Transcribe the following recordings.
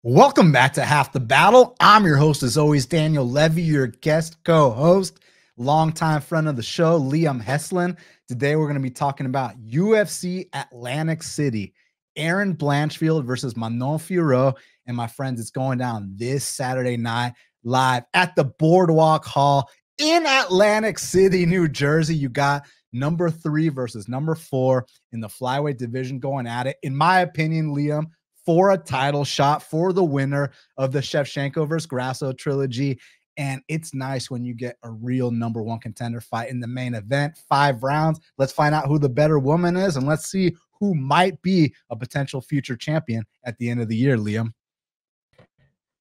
Welcome back to Half the Battle. I'm your host, as always, Daniel Levy, your guest co-host, longtime friend of the show, Liam Heslin. Today, we're going to be talking about UFC Atlantic City, Erin Blanchfield versus Manon Fiorot. And my friends, it's going down this Saturday night live at the Boardwalk Hall in Atlantic City, New Jersey. You got number 3 versus number 4 in the flyweight division going at it. In my opinion, Liam, for a title shot for the winner of the Shevchenko versus Grasso trilogy. And it's nice when you get a real number 1 contender fight in the main event. 5 rounds. Let's find out who the better woman is, and let's see who might be a potential future champion at the end of the year, Liam.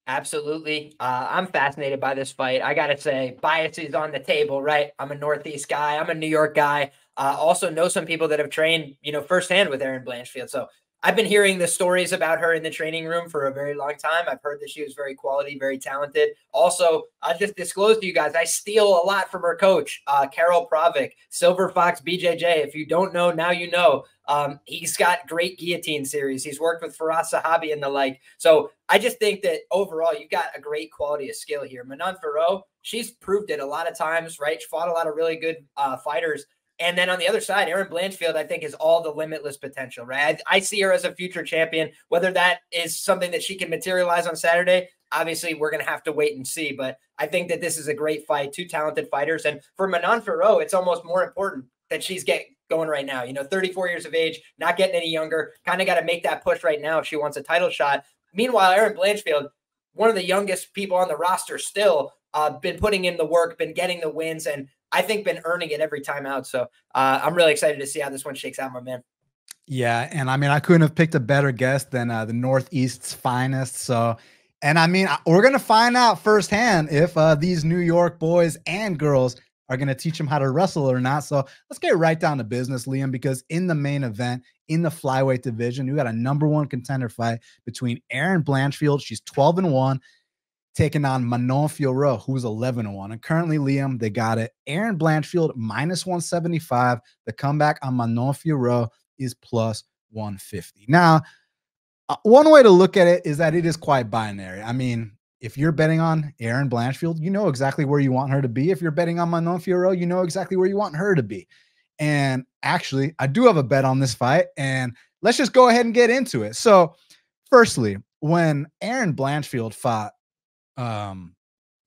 Absolutely. I'm fascinated by this fight. I got to say, bias is on the table, right? I'm a Northeast guy. I'm a New York guy. Also know some people that have trained, firsthand with Erin Blanchfield. So I've been hearing the stories about her in the training room for a very long time. I've heard that she was very quality, very talented. Also, I just disclosed to you guys, I steal a lot from her coach, Karol Pravik, Silver Fox BJJ. If you don't know, now you know. He's got great guillotine series. He's worked with Firas Zahabi and the like. So I just think that overall, you got a great quality of skill here. Manon Fiorot, she's proved it a lot of times, right? She fought a lot of really good fighters. And then on the other side, Erin Blanchfield, I think, is all the limitless potential, right? I see her as a future champion. Whether that is something that she can materialize on Saturday, obviously, we're going to have to wait and see. But I think that this is a great fight, 2 talented fighters. And for Manon Fiorot, it's almost more important that she's going right now. 34 years of age, not getting any younger, kind of got to make that push right now if she wants a title shot. Meanwhile, Erin Blanchfield, one of the youngest people on the roster still, been putting in the work, been getting the wins, and I think been earning it every time out. So I'm really excited to see how this one shakes out, my man. Yeah, and I mean, I couldn't have picked a better guest than the Northeast's finest. So, and I mean, we're going to find out firsthand if these New York boys and girls are going to teach them how to wrestle or not. So let's get right down to business, Liam, because in the main event, in the flyweight division, you got a number 1 contender fight between Erin Blanchfield. She's 12-1. Taking on Manon Fiorot, who's 11-1. And currently, Liam, they got it. Erin Blanchfield, -175. The comeback on Manon Fiorot is +150. Now, one way to look at it is that it is quite binary. I mean, if you're betting on Erin Blanchfield, you know exactly where you want her to be. If you're betting on Manon Fiorot, you know exactly where you want her to be. And actually, I do have a bet on this fight, and let's just go ahead and get into it. So, firstly, when Erin Blanchfield fought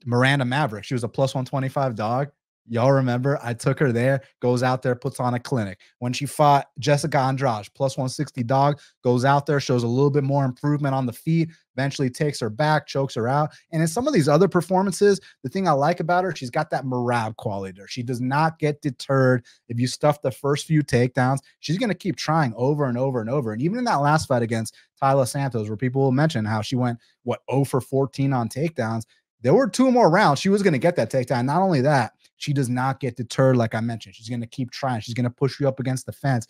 Miranda Maverick, she was a +125 dog. Y'all remember, I took her there, goes out there, puts on a clinic. When she fought Jessica Andrade, +160 dog, goes out there, shows a little bit more improvement on the feet, eventually takes her back, chokes her out. And in some of these other performances, the thing I like about her, she's got that Merab quality to her. She does not get deterred. If you stuff the first few takedowns, she's going to keep trying over and over and over. And even in that last fight against Taila Santos, where people will mention how she went, 0 for 14 on takedowns, there were 2 more rounds. She was going to get that takedown. Not only that, she does not get deterred, like I mentioned. She's going to keep trying. She's going to push you up against the fence.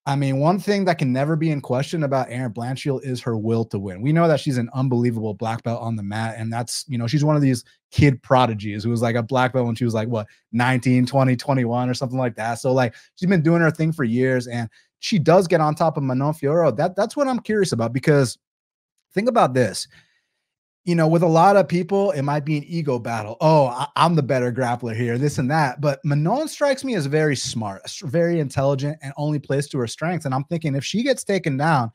I mean, one thing that can never be in question about Erin Blanchfield is her will to win. We know that she's an unbelievable black belt on the mat, and that's, she's one of these kid prodigies who was like a black belt when she was like, 19, 20, 21 or something like that. So, like, she's been doing her thing for years, and she does get on top of Manon Fiorot. That's what I'm curious about, because think about this. With a lot of people, it might be an ego battle. Oh, I'm the better grappler here, this and that. But Manon strikes me as very smart, very intelligent, and only plays to her strengths. And I'm thinking if she gets taken down,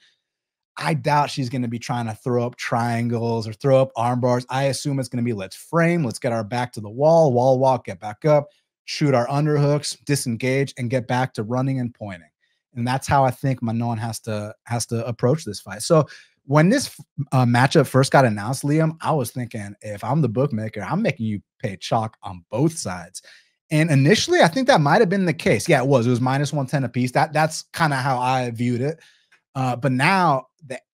I doubt she's going to be trying to throw up triangles or throw up arm bars. I assume it's going to be, let's frame, let's get our back to the wall walk, get back up, shoot our underhooks, disengage, and get back to running and pointing. And that's how I think Manon has to approach this fight. So when this matchup first got announced, Liam, I was thinking, if I'm the bookmaker, I'm making you pay chalk on both sides. And initially, I think that might have been the case. Yeah, it was. It was -110 apiece. That's kind of how I viewed it. But now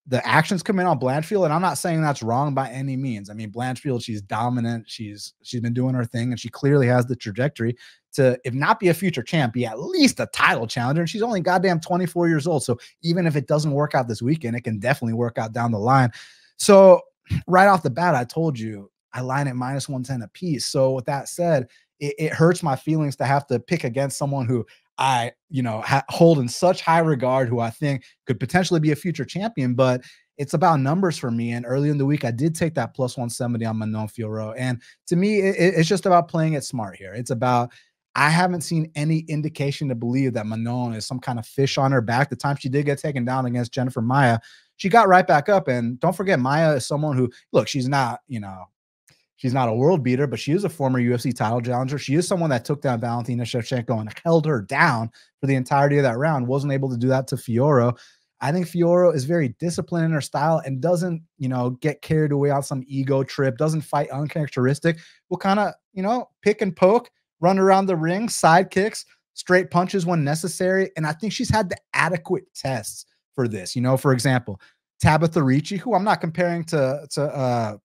the action's coming on Blanchfield, and I'm not saying that's wrong by any means. I mean, Blanchfield, she's dominant. She's been doing her thing, and she clearly has the trajectory to, if not be a future champ, be at least a title challenger. And she's only goddamn 24 years old. So even if it doesn't work out this weekend, it can definitely work out down the line. So right off the bat, I told you I line at -110 apiece. So with that said, it hurts my feelings to have to pick against someone who I, hold in such high regard, who I think could potentially be a future champion. But it's about numbers for me. And early in the week, I did take that plus 170 on Manon Fiorot. And to me, it's just about playing it smart here. It's about, I haven't seen any indication to believe that Manon is some kind of fish on her back. The time she did get taken down against Jennifer Maia, she got right back up. And don't forget, Maia is someone who, look, she's not, she's not a world beater, but she is a former UFC title challenger. She is someone that took down Valentina Shevchenko and held her down for the entirety of that round. Wasn't able to do that to Fiorot. I think Fiorot is very disciplined in her style and doesn't, get carried away on some ego trip, doesn't fight uncharacteristic, will kind of, pick and poke, run around the ring, side kicks, straight punches when necessary. And I think she's had the adequate tests for this. For example, Tabitha Ricci, who I'm not comparing to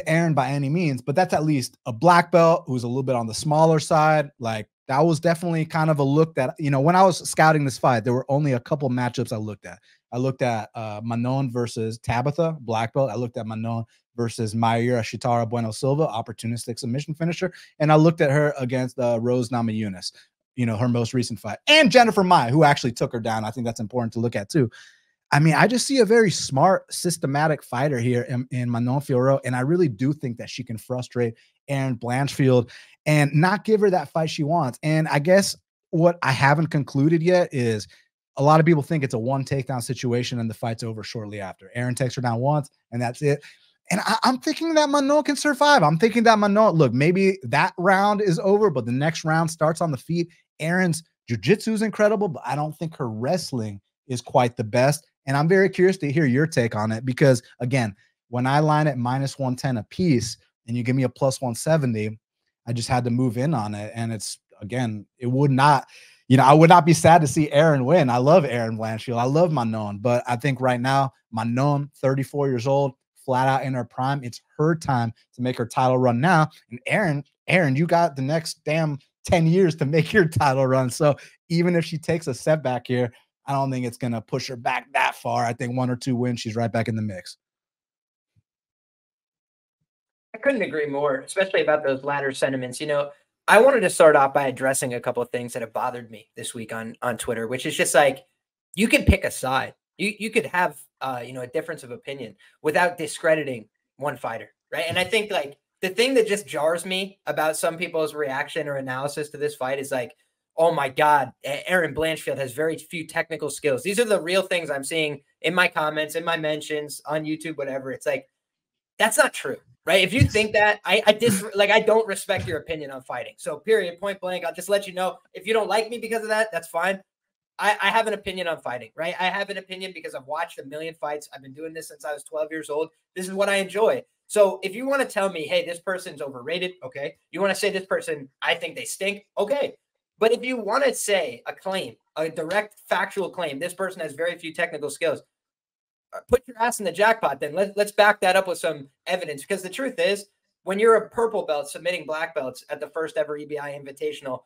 Erin by any means, but that's at least a black belt who's a little bit on the smaller side. Like, that was definitely kind of a look that, when I was scouting this fight, there were only a couple matchups I looked at. I looked at Manon versus Tabitha, black belt. I looked at Manon versus Mayura Shitara Bueno Silva, opportunistic submission finisher. And I looked at her against Rose Namajunas, her most recent fight. And Jennifer Maia, who actually took her down. I think that's important to look at too. I mean, I just see a very smart, systematic fighter here in Manon Fiorot, and I really do think that she can frustrate Erin Blanchfield and not give her that fight she wants. And I guess what I haven't concluded yet is a lot of people think it's a one takedown situation and the fight's over shortly after. Erin takes her down once, and that's it. And I'm thinking that Manon can survive. I'm thinking that Manon, look, maybe that round is over, but the next round starts on the feet. Erin's jiu-jitsu is incredible, but I don't think her wrestling is quite the best. And I'm very curious to hear your take on it because, again, when I line at minus 110 a piece and you give me a plus 170, I just had to move in on it. And it's, again, it would not, I would not be sad to see Erin win. I love Erin Blanchfield. I love Manon. But I think right now, Manon, 34 years old, flat out in her prime. It's her time to make her title run now. And Erin, you got the next damn 10 years to make your title run. So even if she takes a setback here, I don't think it's going to push her back that far. I think 1 or 2 wins, she's right back in the mix. I couldn't agree more, especially about those latter sentiments. I wanted to start off by addressing a couple of things that have bothered me this week on Twitter, which is just like, you can pick a side. You could have, a difference of opinion without discrediting one fighter, right? And I think, like, the thing that just jars me about some people's reaction or analysis to this fight is like, oh my God, Erin Blanchfield has very few technical skills. These are the real things I'm seeing in my comments, in my mentions on YouTube, whatever. It's like, that's not true, right? If you think that, I don't respect your opinion on fighting. So period, point blank. I'll just let you know, if you don't like me because of that, that's fine. I have an opinion on fighting, right? I have an opinion because I've watched a million fights. I've been doing this since I was 12 years old. This is what I enjoy. So if you want to tell me, hey, this person's overrated, okay. You want to say this person, I think they stink, okay. But if you want to say a claim, a direct factual claim, this person has very few technical skills, put your ass in the jackpot. Then let's back that up with some evidence. Because the truth is, when you're a purple belt submitting black belts at the first ever EBI Invitational,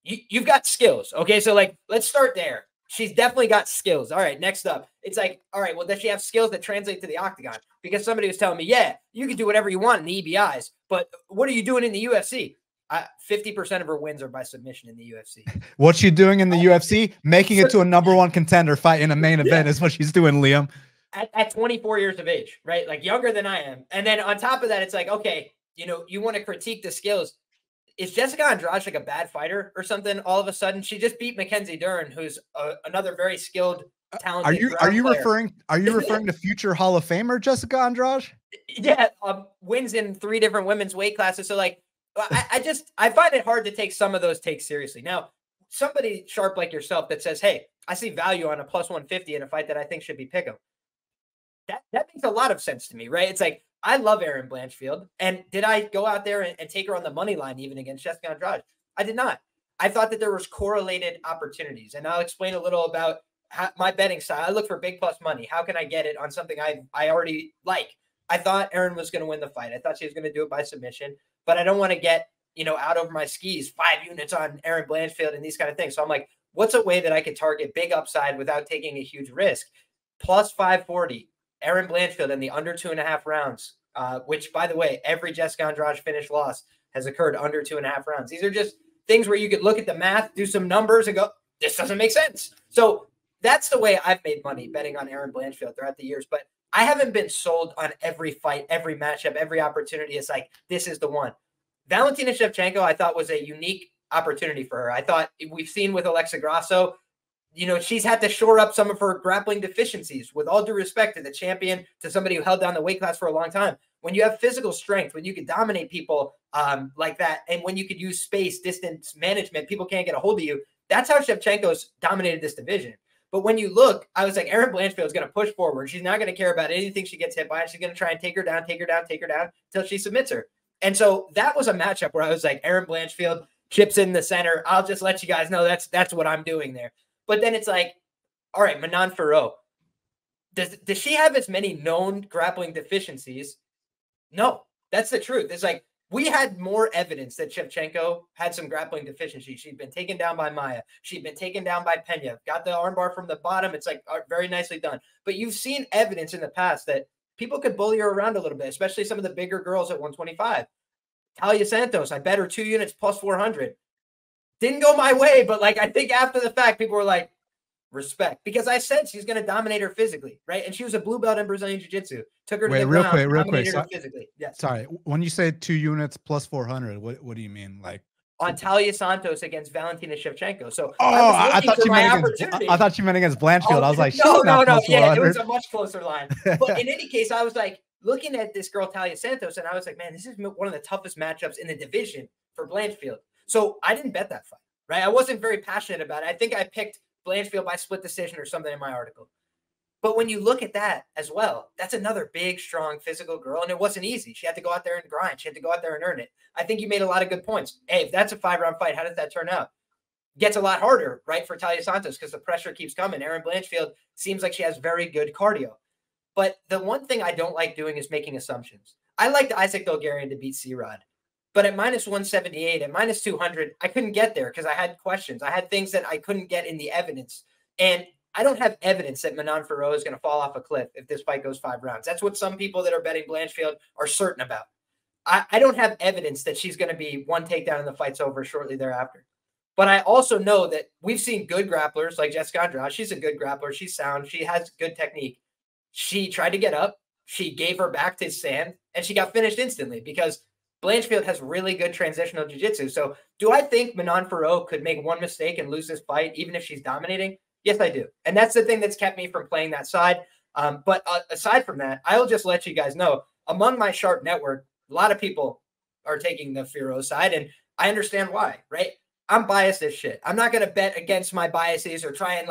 you've got skills. Okay, so like, let's start there. She's definitely got skills. All right, next up, it's like, all right, well, does she have skills that translate to the octagon? Because somebody was telling me, yeah, you can do whatever you want in the EBIs, but what are you doing in the UFC? 50% of her wins are by submission in the UFC. What's she doing in the UFC? Making it to a #1 contender fight in a main event is what she's doing, Liam. At 24 years of age, right? Like, younger than I am. And then on top of that, it's like, okay, you want to critique the skills. Is Jessica Andrade like a bad fighter or something? All of a sudden, she just beat Mackenzie Dern, who's another very skilled, talented. Are you referring to future Hall of Famer Jessica Andrade? Yeah, wins in 3 different women's weight classes. So like, I find it hard to take some of those takes seriously. Now, somebody sharp like yourself that says, hey, I see value on a plus 150 in a fight that I think should be pick'em. That makes a lot of sense to me, right? It's like, I love Erin Blanchfield. And did I go out there and take her on the money line even against Jessica Andrade? I did not. I thought that there was correlated opportunities. And I'll explain a little about my betting style. I look for big plus money. How can I get it on something I already like? I thought Erin was going to win the fight. I thought she was going to do it by submission. But I don't want to get, out over my skis, 5 units on Erin Blanchfield and these kind of things. So I'm like, what's a way that I could target big upside without taking a huge risk? Plus 540. Erin Blanchfield in the under 2.5 rounds, which, by the way, every Jessica Andrade finish loss has occurred under 2.5 rounds. These are just things where you could look at the math, do some numbers, and go, this doesn't make sense. So that's the way I've made money betting on Erin Blanchfield throughout the years. But I haven't been sold on every fight, every matchup, every opportunity. It's like, this is the one. Valentina Shevchenko, I thought, was a unique opportunity for her. I thought we've seen with Alexa Grasso, you know, she's had to shore up some of her grappling deficiencies, with all due respect to the champion, to somebody who held down the weight class for a long time. When you have physical strength, when you can dominate people like that, and when you could use space, distance management, people can't get a hold of you. That's how Shevchenko's dominated this division. But when you look, I was like, Erin Blanchfield is going to push forward. She's not going to care about anything she gets hit by. She's going to try and take her down until she submits her. And so that was a matchup where I was like, Erin Blanchfield chips in the center. I'll just let you guys know that's what I'm doing there. But then it's like, all right, Manon Fiorot, does she have as many known grappling deficiencies? No, that's the truth. It's like, we had more evidence that Shevchenko had some grappling deficiency. She'd been taken down by Maia. She'd been taken down by Pena. Got the armbar from the bottom. It's like, very nicely done. But you've seen evidence in the past that people could bully her around a little bit, especially some of the bigger girls at 125. Talia Santos, I bet her 2 units plus 400. Didn't go my way, but like, I think after the fact, people were like, respect, because I said she's going to dominate her physically, right? And she was a blue belt in Brazilian Jiu-Jitsu. Took her to the ground, real quick. her physically. Yes. Sorry, when you say 2 units plus 400, what do you mean? Like on Talia Santos against Valentina Shevchenko. So I thought you meant against Blanchfield. I was like, no. Yeah, it was a much closer line. But in any case, I was like looking at this girl Talia Santos, and I was like, man, this is one of the toughest matchups in the division for Blanchfield. So I didn't bet that fight, right? I wasn't very passionate about it. I think I picked Blanchfield by split decision or something in my article. But when you look at that as well, that's another big, strong, physical girl. And it wasn't easy. She had to go out there and grind. She had to go out there and earn it. I think you made a lot of good points. Hey, if that's a 5-round fight, how does that turn out? Gets a lot harder, right, for Talia Santos because the pressure keeps coming. Erin Blanchfield seems like she has very good cardio. But the one thing I don't like doing is making assumptions. I liked Isaac Bulgarian to beat C-Rod. But at minus 178, at minus 200, I couldn't get there because I had questions. I had things that I couldn't get in the evidence. And I don't have evidence that Manon Fiorot is going to fall off a cliff if this fight goes 5 rounds. That's what some people that are betting Blanchfield are certain about. I don't have evidence that she's going to be one takedown and the fight's over shortly thereafter. But I also know that we've seen good grapplers like Jessica Andrade. She's a good grappler. She's sound. She has good technique. She tried to get up. She gave her back to sand, and she got finished instantly because Blanchfield has really good transitional jiu-jitsu. So do I think Manon Fiorot could make one mistake and lose this fight, even if she's dominating? Yes, I do. And that's the thing that's kept me from playing that side. But aside from that, I'll just let you guys know, among my sharp network, a lot of people are taking the Fiorot side, and I understand why, right? I'm biased as shit. I'm not going to bet against my biases or try and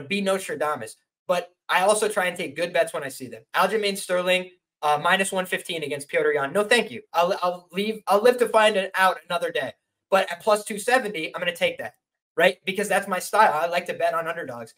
be Nostradamus. But I also try and take good bets when I see them. Aljamain Sterling, minus 115 against Petr Yan. No, thank you. I'll live to find it out another day. But at plus 270, I'm going to take that, right? Because that's my style. I like to bet on underdogs.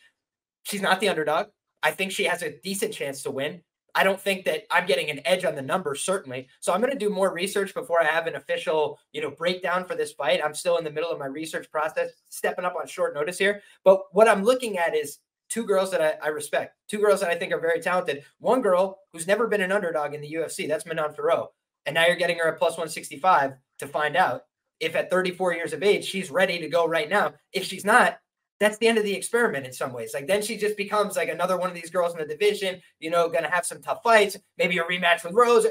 She's not the underdog. I think she has a decent chance to win. I don't think that I'm getting an edge on the numbers, certainly. So I'm going to do more research before I have an official, breakdown for this fight. I'm still in the middle of my research process, stepping up on short notice here. But what I'm looking at is 2 girls that I respect, 2 girls that I think are very talented. One girl who's never been an underdog in the UFC, that's Manon Fiorot. And now you're getting her at plus 165 to find out if at 34 years of age, she's ready to go right now. If she's not, that's the end of the experiment in some ways. Like then she just becomes like another one of these girls in the division, going to have some tough fights, maybe a rematch with Rose,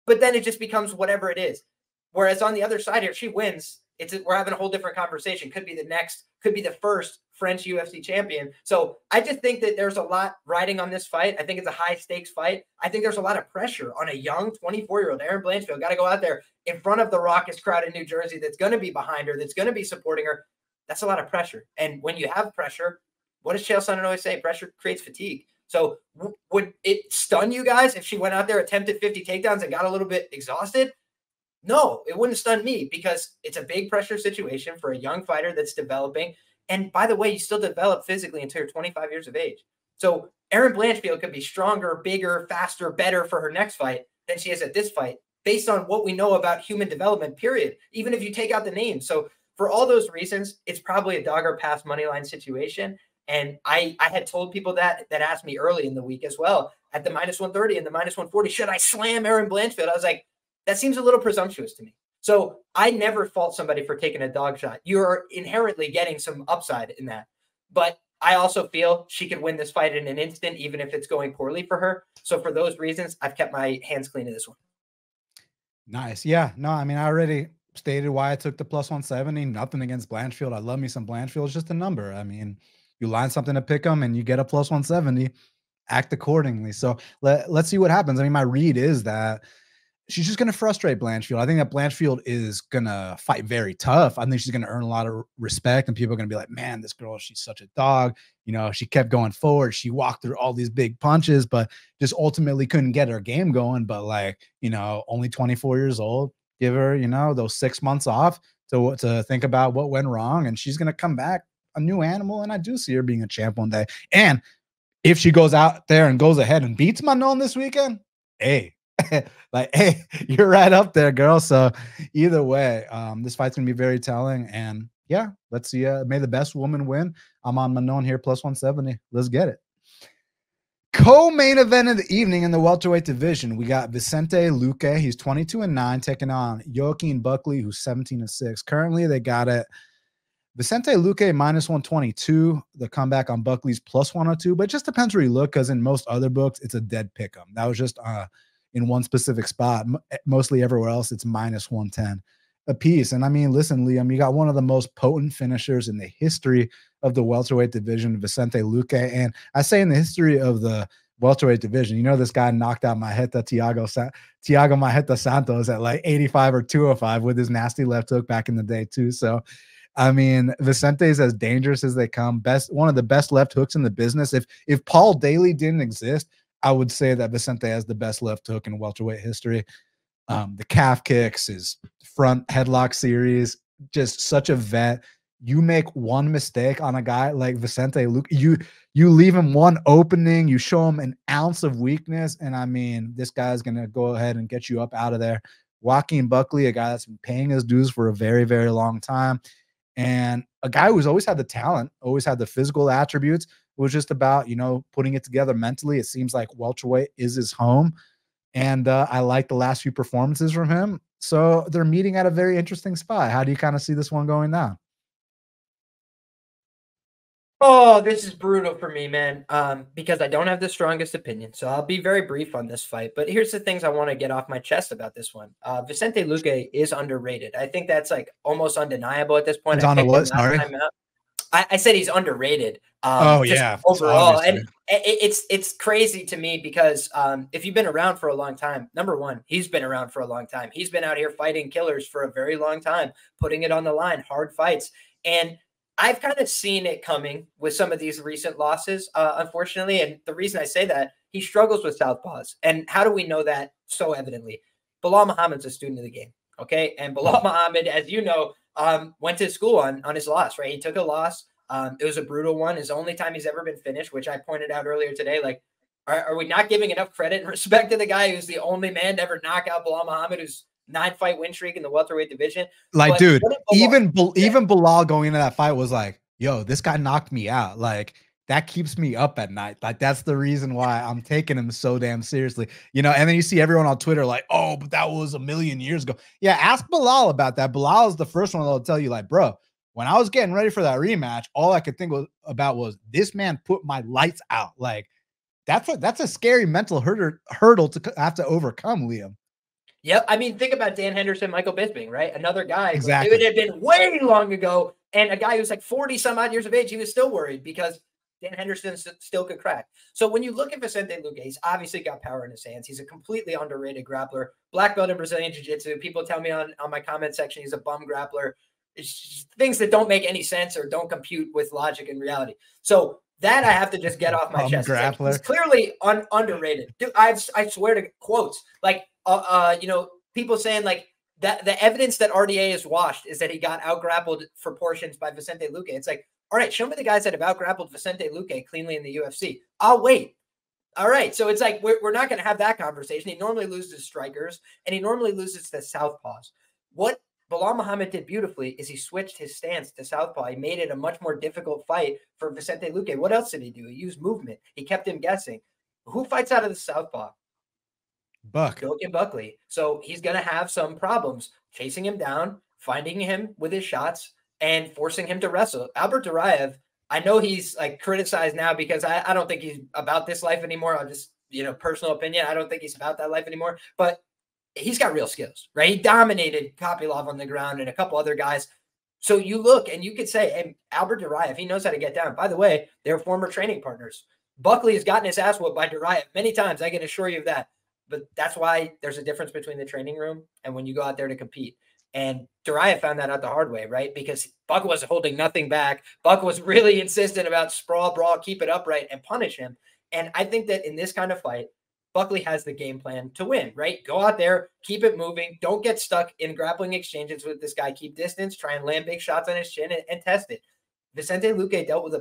but then it just becomes whatever it is. Whereas on the other side here, if she wins, we're having a whole different conversation. Could be the first French UFC champion. So I just think that there's a lot riding on this fight. I think it's a high stakes fight. I think there's a lot of pressure on a young 24-year-old Erin Blanchfield. Got to go out there in front of the raucous crowd in New Jersey that's going to be behind her, that's going to be supporting her. That's a lot of pressure. And when you have pressure, what does Chael Sonnen always say? Pressure creates fatigue. So would it stun you guys if she went out there, attempted 50 takedowns and got a little bit exhausted? No, it wouldn't stun me because it's a big pressure situation for a young fighter that's developing. And by the way, you still develop physically until you're 25 years of age. So Erin Blanchfield could be stronger, bigger, faster, better for her next fight than she is at this fight based on what we know about human development, period, even if you take out the names. So for all those reasons, it's probably a dog or pass money line situation. And I had told people that asked me early in the week as well at the minus 130 and the minus 140, should I slam Erin Blanchfield? I was like, that seems a little presumptuous to me. So I never fault somebody for taking a dog shot. You're inherently getting some upside in that. but I also feel she could win this fight in an instant, even if it's going poorly for her. So for those reasons, I've kept my hands clean in this one. Nice. Yeah. No, I mean, I already stated why I took the plus 170. Nothing against Blanchfield. I love me some Blanchfield. It's just a number. I mean, you line something to pick them and you get a plus 170, act accordingly. So let's see what happens. I mean, my read is that she's just going to frustrate Blanchfield. I think that Blanchfield is going to fight very tough. I think she's going to earn a lot of respect, and people are going to be like, man, this girl, she's such a dog. You know, she kept going forward. She walked through all these big punches, but just ultimately couldn't get her game going. But like, you know, only 24 years old, give her, you know, those 6 months off to think about what went wrong. And she's going to come back a new animal. And I do see her being a champ one day. And if she goes out there and goes ahead and beats Manon this weekend, hey, like, hey, you're right up there, girl. So either way, this fight's gonna be very telling. And yeah, let's see. May the best woman win. I'm on Manon here, plus 170. Let's get it. Co-main event of the evening in the welterweight division. We got Vicente Luque. He's 22-9, taking on Joaquin Buckley, who's 17-6. Currently, they got it. Vicente Luque minus 122. The comeback on Buckley's plus 102. But it just depends where you look, because in most other books, it's a dead pick 'em. That was just in one specific spot. Mostly everywhere else, it's minus 110 a piece. And I mean, listen, Liam, you got one of the most potent finishers in the history of the welterweight division, Vicente Luque. And I say in the history of the welterweight division, you know, this guy knocked out Tiago Maheta Santos at like 85 or 205 with his nasty left hook back in the day too. So, I mean, Vicente is as dangerous as they come. One of the best left hooks in the business. If Paul Daly didn't exist, I would say that Vicente has the best left hook in welterweight history. The calf kicks, his front headlock series, just such a vet. You make one mistake on a guy like Vicente Luque, you leave him one opening, you show him an ounce of weakness, and I mean, this guy's gonna go ahead and get you up out of there. Joaquin Buckley, a guy that's been paying his dues for a very, very long time, and a guy who's always had the talent, always had the physical attributes. It was just about, you know, putting it together mentally. It seems like welterweight is his home. And I like the last few performances from him. So they're meeting at a very interesting spot. How do you kind of see this one going down? Oh, this is brutal for me, man, because I don't have the strongest opinion. So I'll be very brief on this fight. But here's the things I want to get off my chest about this one. Vicente Luque is underrated. I think that's like almost undeniable at this point. It's on a what? Sorry. I said he's underrated. Oh yeah, overall, and it's crazy to me because if you've been around for a long time, number one, he's been around for a long time. He's been out here fighting killers for a very long time, putting it on the line, hard fights, and I've kind of seen it coming with some of these recent losses, unfortunately. And the reason I say that, he struggles with southpaws. And how do we know that so evidently? Bilal Muhammad's a student of the game, okay? And Bilal Muhammad, as you know, went to school on his loss, right? He took a loss. It was a brutal one. His only time he's ever been finished, which I pointed out earlier today. Like, are we not giving enough credit and respect to the guy who's the only man to ever knock out Bilal Muhammad, who's 9-fight win streak in the welterweight division? Like, dude, even Bilal going into that fight was like, yo, this guy knocked me out. Like, that keeps me up at night. Like, that's the reason why I'm taking him so damn seriously. You know, and then you see everyone on Twitter like, oh, but that was a million years ago. Yeah, ask Bilal about that. Bilal is the first one that'll tell you, like, bro, when I was getting ready for that rematch, all I could think about was this man put my lights out. Like, that's a scary mental hurdle to have to overcome, Liam. Yep. I mean, think about Dan Henderson, Michael Bisping, right? Another guy. Exactly. It would have been way long ago. And a guy who's like 40 some odd years of age, he was still worried because Dan Henderson still could crack. So when you look at Vicente Luque, he's obviously got power in his hands. He's a completely underrated grappler. Black belt in Brazilian Jiu-Jitsu. People tell me on my comment section he's a bum grappler. It's just things that don't make any sense or don't compute with logic and reality. So that I have to just get off my chest. Like, he's clearly underrated. Dude, I swear to quotes. Like, you know, people saying like that the evidence that RDA is washed is that he got out-grappled for portions by Vicente Luque. It's like, all right, show me the guys that have out-grappled Vicente Luque cleanly in the UFC. I'll wait. All right, so it's like we're not going to have that conversation. He normally loses strikers, and he normally loses to southpaws. What Bilal Muhammad did beautifully is he switched his stance to southpaw. He made it a much more difficult fight for Vicente Luque. What else did he do? He used movement. He kept him guessing. Who fights out of the southpaw? Joaquin Buckley. So he's going to have some problems chasing him down, finding him with his shots, and forcing him to wrestle. Albert Duraev I know he's like criticized now because I don't think he's about this life anymore. I'll just, personal opinion. I don't think he's about that life anymore, but he's got real skills, right? He dominated Kopylov on the ground and a couple other guys. So you look and you could say, hey, Albert Duraev, he knows how to get down. By the way, they're former training partners. Buckley has gotten his ass whooped by Duraev many times. I can assure you of that. But that's why there's a difference between the training room and when you go out there to compete. And Duraev found that out the hard way, right? Because Buck was holding nothing back. Buck was really insistent about sprawl, brawl, keep it upright, and punish him. And I think that in this kind of fight, Buckley has the game plan to win, right? Go out there, keep it moving. Don't get stuck in grappling exchanges with this guy. Keep distance, try and land big shots on his chin and test it. Vicente Luque dealt with a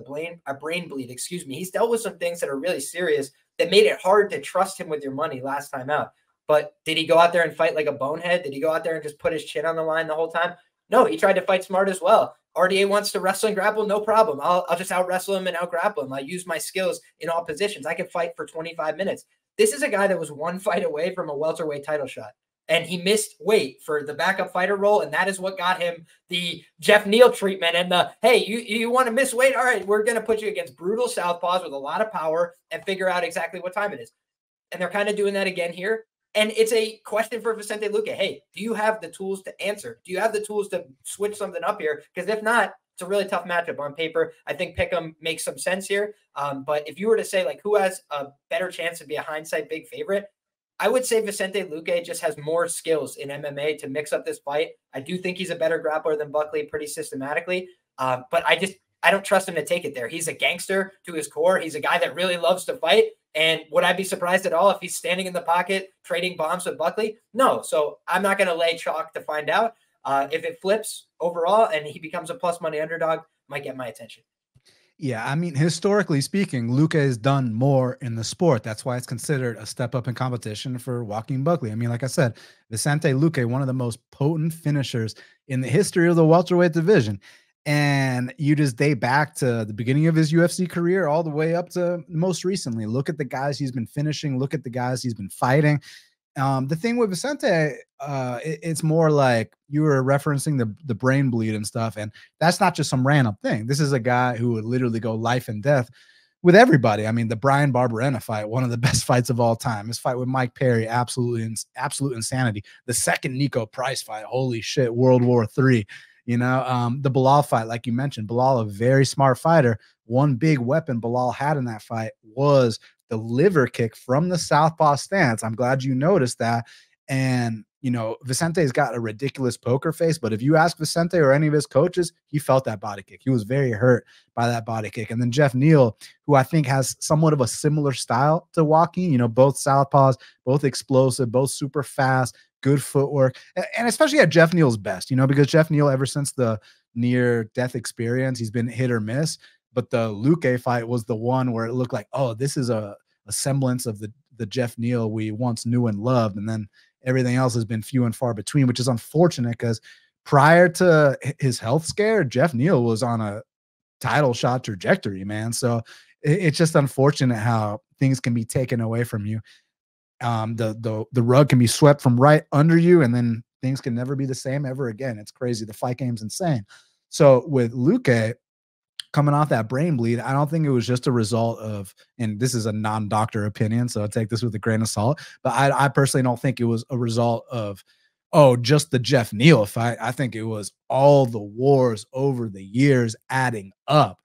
brain bleed, He's dealt with some things that are really serious that made it hard to trust him with your money last time out. But did he go out there and fight like a bonehead? Did he go out there and just put his chin on the line the whole time? No, he tried to fight smart as well. RDA wants to wrestle and grapple, no problem. I'll just out-wrestle him and out-grapple him. I use my skills in all positions. I can fight for 25 minutes. This is a guy that was one fight away from a welterweight title shot. And he missed weight for the backup fighter role, and that is what got him the Jeff Neal treatment and the, hey, you want to miss weight? All right, we're going to put you against brutal southpaws with a lot of power and figure out exactly what time it is. And they're kind of doing that again here. And it's a question for Vicente Luque. Hey, do you have the tools to answer? Do you have the tools to switch something up here? Because if not, it's a really tough matchup on paper. I think Pick'em makes some sense here. But if you were to say, like, who has a better chance to be a hindsight big favorite, I would say Vicente Luque just has more skills in MMA to mix up this fight. I do think he's a better grappler than Buckley pretty systematically. But I don't trust him to take it there. He's a gangster to his core. He's a guy that really loves to fight. And would I be surprised at all if he's standing in the pocket trading bombs with Buckley? No. So I'm not going to lay chalk to find out. If it flips overall and he becomes a plus money underdog, might get my attention. Yeah, I mean, historically speaking, Luque has done more in the sport. That's why it's considered a step up in competition for Joaquin Buckley. I mean, like I said, Vicente Luque, one of the most potent finishers in the history of the welterweight division. And you just date back to the beginning of his UFC career all the way up to most recently. Look at the guys he's been finishing. Look at the guys he's been fighting. The thing with Vicente, it's more like you were referencing the brain bleed and stuff. And that's not just some random thing. This is a guy who would literally go life and death with everybody. I mean, the Brian Barberena fight, one of the best fights of all time. His fight with Mike Perry, absolute insanity. The second Nico Price fight, holy shit, World War III. The Belal fight, like you mentioned, Belal, a very smart fighter. One big weapon Belal had in that fight was the liver kick from the southpaw stance. I'm glad you noticed that. And, Vicente's got a ridiculous poker face, but if you ask Vicente or any of his coaches, he felt that body kick. He was very hurt by that body kick. And then Jeff Neal, who I think has somewhat of a similar style to Joaquin, both southpaws, both explosive, both super fast, good footwork, and especially at Jeff Neal's best, because Jeff Neal, ever since the near-death experience, he's been hit or miss. But the Luque fight was the one where it looked like, oh, this is a semblance of the Jeff Neal we once knew and loved. And then everything else has been few and far between, which is unfortunate because prior to his health scare, Jeff Neal was on a title shot trajectory, man. So it's just unfortunate how things can be taken away from you. The rug can be swept from right under you, and then things can never be the same ever again. It's crazy. The fight game's insane. So with Luque coming off that brain bleed, I don't think it was just a result of, and this is a non-doctor opinion, so I take this with a grain of salt, but I personally don't think it was a result of, just the Jeff Neal fight. I think it was all the wars over the years adding up.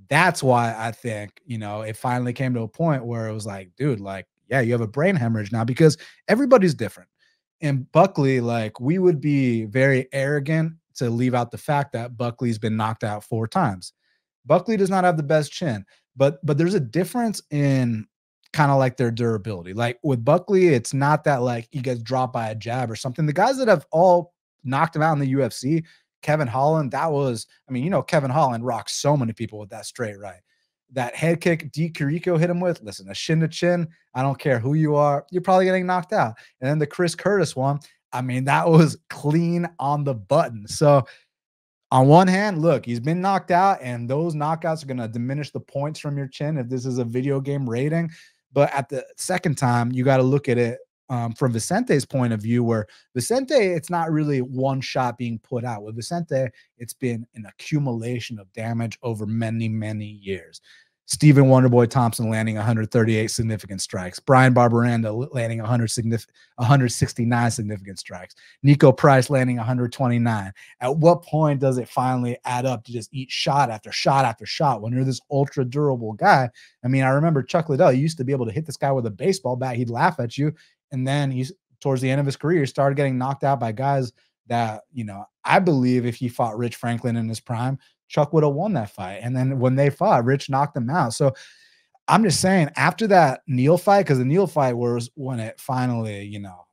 That's why I think, it finally came to a point where it was like, dude, like, yeah, you have a brain hemorrhage now, because everybody's different. And Buckley, like, we would be very arrogant to leave out the fact that Buckley's been knocked out 4 times. Buckley does not have the best chin, but there's a difference in kind of like their durability. Like with Buckley, it's not that like he gets dropped by a jab or something. The guys that have all knocked him out in the UFC, Kevin Holland, Kevin Holland rocks so many people with that straight right. That head kick D. Kiriko hit him with, listen, a shin to chin, I don't care who you are, you're probably getting knocked out. And then the Chris Curtis one, that was clean on the button. So on one hand, look, he's been knocked out, and those knockouts are going to diminish the points from your chin if this is a video game rating. But at the second time, you got to look at it from Vicente's point of view, where Vicente, it's not really one shot being put out. With Vicente, it's been an accumulation of damage over many, many years. Stephen Wonderboy Thompson landing 138 significant strikes. Brian Barberanda landing 169 significant strikes. Nico Price landing 129. At what point does it finally add up to just eat shot after shot after shot when you're this ultra durable guy? I mean, I remember Chuck Liddell used to be able to hit this guy with a baseball bat. He'd laugh at you. And then he's towards the end of his career, he started getting knocked out by guys that, you know, I believe if he fought Rich Franklin in his prime, Chuck would have won that fight. And then when they fought, Rich knocked him out. So I'm just saying, after that Neal fight, because the Neal fight was when it finally, you know,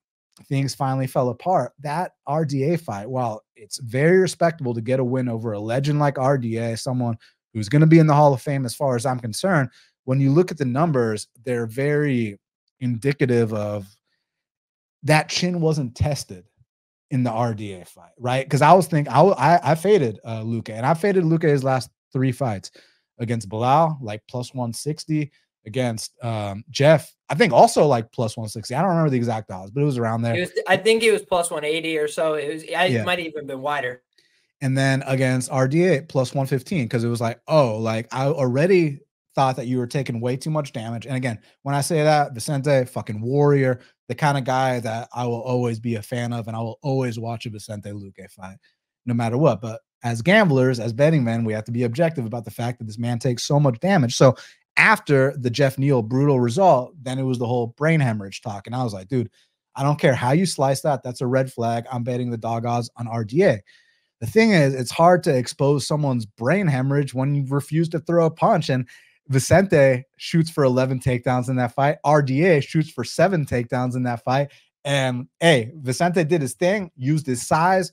things finally fell apart. That RDA fight, while it's very respectable to get a win over a legend like RDA, someone who's going to be in the Hall of Fame as far as I'm concerned, when you look at the numbers, they're very indicative of that chin wasn't tested in the RDA fight, right? Because I was thinking, I faded Luque, and I faded Luque's last 3 fights against Bilal, like plus 160, against Jeff, I think also like plus 160. I don't remember the exact odds, but it was around there. I think it was plus 180 or so. It might have even been wider. And then against RDA, plus 115, because it was like, oh, like I already thought that you were taking way too much damage. And again, when I say that, Vicente, fucking warrior, the kind of guy that I will always be a fan of, and I will always watch a Vicente Luque fight, no matter what. But as gamblers, as betting men, we have to be objective about the fact that this man takes so much damage. So after the Jeff Neal brutal result, then it was the whole brain hemorrhage talk. And I was like, dude, I don't care how you slice that. That's a red flag. I'm betting the dog odds on RDA. The thing is, it's hard to expose someone's brain hemorrhage when you refuse to throw a punch. And Vicente shoots for 11 takedowns in that fight. RDA shoots for 7 takedowns in that fight. And hey, Vicente did his thing, used his size,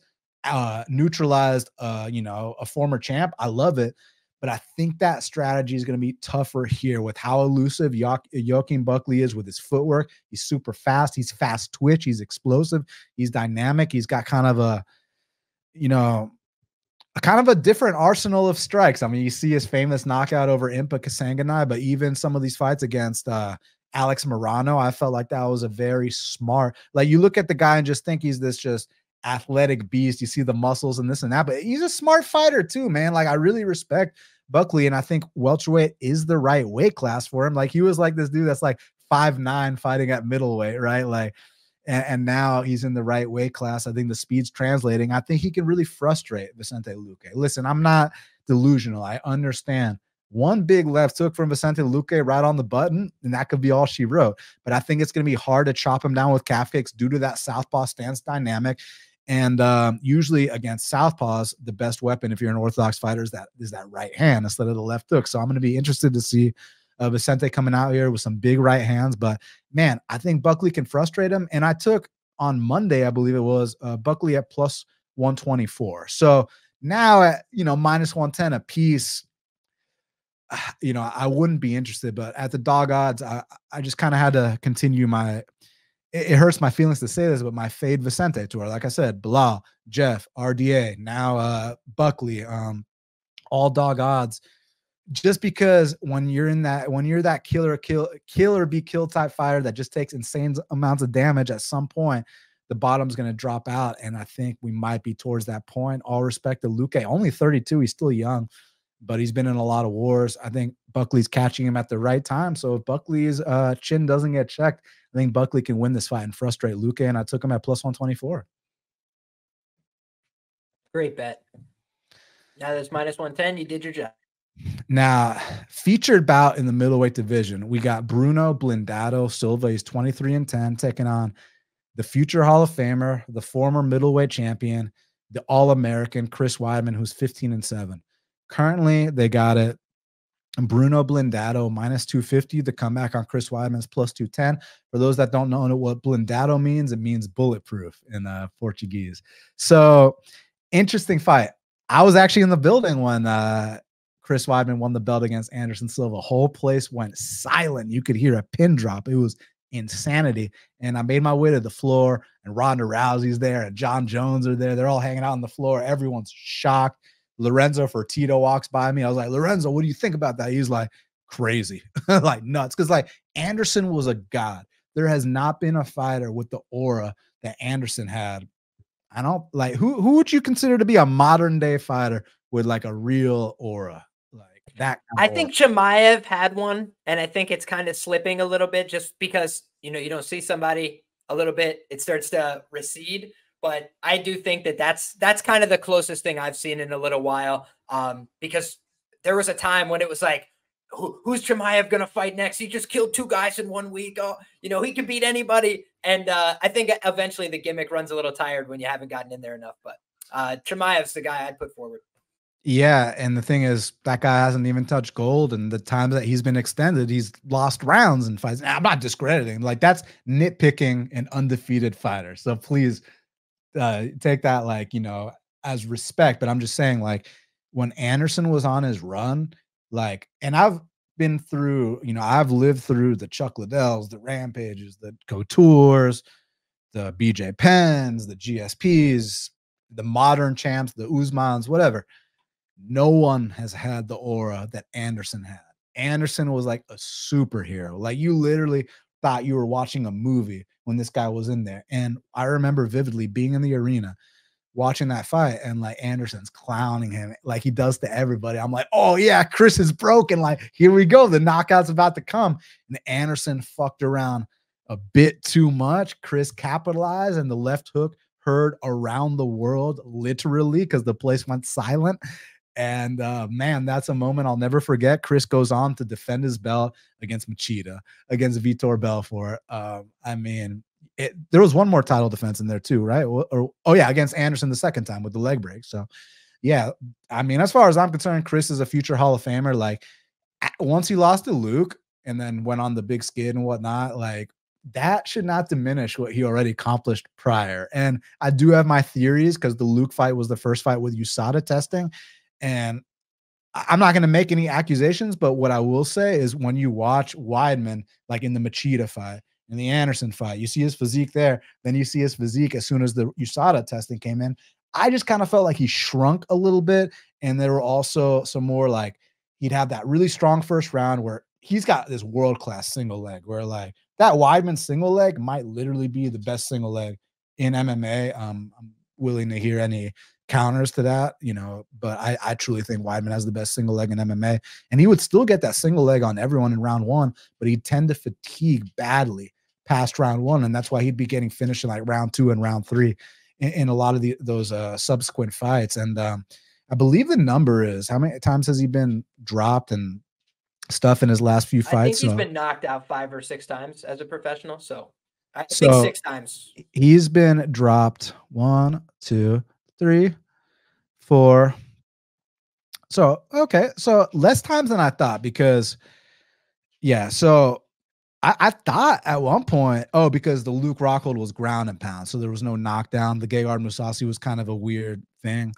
neutralized, you know, a former champ. I love it. But I think that strategy is going to be tougher here with how elusive Joaquin Buckley is with his footwork. He's super fast. He's fast twitch. He's explosive. He's dynamic. He's got kind of a, you know, kind of a different arsenal of strikes. I mean, you see his famous knockout over Impa Kasanganay, but even some of these fights against Alex Morano, I felt like that was a very smart, like you look at the guy and just think he's this just athletic beast. You see the muscles and this and that, but he's a smart fighter too, man. Like I really respect Buckley, and I think welterweight is the right weight class for him. Like he was like this dude that's like 5'9" fighting at middleweight, right? Like, and now he's in the right weight class. I think the speed's translating. I think he can really frustrate Vicente Luque. Listen, I'm not delusional. I understand one big left hook from Vicente Luque right on the button, and that could be all she wrote. But I think it's going to be hard to chop him down with calf kicks due to that southpaw stance dynamic. And usually against southpaws, the best weapon if you're an orthodox fighter is that right hand instead of the left hook. So I'm going to be interested to see Vicente coming out here with some big right hands. But man, I think Buckley can frustrate him. And I took on Monday, I believe it was, Buckley at plus 124. So now at, you know, minus 110 a piece, you know, I wouldn't be interested. But at the dog odds, I just kind of had to continue my, it hurts my feelings to say this, but my fade Vicente tour. Like I said, Bilal, Jeff, RDA, now Buckley, all dog odds. Just because when you're that kill or be killed type fighter that just takes insane amounts of damage, at some point the bottom's going to drop out, and I think we might be towards that point. All respect to Luque, only 32, he's still young, but he's been in a lot of wars. I think Buckley's catching him at the right time. So if Buckley's chin doesn't get checked, I think Buckley can win this fight and frustrate Luque, and I took him at plus 124. Great bet. Now there's minus 110. You did your job. Now, featured bout in the middleweight division, we got Bruno Blindado Silva. He's 23-10, taking on the future Hall of Famer, the former middleweight champion, the All-American Chris Weidman, who's 15-7. Currently, they got it Bruno Blindado minus 250. The comeback on Chris Weidman's plus 210. For those that don't know what Blindado means, it means bulletproof in Portuguese. So, interesting fight. I was actually in the building when Chris Weidman won the belt against Anderson Silva. Whole place went silent. You could hear a pin drop. It was insanity. And I made my way to the floor, and Ronda Rousey's there, and John Jones are there. They're all hanging out on the floor. Everyone's shocked. Lorenzo Fertitta walks by me. I was like, Lorenzo, what do you think about that? He's like, crazy, like nuts. Because like Anderson was a god. there has not been a fighter with the aura that Anderson had. I don't like who would you consider to be a modern day fighter with like a real aura like that? I think Chimaev had one, and I think it's kind of slipping a little bit just because, you know, you don't see somebody a little bit, it starts to recede. But I do think that that's kind of the closest thing I've seen in a little while, because there was a time when it was like, who's Chimaev going to fight next? He just killed 2 guys in 1 week. Oh, you know, he can beat anybody. And I think eventually the gimmick runs a little tired when you haven't gotten in there enough. But Chimaev's the guy I'd put forward. Yeah, and the thing is, that guy hasn't even touched gold, and the times that he's been extended, he's lost rounds and fights. I'm not discrediting, like that's nitpicking an undefeated fighter. So please take that like, you know, as respect. But I'm just saying, like when Anderson was on his run, like, and I've been through, you know, I've lived through the Chuck Liddells, the Rampages, the Coutures, the BJ Penns, the GSPs, the modern champs, the Usmans, whatever. No one has had the aura that Anderson had. Anderson was like a superhero. Like you literally thought you were watching a movie when this guy was in there. And I remember vividly being in the arena, watching that fight, and like Anderson's clowning him like he does to everybody. I'm like, oh yeah, Chris is broken. Like, here we go. The knockout's about to come. And Anderson fucked around a bit too much. Chris capitalized, and the left hook heard around the world, literally, because the place went silent. And man, that's a moment I'll never forget. Chris goes on to defend his belt against Machida, against Vitor Belfort. I mean, there was one more title defense in there too, right? Or oh yeah, against Anderson the second time with the leg break. So yeah, I mean, as far as I'm concerned, Chris is a future Hall of Famer. Like once he lost to Luke and then went on the big skid and whatnot, like that should not diminish what he already accomplished prior. And I do have my theories because the Luke fight was the first fight with USADA testing. And I'm not going to make any accusations, but what I will say is when you watch Weidman, like in the Machida fight, in the Anderson fight, you see his physique there, then you see his physique as soon as the USADA testing came in. I just kind of felt like he shrunk a little bit. And there were also some more like he'd have that really strong first round where he's got this world-class single leg where like that Weidman single leg might literally be the best single leg in MMA. I'm willing to hear any counters to that, you know, but I truly think Weidman has the best single leg in MMA, and he would still get that single leg on everyone in round 1, but he'd tend to fatigue badly past round 1, and that's why he'd be getting finished in like round 2 and round 3 in a lot of those subsequent fights. And I believe the number is, how many times has he been dropped and stuff in his last few fights? I think he's been knocked out 5 or 6 times as a professional, so I think 6 times. He's been dropped 1, 2, 3, 4. So, okay. So less times than I thought because, yeah. So I thought at one point, oh, because the Luke Rockhold was ground and pound. So there was no knockdown. The Gegard Mousasi was kind of a weird thing.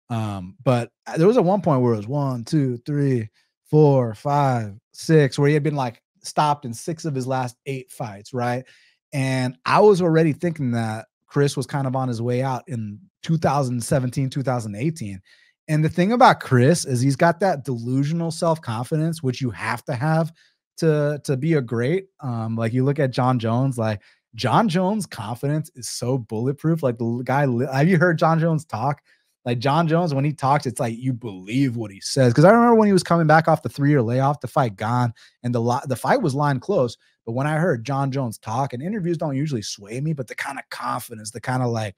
But there was at one point where it was 1, 2, 3, 4, 5, 6, where he had been like stopped in 6 of his last 8 fights. Right. And I was already thinking that Chris was kind of on his way out in 2017, 2018. And the thing about Chris is he's got that delusional self-confidence, which you have to have to be a great. Like you look at John Jones, like John Jones' confidence is so bulletproof. Like the guy, have you heard John Jones talk? Like John Jones, when he talks, it's like you believe what he says. Because I remember when he was coming back off the 3-year layoff to fight Gane, and the fight was lined close. But when I heard John Jones talk, and interviews don't usually sway me, but the kind of confidence, the kind of like,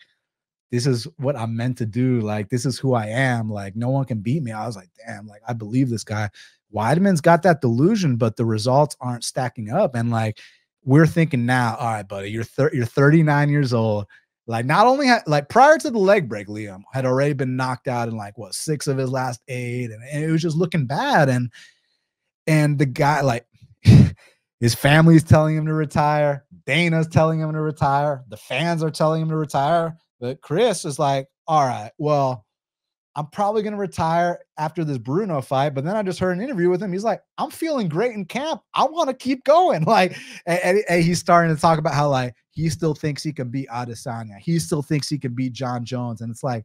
this is what I'm meant to do. Like, this is who I am. Like, no one can beat me. I was like, damn, like, I believe this guy. Weidman's got that delusion, but the results aren't stacking up. And like, we're thinking now, all right, buddy, you're 39 years old. Like, not only like prior to the leg break, Liam had already been knocked out in like what 6 of his last 8, and it was just looking bad. And the guy, like, his family's telling him to retire. Dana's telling him to retire. The fans are telling him to retire. But Chris is like, all right, well, I'm probably going to retire after this Bruno fight. But then I just heard an interview with him. He's like, I'm feeling great in camp. I want to keep going. Like, and he's starting to talk about how like he still thinks he can beat Adesanya. He still thinks he can beat John Jones. And it's like,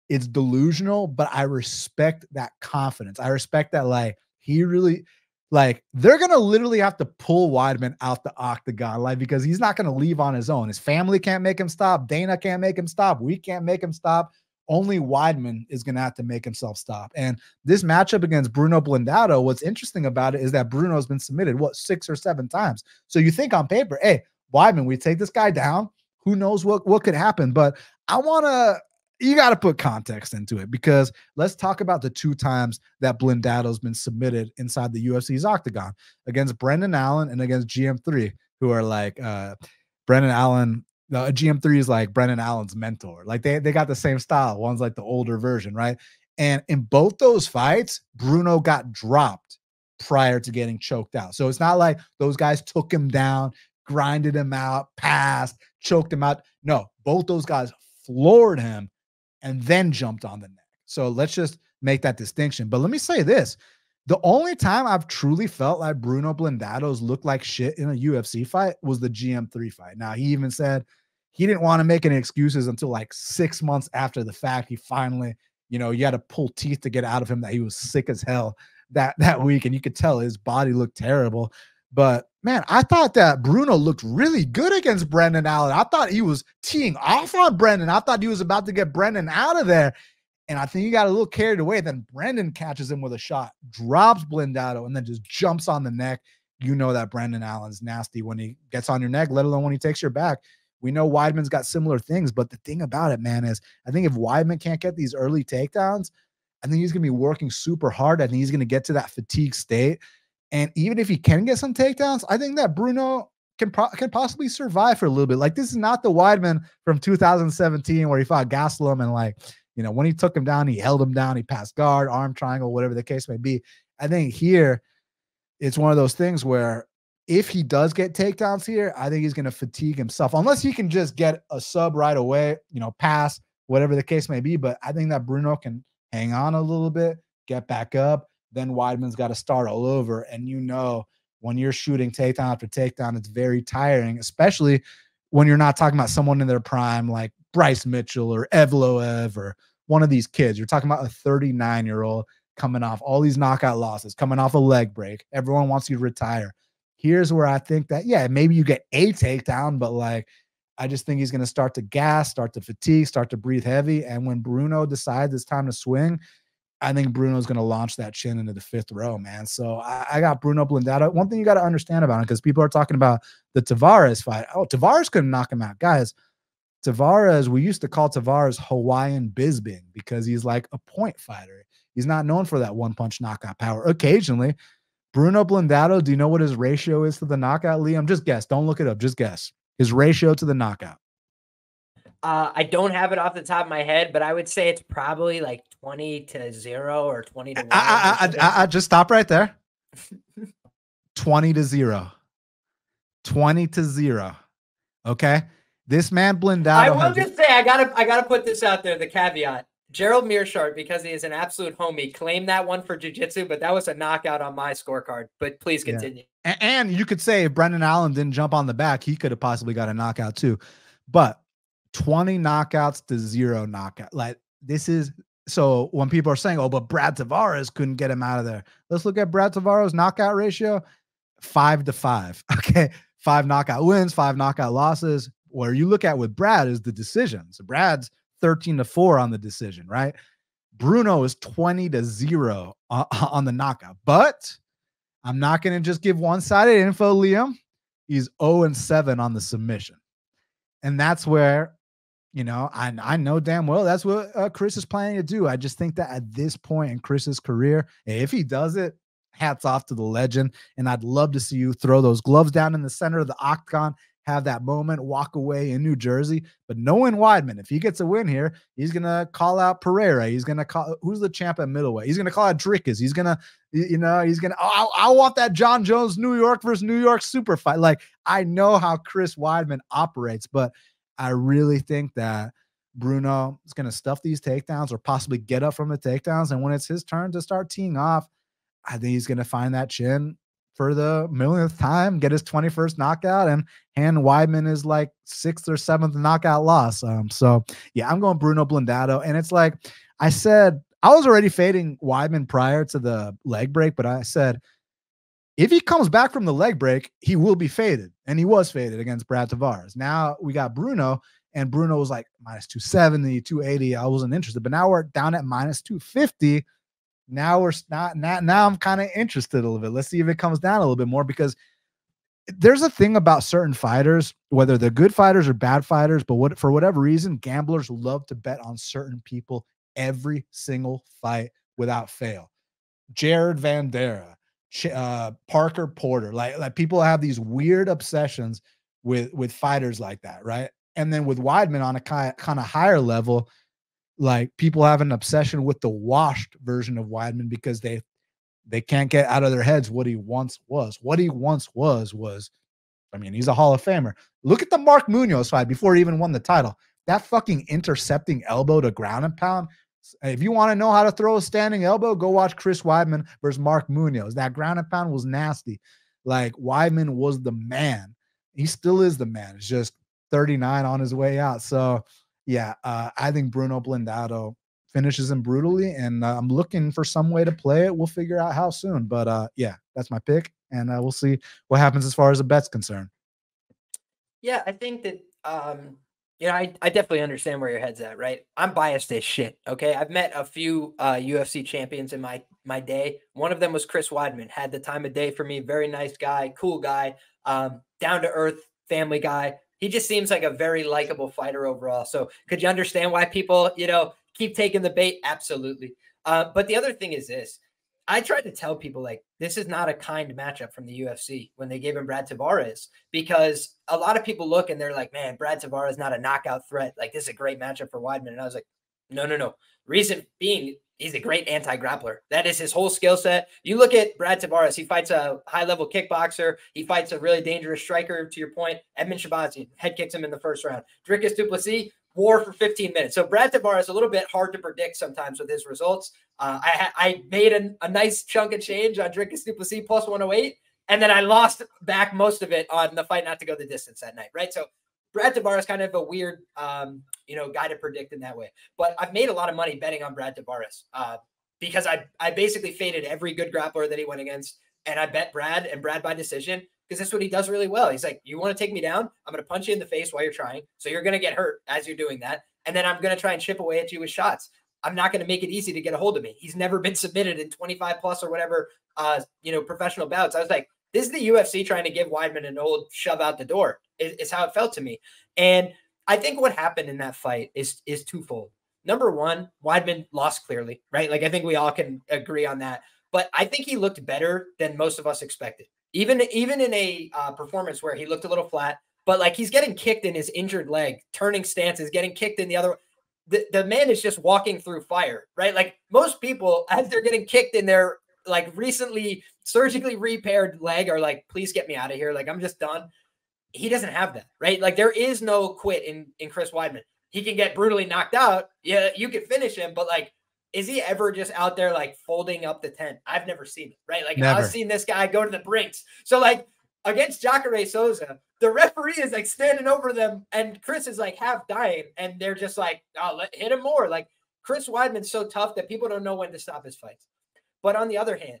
it's delusional, but I respect that confidence. I respect that, like, he really, Like, they're going to literally have to pull Weidman out the octagon, like, because he's not going to leave on his own. His family can't make him stop. Dana can't make him stop. We can't make him stop. Only Weidman is going to have to make himself stop. And this matchup against Bruno Blindado, what's interesting about it is that Bruno's been submitted, 6 or 7 times. So you think on paper, hey, Weidman, we take this guy down. Who knows what could happen? But you got to put context into it, because let's talk about the 2 times that Blindado's been submitted inside the UFC's octagon, against Brendan Allen and against GM3, who are like Brendan Allen. GM3 is like Brendan Allen's mentor. Like they got the same style. One's like the older version, right? And in both those fights, Bruno got dropped prior to getting choked out. So it's not like those guys took him down, grinded him out, passed, choked him out. No, both those guys floored him and then jumped on the neck. So let's just make that distinction. But let me say this. The only time I've truly felt like Bruno Blindado's looked like shit in a UFC fight was the GM3 fight. Now, he even said he didn't want to make any excuses until like 6 months after the fact. He finally, you had to pull teeth to get out of him that he was sick as hell that week. And you could tell his body looked terrible. But man, I thought that Bruno looked really good against Brendan Allen. I thought he was teeing off on Brendan. I thought he was about to get Brendan out of there. And I think he got a little carried away. Then Brendan catches him with a shot, drops Blindado, and then just jumps on the neck. You know that Brendan Allen's nasty when he gets on your neck, let alone when he takes your back. We know Weidman's got similar things, but the thing about it, man, is I think if Weidman can't get these early takedowns, I think he's going to be working super hard. I think he's going to get to that fatigue state. And even if he can get some takedowns, I think that Bruno can possibly survive for a little bit. Like, this is not the Weidman from 2017 where he fought Gastelum and, like, when he took him down, he held him down, he passed guard, arm triangle, whatever the case may be. I think here it's one of those things where if he does get takedowns here, I think he's going to fatigue himself, unless he can just get a sub right away, pass, whatever the case may be. But I think that Bruno can hang on a little bit, get back up. Then Weidman's got to start all over. And when you're shooting takedown after takedown, it's very tiring, especially when you're not talking about someone in their prime like Bryce Mitchell or Evloev or one of these kids. You're talking about a 39-year-old coming off all these knockout losses, coming off a leg break. Everyone wants you to retire. Here's where I think that, yeah, maybe you get a takedown, but like, I just think he's going to start to gas, start to fatigue, start to breathe heavy. And when Bruno decides it's time to swing, I think Bruno's going to launch that chin into the 5th row, man. So I got Bruno Blindado. One thing you got to understand about him, because people are talking about the Tavares fight. Oh, Tavares couldn't knock him out. Guys, Tavares, we used to call Tavares Hawaiian Bisping because he's like a point fighter. He's not known for that one-punch knockout power. Occasionally, Bruno Blindado, do you know what his ratio is to the knockout, Liam? Just guess. Don't look it up. Just guess. His ratio to the knockout. I don't have it off the top of my head, but I would say it's probably like 20-0 or 20-1. I just stop right there. 20-0. 20-0. Okay. This man Blindado. I will just say I gotta put this out there. The caveat: Gerald Mearshart, because he is an absolute homie, claimed that one for jiu-jitsu, but that was a knockout on my scorecard. But please continue. Yeah. And you could say if Brendan Allen didn't jump on the back, he could have possibly got a knockout too. But 20 knockouts to 0 knockout. Like, this is, so when people are saying, oh, but Brad Tavares couldn't get him out of there. Let's look at Brad Tavares' knockout ratio, 5-5. Okay. 5 knockout wins, 5 knockout losses. Where you look at with Brad is the decision. So Brad's 13-4 on the decision, right? Bruno is 20-0 on the knockout. But I'm not going to just give one-sided info, Liam. He's 0-7 on the submission. And that's where, I know damn well that's what Chris is planning to do. I just think that at this point in Chris's career, if he does it, hats off to the legend. And I'd love to see you throw those gloves down in the center of the octagon, have that moment, walk away in New Jersey. But knowing Weidman, if he gets a win here, he's going to call out Pereira. He's going to call, who's the champ at middleweight? He's going to call out Sedriques. He's going to, I want that John Jones, New York versus New York super fight. Like, I know how Chris Weidman operates, but I really think that Bruno is going to stuff these takedowns or possibly get up from the takedowns. And when it's his turn to start teeing off, I think he's going to find that chin for the millionth time, get his 21st knockout, and hand Weidman is like 6th or 7th knockout loss. So yeah, I'm going Bruno Blindado. And it's like I said, I was already fading Weidman prior to the leg break, but I said If he comes back from the leg break, he will be faded. And he was faded against Brad Tavares. Now we got Bruno, and Bruno was like minus 270, 280. I wasn't interested. But now we're down at minus 250. Now we're not. Now I'm kind of interested a little bit. Let's see if it comes down a little bit more, because there's a thing about certain fighters, whether they're good fighters or bad fighters, but for whatever reason, gamblers love to bet on certain people every single fight without fail. Jared Vandera, Parker Porter, like people have these weird obsessions with fighters like that, right? And then with Weidman on a kind of higher level, like people have an obsession with the washed version of Weidman because they can't get out of their heads what he once was. What he once was, I mean, he's a Hall of Famer. Look at the Mark Munoz fight before he even won the title. That fucking intercepting elbow to ground and pound. If you want to know how to throw a standing elbow, go watch Chris Weidman versus Mark Munoz. That ground and pound was nasty. Like, Weidman was the man. He still is the man. It's just 39 on his way out. So, yeah, I think Bruno Blindado finishes him brutally, and I'm looking for some way to play it. We'll figure out how soon. But, yeah, that's my pick, and we'll see what happens as far as the bet's concerned. Yeah, I think that you know, I definitely understand where your head's at, right? I'm biased as shit, okay? I've met a few UFC champions in my day. One of them was Chris Weidman. Had the time of day for me. Very nice guy, cool guy, down-to-earth family guy. He just seems like a very likable fighter overall. So could you understand why people, you know, keep taking the bait? Absolutely. But the other thing is this. I tried to tell people, like, this is not a kind matchup from the UFC when they gave him Brad Tavares, because a lot of people look and they're like, man, Brad Tavares is not a knockout threat. Like, this is a great matchup for Weidman. And I was like, no. Reason being, he's a great anti-grappler. That is his whole skill set. You look at Brad Tavares, he fights a high-level kickboxer. He fights a really dangerous striker, to your point. Edmund Shabazi head kicks him in the first round. Dricus du Plessis, war for 15 minutes. So Brad Tavares is a little bit hard to predict sometimes with his results. I made a nice chunk of change on Dricus du Plessis plus 108, and then I lost back most of it on the fight not to go the distance that night, right? So Brad Tavares is kind of a weird, guy to predict in that way. But I've made a lot of money betting on Brad Tavares because I basically faded every good grappler that he went against, and I bet Brad by decision, because that's what he does really well. He's like, you want to take me down? I'm going to punch you in the face while you're trying. So you're going to get hurt as you're doing that. And then I'm going to try and chip away at you with shots. I'm not going to make it easy to get a hold of me. He's never been submitted in 25 plus or whatever, professional bouts. I was like, this is the UFC trying to give Weidman an old shove out the door is how it felt to me. And I think what happened in that fight is twofold. Number one, Weidman lost clearly, right? Like, I think we all can agree on that. But I think he looked better than most of us expected. Even in a performance where he looked a little flat, but like, he's getting kicked in his injured leg, turning stances, getting kicked in the other. The man is just walking through fire, right? Like, most people, as they're getting kicked in their like recently surgically repaired leg, are like, please get me out of here. Like, I'm just done. He doesn't have that, right? Like, there is no quit in Chris Weidman. He can get brutally knocked out. Yeah, you can finish him, but like, is he ever just out there like folding up the tent? I've never seen it, right? Like, Never. I've seen this guy go to the brinks. So like, against Jacare Souza, the referee is like standing over them, and Chris is like half dying, and they're just like, oh, hit him more. Like, Chris Weidman's so tough that people don't know when to stop his fights. But on the other hand,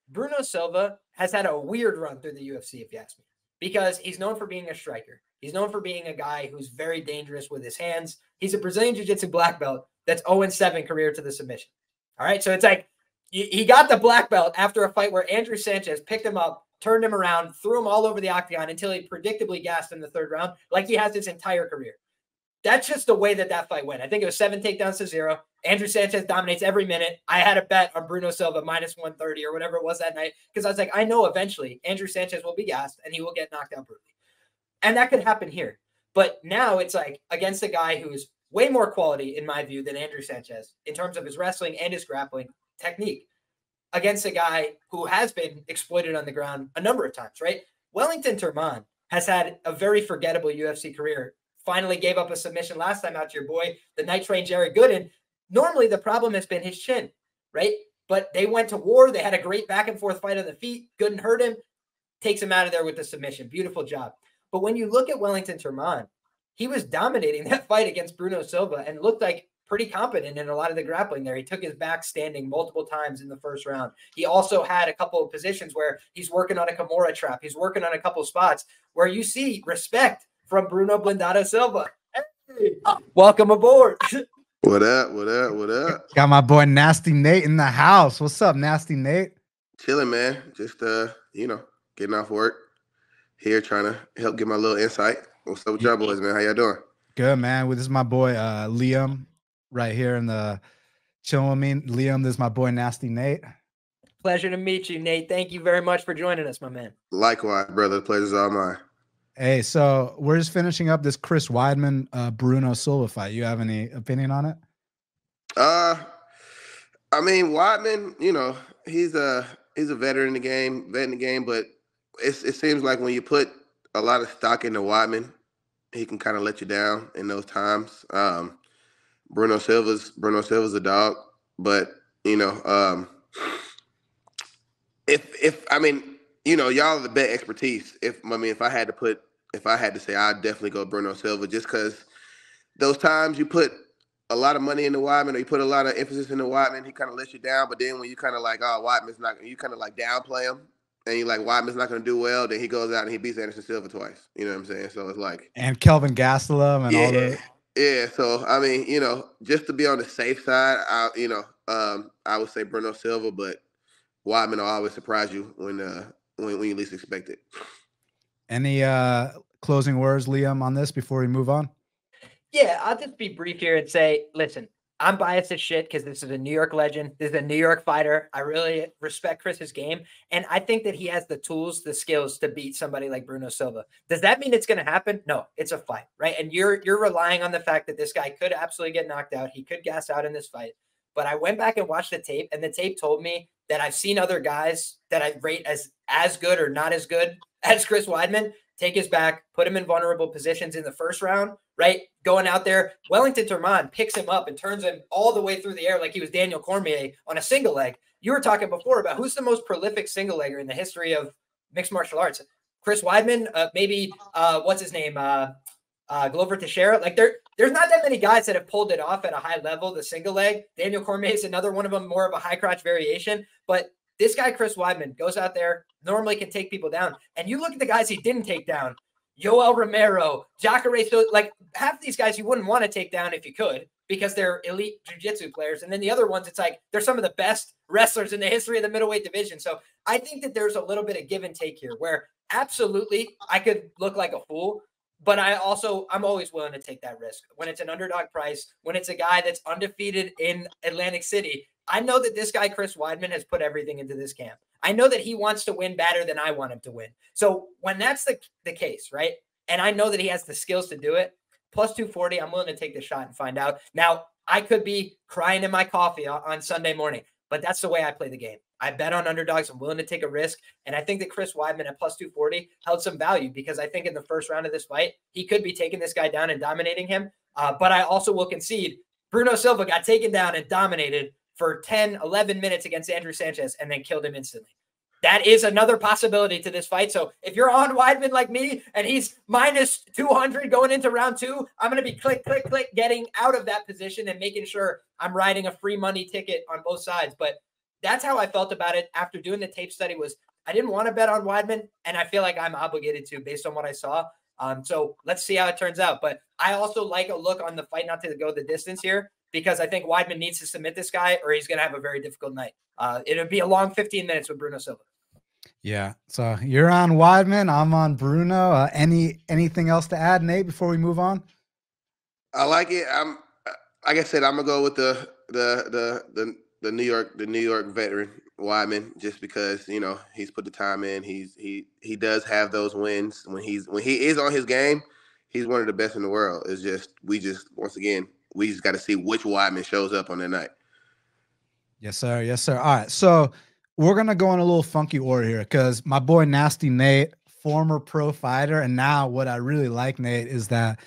Bruno Silva has had a weird run through the UFC, if you ask me, because he's known for being a striker. He's known for being a guy who's very dangerous with his hands. He's a Brazilian Jiu-Jitsu black belt that's 0-7 career to the submission. All right. So it's like he got the black belt after a fight where Andrew Sanchez picked him up, turned him around, threw him all over the octagon until he predictably gassed in the third round, like he has his entire career. That's just the way that fight went. I think it was 7 takedowns to 0. Andrew Sanchez dominates every minute. I had a bet on Bruno Silva minus 130 or whatever it was that night, because I was like, I know eventually Andrew Sanchez will be gassed and he will get knocked out brutally. And that could happen here. But now it's like against a guy who's way more quality, in my view, than Andrew Sanchez in terms of his wrestling and his grappling technique, against a guy who has been exploited on the ground a number of times, right? Wellington Turman has had a very forgettable UFC career. Finally gave up a submission last time out to your boy, the Night Train Jerry Gooden. Normally the problem has been his chin, right? But they went to war. They had a great back and forth fight on the feet. Gooden hurt him, takes him out of there with the submission. Beautiful job. But when you look at Wellington Turman, he was dominating that fight against Bruno Silva and looked like pretty competent in a lot of the grappling there. He took his back standing multiple times in the first round. He also had a couple of positions where he's working on a Kimura trap. He's working on a couple of spots where you see respect from Bruno Blindado Silva. Hey, welcome aboard. What up? What up? What up? Got my boy Nasty Nate in the house. What's up, Nasty Nate? Chilling, man. Just getting off work here, trying to help get my little insight. What's up with y'all boys, man? How y'all doing? Good, man. Well, this is my boy Liam right here in the chilling with me. Liam, this is my boy Nasty Nate. Pleasure to meet you, Nate. Thank you very much for joining us, my man. Likewise, brother. The pleasure's all mine. Hey, so we're just finishing up this Chris Weidman Bruno Silva fight. You have any opinion on it? I mean, Weidman, he's a veteran in the game, but it seems like when you put a lot of stock into Weidman, he can kind of let you down in those times. Bruno Silva's a dog, but y'all are the bet expertise. If I had to say, I'd definitely go Bruno Silva, just because those times you put a lot of money into Weidman, or you put a lot of emphasis into Weidman, he kind of lets you down. But then when you kind of like, oh, Weidman's not, you kind of like downplay him, and you're like, Weidman's not going to do well, then he goes out and he beats Anderson Silva twice. You know what I'm saying? So it's like, and Kelvin Gastelum and all that. Yeah. So I mean, just to be on the safe side, I would say Bruno Silva, but Weidman will always surprise you when you least expect it. Any closing words, Liam, on this before we move on? Yeah, I'll just be brief here and say, listen, I'm biased as shit because this is a New York legend. This is a New York fighter. I really respect Chris's game. And I think that he has the tools, the skills to beat somebody like Bruno Silva. Does that mean it's going to happen? No, it's a fight, right? And you're relying on the fact that this guy could absolutely get knocked out. He could gas out in this fight. But I went back and watched the tape, and the tape told me that I've seen other guys that I rate as good or not as good as Chris Weidman take his back, put him in vulnerable positions in the first round, right? Going out there, Wellington Turman picks him up and turns him all the way through the air like he was Daniel Cormier on a single leg. You were talking before about who's the most prolific single legger in the history of mixed martial arts. Chris Weidman, maybe what's his name? Glover Teixeira. Like there's not that many guys that have pulled it off at a high level, the single leg. Daniel Cormier is another one of them, more of a high crotch variation. But this guy, Chris Weidman, goes out there, normally can take people down. And you look at the guys he didn't take down, Yoel Romero, Jacare, so like half these guys you wouldn't want to take down if you could, because they're elite jiu-jitsu players. And then the other ones, it's like they're some of the best wrestlers in the history of the middleweight division. So I think that there's a little bit of give and take here where absolutely I could look like a fool, but I'm always willing to take that risk. When it's an underdog price, when it's a guy that's undefeated in Atlantic City, I know that this guy, Chris Weidman, has put everything into this camp. I know that he wants to win better than I want him to win. So when that's the case, right, and I know that he has the skills to do it, plus 240, I'm willing to take the shot and find out. Now, I could be crying in my coffee on Sunday morning, but that's the way I play the game. I bet on underdogs. I'm willing to take a risk. And I think that Chris Weidman at plus 240 held some value because I think in the first round of this fight, he could be taking this guy down and dominating him. But I also will concede Bruno Silva got taken down and dominated for 10, 11 minutes against Andrew Sanchez and then killed him instantly. That is another possibility to this fight. So if you're on Weidman like me and he's minus 200 going into round 2, I'm going to be click, click, click, getting out of that position and making sure I'm riding a free money ticket on both sides. But that's how I felt about it after doing the tape study. Was I didn't want to bet on Weidman, and I feel like I'm obligated to based on what I saw. So let's see how it turns out. But I also like a look on the fight not to go the distance here, because I think Weidman needs to submit this guy or he's going to have a very difficult night. It'll be a long 15 minutes with Bruno Silva. Yeah. So you're on Weidman. I'm on Bruno. Anything else to add, Nate, before we move on? I like it. Like I said, I'm gonna go with the New York veteran Weidman, just because he's put the time in. He does have those wins when he is on his game. He's one of the best in the world. It's just we just got to see which Weidman shows up on that night. Yes, sir. Yes, sir. All right. So we're going to go in a little funky order here because my boy Nasty Nate, former pro fighter. And now what I really like, Nate, is that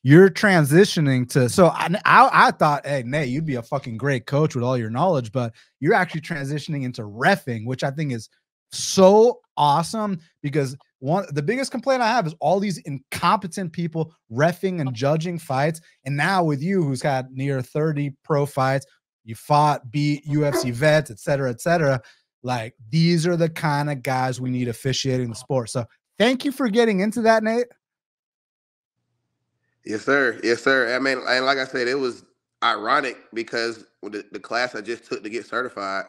you're transitioning to, so I thought, hey, Nate, you'd be a fucking great coach with all your knowledge, but you're actually transitioning into reffing, which I think is so awesome because the biggest complaint I have is all these incompetent people reffing and judging fights. And now with you, who's had near 30 pro fights, you fought, beat UFC vets, et cetera, like these are the kind of guys we need officiating the sport. So thank you for getting into that, Nate. Yes, sir. Yes, sir. I mean, and like I said, it was ironic because the class I just took to get certified,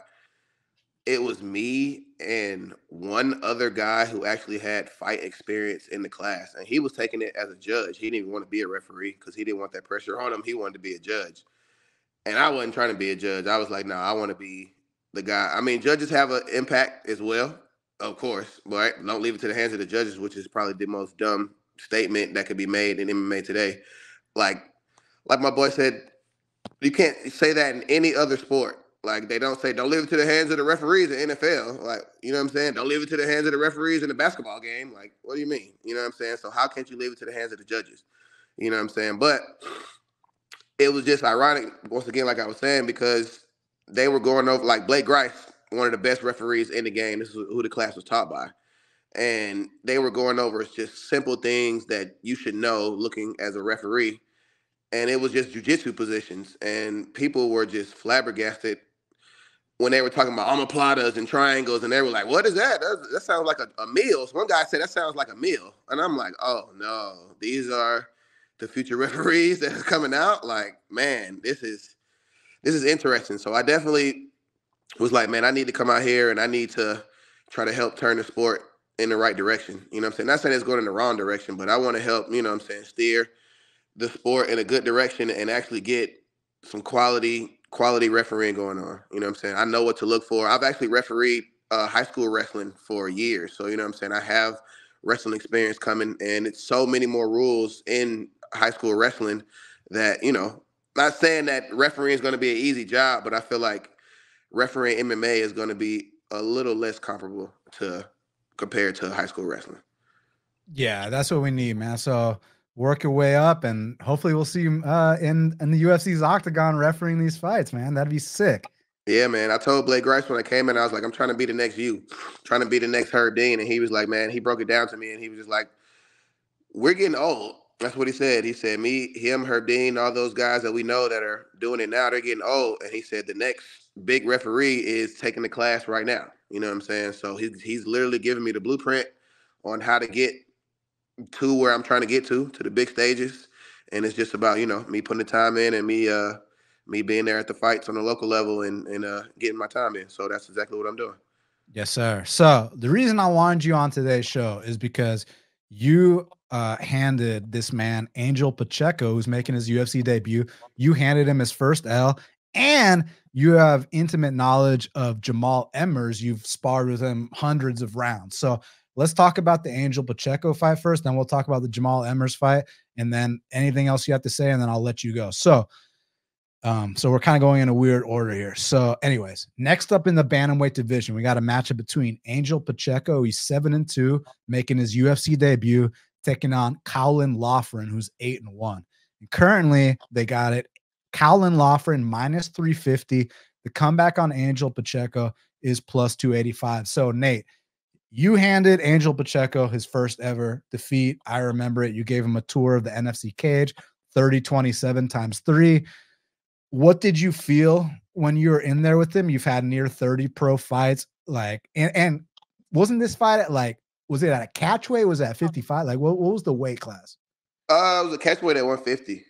it was me and one other guy who actually had fight experience in the class. And he was taking it as a judge. He didn't even want to be a referee because he didn't want that pressure on him. He wanted to be a judge. And I wasn't trying to be a judge. I was like, no, I want to be the guy. I mean, judges have an impact as well, of course, but don't leave it to the hands of the judges, which is probably the most dumb statement that could be made in MMA today. Like my boy said, you can't say that in any other sport. Like they don't say, don't leave it to the hands of the referees in NFL. Like, you know what I'm saying? Don't leave it to the hands of the referees in the basketball game. Like, what do you mean? You know what I'm saying? So how can't you leave it to the hands of the judges? You know what I'm saying? But it was just ironic, once again, like I was saying, because they were going over, like Blake Grice, one of the best referees in the game. This is who the class was taught by. And they were going over just simple things that you should know looking as a referee. And it was just jiu-jitsu positions. And people were just flabbergasted when they were talking about omoplatas and triangles. And they were like, what is that? That sounds like a meal. So one guy said, that sounds like a meal. And I'm like, oh, no, these are the future referees that are coming out. Like, man, this is interesting. So I definitely was like, man, I need to come out here and I need to try to help turn the sport in the right direction. You know what I'm saying? Not saying it's going in the wrong direction, but I want to help, you know what I'm saying, steer the sport in a good direction and actually get some quality refereeing going on. You know what I'm saying? I know what to look for. I've actually refereed high school wrestling for years. So, you know what I'm saying? I have wrestling experience coming, and it's so many more rules in high school wrestling that, you know, not saying that refereeing is going to be an easy job, but I feel like refereeing MMA is going to be a little less comparable compared to high school wrestling. Yeah, that's what we need, man. So work your way up, and hopefully we'll see you in the UFC's octagon refereeing these fights, man. That'd be sick. Yeah, man. I told Blake Grice when I came in, I was like, I'm trying to be the next you, trying to be the next Herb Dean. And he was like, man, he broke it down to me, and he was just like, we're getting old. That's what he said. He said, me, him, Herb Dean, all those guys that we know that are doing it now, they're getting old. And he said the next big referee is taking the class right now. You know what I'm saying? So he's literally giving me the blueprint on how to get to where I'm trying to get to the big stages. And it's just about, you know, me putting the time in and me being there at the fights on the local level and getting my time in. So that's exactly what I'm doing. Yes, sir. So the reason I wanted you on today's show is because you handed this man, Angel Pacheco, who's making his UFC debut, you handed him his first L, and you have intimate knowledge of Jamall Emmers. You've sparred with him hundreds of rounds. So let's talk about the Angel Pacheco fight first, then we'll talk about the Jamall Emmers fight, and then anything else you have to say, and then I'll let you go. So we're kind of going in a weird order here. So anyways, next up in the bantamweight division, we got a matchup between Angel Pacheco. He's 7-2, making his UFC debut, taking on Caolan Loughran, who's 8-1. And currently, they got it. Caolan Loughran minus 350. The comeback on Angel Pacheco is plus 285. So Nate, you handed Angel Pacheco his first ever defeat. I remember it. You gave him a tour of the NFC cage, 30-27 times 3. What did you feel when you were in there with him? You've had near 30 pro fights, like, and wasn't this fight at like, was it at a catchweight? Was it at 55? Like, what was the weight class? It was a catchweight at 150.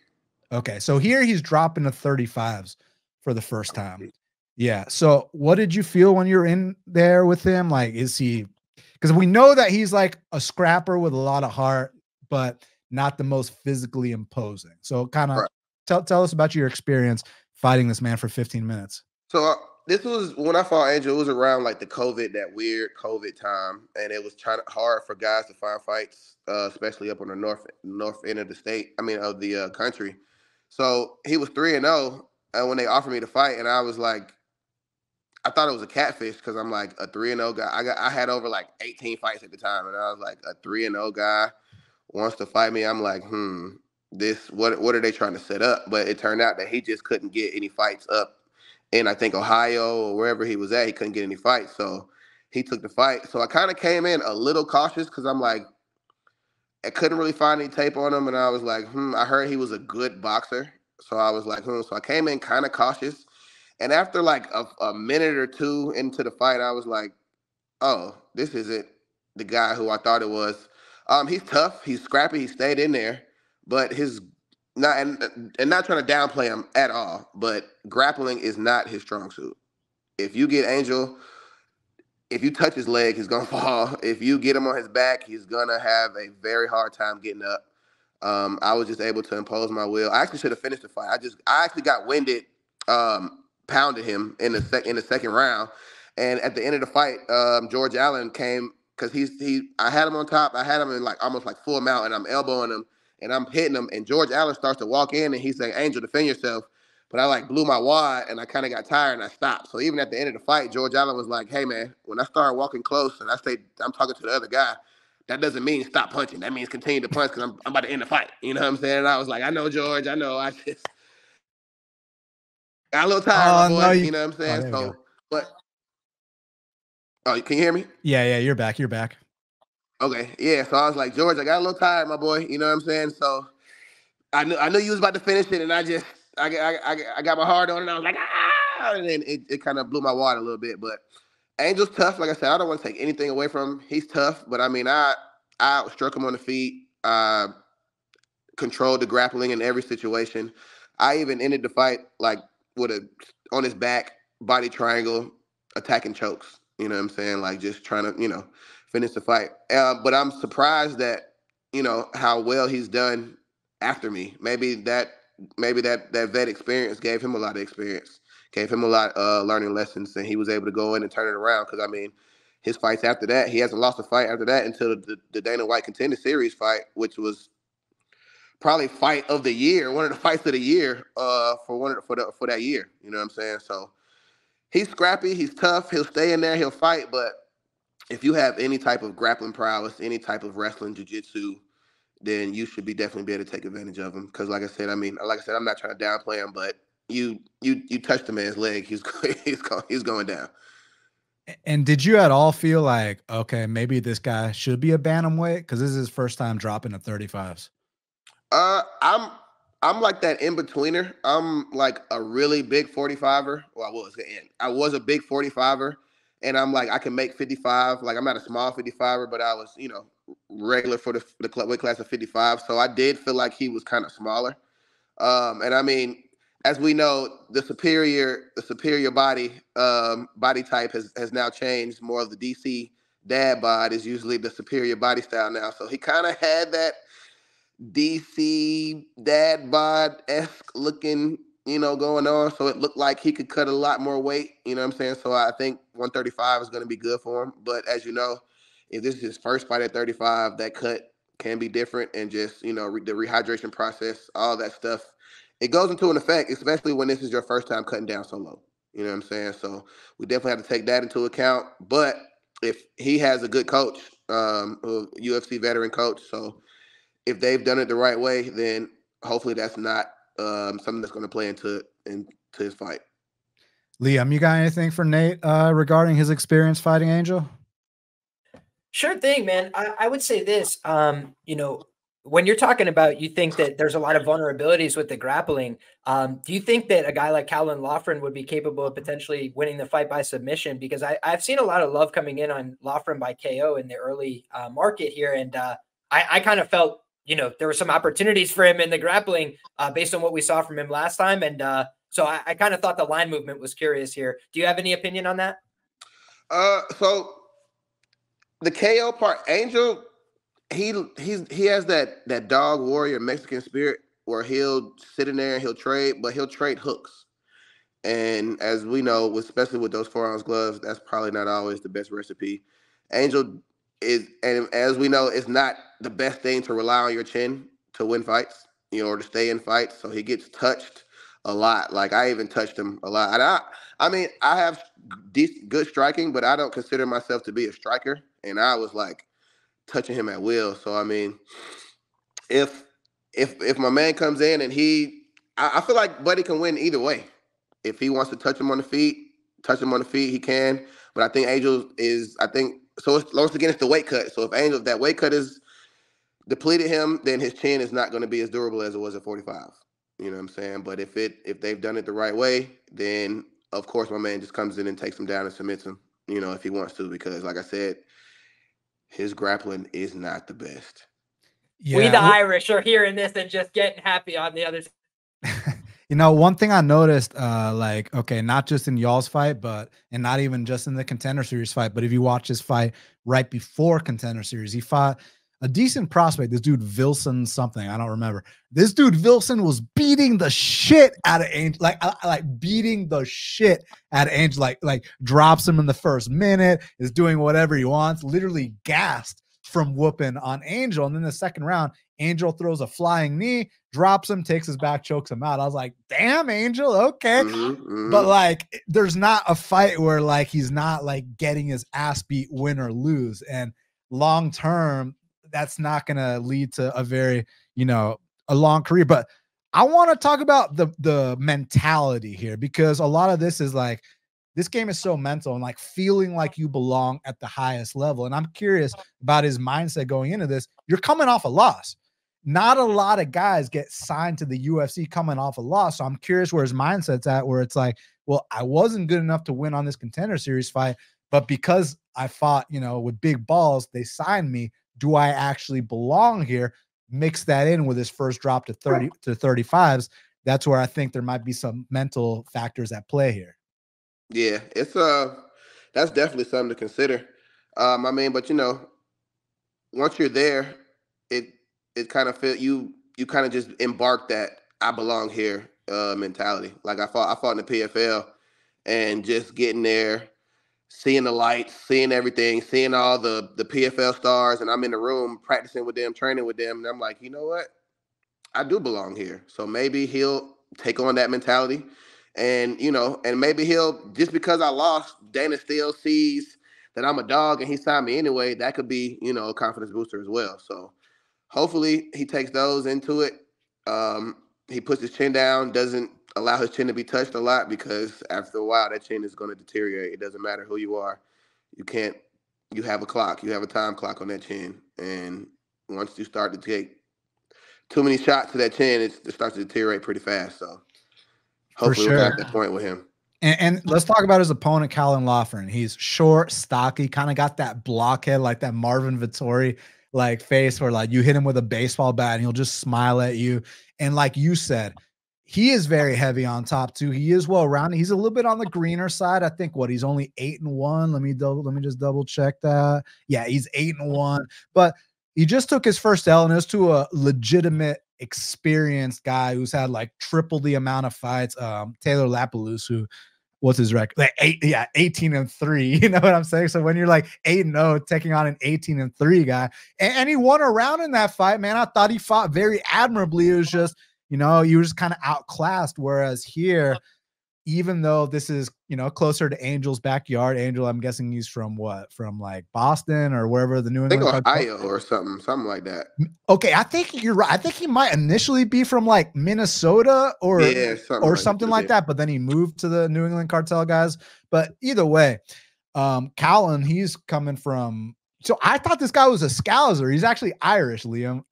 Okay, so here he's dropping to 35s for the first time. Yeah. So what did you feel when you were in there with him? Like, is he? Because we know that he's like a scrapper with a lot of heart, but not the most physically imposing. So kind of. Right. Tell us about your experience fighting this man for 15 minutes. So this was when I fought Angel. It was around like that weird COVID time, and it was hard for guys to find fights, especially up on the north end of the state. I mean, of the country. So he was 3-0, and when they offered me to fight, and I was like, I thought it was a catfish because I'm like a 3-0 guy. I had over like 18 fights at the time, and I was like, a 3-0 guy wants to fight me. I'm like, what are they trying to set up? But it turned out that he just couldn't get any fights up in, I think, Ohio or wherever he was at. He couldn't get any fights. So he took the fight. So I kind of came in a little cautious because I'm like, I couldn't really find any tape on him, and I was like, I heard he was a good boxer. So I was like, So I came in kind of cautious. And after like a minute or two into the fight, I was like, oh, this isn't the guy who I thought it was. He's tough. He's scrappy. He stayed in there. But his not and not trying to downplay him at all, but grappling is not his strong suit. If you get Angel, if you touch his leg, he's gonna fall. If you get him on his back, he's gonna have a very hard time getting up. I was just able to impose my will. I actually should have finished the fight. I actually got winded, pounded him in the second round. And at the end of the fight, George Allen came because I had him on top. I had him in like almost like full mount, and I'm elbowing him and I'm hitting him. And George Allen starts to walk in and he's saying, Angel, defend yourself. But I like blew my wad and I kind of got tired and I stopped. So even at the end of the fight, George Allen was like, hey man, when I start walking close and I'm talking to the other guy, that doesn't mean stop punching. That means continue to punch because I'm about to end the fight. You know what I'm saying? And I was like, I know, George. I know. I just got a little tired, my boy. You know what I'm saying? Can you hear me? Yeah, you're back. Okay, yeah. So I was like, George, I got a little tired, my boy. You know what I'm saying? So I knew you was about to finish it, and I got my heart on it, and I was like, and then it kind of blew my water a little bit. But Angel's tough. Like I said, I don't want to take anything away from him. He's tough, but I mean, I struck him on the feet. Controlled the grappling in every situation. I even ended the fight like on his back, body triangle, attacking chokes. You know what I'm saying? Like just trying to, finish the fight. But I'm surprised that, how well he's done after me. Maybe that vet experience gave him a lot of experience, gave him a lot of learning lessons, and he was able to go in and turn it around. Because, I mean, his fights after that, he hasn't lost a fight after that until the Dana White Contender Series fight, which was probably fight of the year, one of the fights of the year for that year. You know what I'm saying? So he's scrappy, he's tough, he'll stay in there, he'll fight. But if you have any type of grappling prowess, any type of wrestling, jiu-jitsu, then you should definitely be able to take advantage of him. Because like I said, I'm not trying to downplay him, but you touch the man's leg, he's going down. And did you at all feel like, okay, maybe this guy should be a bantamweight? Because this is his first time dropping to 35s. I'm like that in-betweener. I'm like a really big 45er. Well, I was a big 45er, and I'm like, I can make 55. Like, I'm not a small 55er, but I was, regular for the weight class of 55. So I did feel like he was kind of smaller. And I mean, as we know, the superior body type has now changed. More of the DC dad bod is usually the superior body style now. So he kind of had that DC dad bod-esque looking, going on. So it looked like he could cut a lot more weight, you know what I'm saying? So I think 135 is going to be good for him. But as you know, if this is his first fight at 35, that cut can be different. And just, the rehydration process, all that stuff, it goes into an effect, especially when this is your first time cutting down so low. You know what I'm saying? So we definitely have to take that into account. But if he has a good coach, a UFC veteran coach, so if they've done it the right way, then hopefully that's not something that's going to play into his fight. Liam, you got anything for Nate regarding his experience fighting Angel? Sure thing, man. I would say this, when you're talking about, you think that there's a lot of vulnerabilities with the grappling. Do you think that a guy like Caolan Loughran would be capable of potentially winning the fight by submission? Because I've seen a lot of love coming in on Loughran by KO in the early market here. And I kind of felt, there were some opportunities for him in the grappling based on what we saw from him last time. And so I kind of thought the line movement was curious here. Do you have any opinion on that? So the KO part, Angel, he has that dog warrior Mexican spirit where he'll sit in there and he'll trade hooks. And as we know, especially with those 4-ounce gloves, that's probably not always the best recipe. Angel is, and as we know, it's not the best thing to rely on your chin to win fights, or to stay in fights. So he gets touched a lot. Like, I even touched him a lot. And I mean, I have good striking, but I don't consider myself to be a striker. And I was like touching him at will. So I mean, if my man comes in and I feel like Buddy can win either way. If he wants to touch him on the feet, he can. But I think Angel is, so it's, once again, it's the weight cut. So if that weight cut is depleted him, then his chin is not going to be as durable as it was at 45. You know what I'm saying? But if they've done it the right way, then of course my man just comes in and takes him down and submits him, you know, if he wants to, because like I said, his grappling is not the best. Yeah. We the Irish are hearing this and just getting happy on the other side. You know, one thing I noticed, like, okay, not just in y'all's fight, and not even just in the Contender Series fight, but if you watch his fight right before Contender Series, he fought a decent prospect. This dude Vilson something, I don't remember. This dude Vilson was beating the shit out of Angel, like beating the shit out of Angel, like drops him in the first minute, is doing whatever he wants, literally gassed from whooping on Angel. And then the second round, Angel throws a flying knee, drops him, takes his back, chokes him out. I was like, damn, Angel, okay. But like, there's not a fight where like he's not like getting his ass beat, win or lose. And long term, that's not going to lead to a very, you know, a long career. But I want to talk about the mentality here, because a lot of this is like, this game is so mental and like feeling like you belong at the highest level. And I'm curious about his mindset going into this. You're coming off a loss. Not a lot of guys get signed to the UFC coming off a loss. So I'm curious where his mindset's at, where it's like, well, I wasn't good enough to win on this Contender Series fight, but because I fought, you know, with big balls, they signed me. Do I actually belong here? Mix that in with his first drop to 30 to 35s. That's where I think there might be some mental factors at play here. Yeah, it's that's definitely something to consider. I mean, but you know, once you're there, it kind of you kind of just embark that I belong here mentality. Like I fought in the PFL, and just getting there, seeing the lights, seeing everything, seeing all the PFL stars, and I'm in the room practicing with them, training with them, and I'm like, you know what? I do belong here. So maybe he'll take on that mentality. And, you know, and maybe he'll, just because I lost, Dana still sees that I'm a dog and he signed me anyway. That could be, you know, a confidence booster as well. So hopefully he takes those into it. He puts his chin down, doesn't allow his chin to be touched a lot, because after a while that chin is going to deteriorate. It doesn't matter who you are. You have a clock. You have a time clock on that chin. And once you start to take too many shots to that chin, it starts to deteriorate pretty fast. So hopefully we're at that point with him. And let's talk about his opponent, Caolan Loughran. He's short, stocky, kind of got that blockhead, like that Marvin Vettori like face, where like you hit him with a baseball bat and he'll just smile at you. And like you said, he is very heavy on top too. He is well rounded. He's a little bit on the greener side. I think he's only 8-1. Let me just double check that. Yeah, he's 8-1. But he just took his first L, and it was to a legitimate, experienced guy who's had like triple the amount of fights. Taylor Lapalus, who, what's his record? Like 18-3. You know what I'm saying? So when you're like 8-0, taking on an 18-3 guy, and he won a round in that fight, man. I thought he fought very admirably. It was just, you know, you were just kind of outclassed. Whereas here, even though this is, you know, closer to Angel's backyard, Angel, I'm guessing he's from what? From like Boston or wherever the New England. Ohio or something like that. Okay, I think you're right. I think he might initially be from like Minnesota or something like that, but then he moved to the New England Cartel guys. But either way, Caolan, he's coming from. So I thought this guy was a Scouser. He's actually Irish, Liam,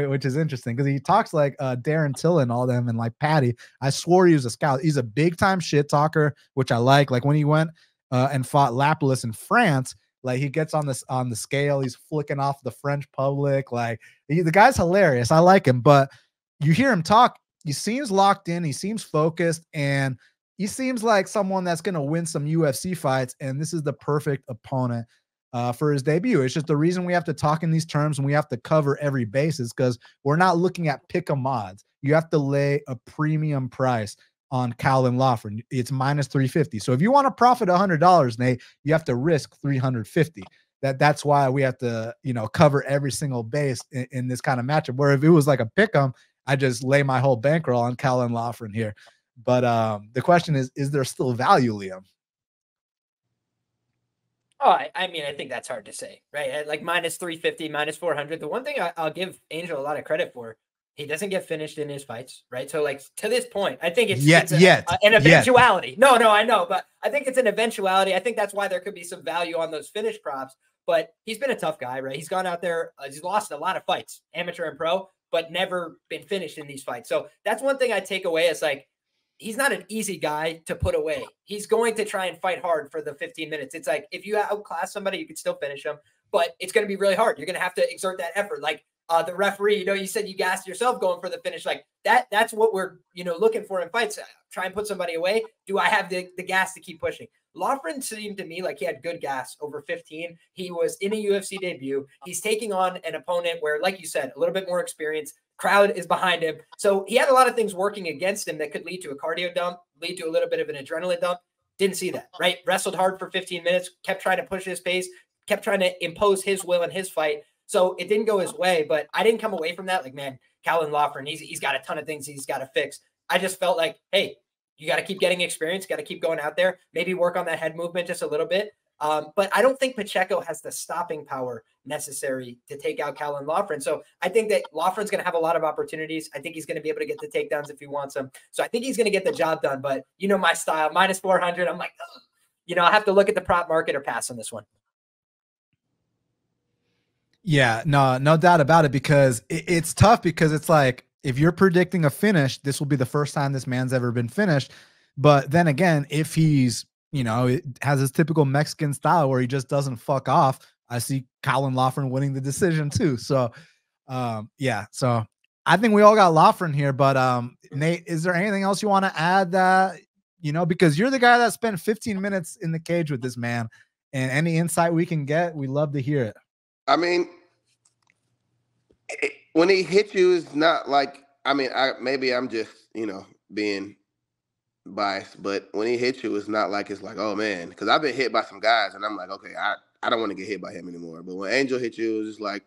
which is interesting because he talks like Darren Till and all them and like Patty. I swore he was a Scout. He's a big time shit talker, which I like. Like when he went and fought Lapalus in France, like he gets on the scale, he's flicking off the French public. Like the guy's hilarious. I like him, but you hear him talk, he seems locked in, he seems focused, and he seems like someone that's going to win some UFC fights. And this is the perfect opponent for his debut. It's just the reason we have to talk in these terms and we have to cover every basis, because we're not looking at pick-em odds. You have to lay a premium price on Caolan Loughran. It's minus 350. So if you want to profit $100, Nate, you have to risk 350. That's why we have to, you know, cover every single base in this kind of matchup. Where if it was like a pick-em, I just lay my whole bankroll on Caolan Loughran here. But the question is there still value, Liam? Oh, I mean, I think that's hard to say, right? Like minus 350, minus 400. The one thing I'll give Angel a lot of credit for, He doesn't get finished in his fights, right? So, like, to this point, I think it's an eventuality. No, I know, but I think it's an eventuality. I think that's why there could be some value on those finish props. But he's been a tough guy, right? He's gone out there, he's lost a lot of fights, amateur and pro, but never been finished in these fights. So that's one thing I take away is, like, he's not an easy guy to put away. He's going to try and fight hard for the 15 minutes. It's like, if you outclass somebody, you can still finish them, but it's going to be really hard. You're going to have to exert that effort. Like, the referee, you said you gassed yourself going for the finish. Like that's what we're, looking for in fights. Try and put somebody away. Do I have the gas to keep pushing? Loughran seemed to me like he had good gas over 15. He was in a UFC debut. He's taking on an opponent where, like you said, a little bit more experience. Crowd is behind him. So he had a lot of things working against him that could lead to a cardio dump, lead to a little bit of an adrenaline dump. Didn't see that, right? Wrestled hard for 15 minutes, kept trying to push his pace, kept trying to impose his will in his fight. So it didn't go his way, but I didn't come away from that like, man, Caolan Loughran, he's got a ton of things he's got to fix. I just felt like, hey, you got to keep getting experience, got to keep going out there, maybe work on that head movement just a little bit. But I don't think Pacheco has the stopping power necessary to take out Caolan Loughran. So I think that Loughran's going to have a lot of opportunities. I think he's going to be able to get the takedowns if he wants them. So I think he's going to get the job done. But my style, minus 400, I'm like, I have to look at the prop market or pass on this one. Yeah, no doubt about it, because it's tough, because it's like, if you're predicting a finish, this will be the first time this man's ever been finished. But then again, if he's, it has his typical Mexican style where he just doesn't fuck off, I see Caolan Loughran winning the decision too. So, yeah. So I think we all got Loughran here, but Nate, is there anything else you want to add that, because you're the guy that spent 15 minutes in the cage with this man, and any insight we can get, we love to hear it. I mean, when he hits you, it's not like, maybe I'm just, being biased, but when he hits you, it's like, oh man, because I've been hit by some guys and I'm like, okay, I don't want to get hit by him anymore. But when Angel hits you, it's just like,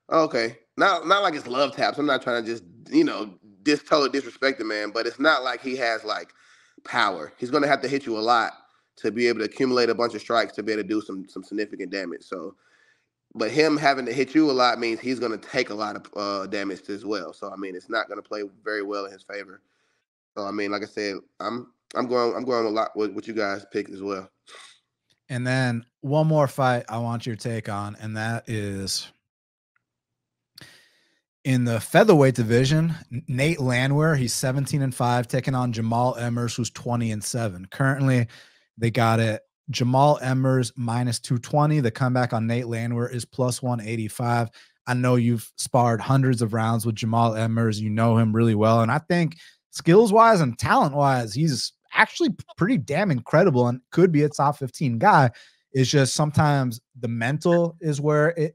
oh, okay. Not like it's love taps. I'm not trying to just, totally disrespect the man, but it's not like he has like power. He's going to have to hit you a lot to be able to accumulate a bunch of strikes to be able to do some significant damage. So, but him having to hit you a lot means he's going to take a lot of damage as well. So, it's not going to play very well in his favor. So, like I said, I'm going a lot with what you guys picked as well. And then one more fight I want your take on, and that is in the featherweight division. Nate Landwehr, he's 17-5, taking on Jamall Emmers, who's 20-7. Currently, they got it. Jamall Emmers minus 220. The comeback on Nate Landwehr is plus 185. I know you've sparred hundreds of rounds with Jamall Emmers. You know him really well. And I think skills-wise and talent-wise, he's actually pretty damn incredible and could be a top 15 guy. It's just sometimes the mental is where it,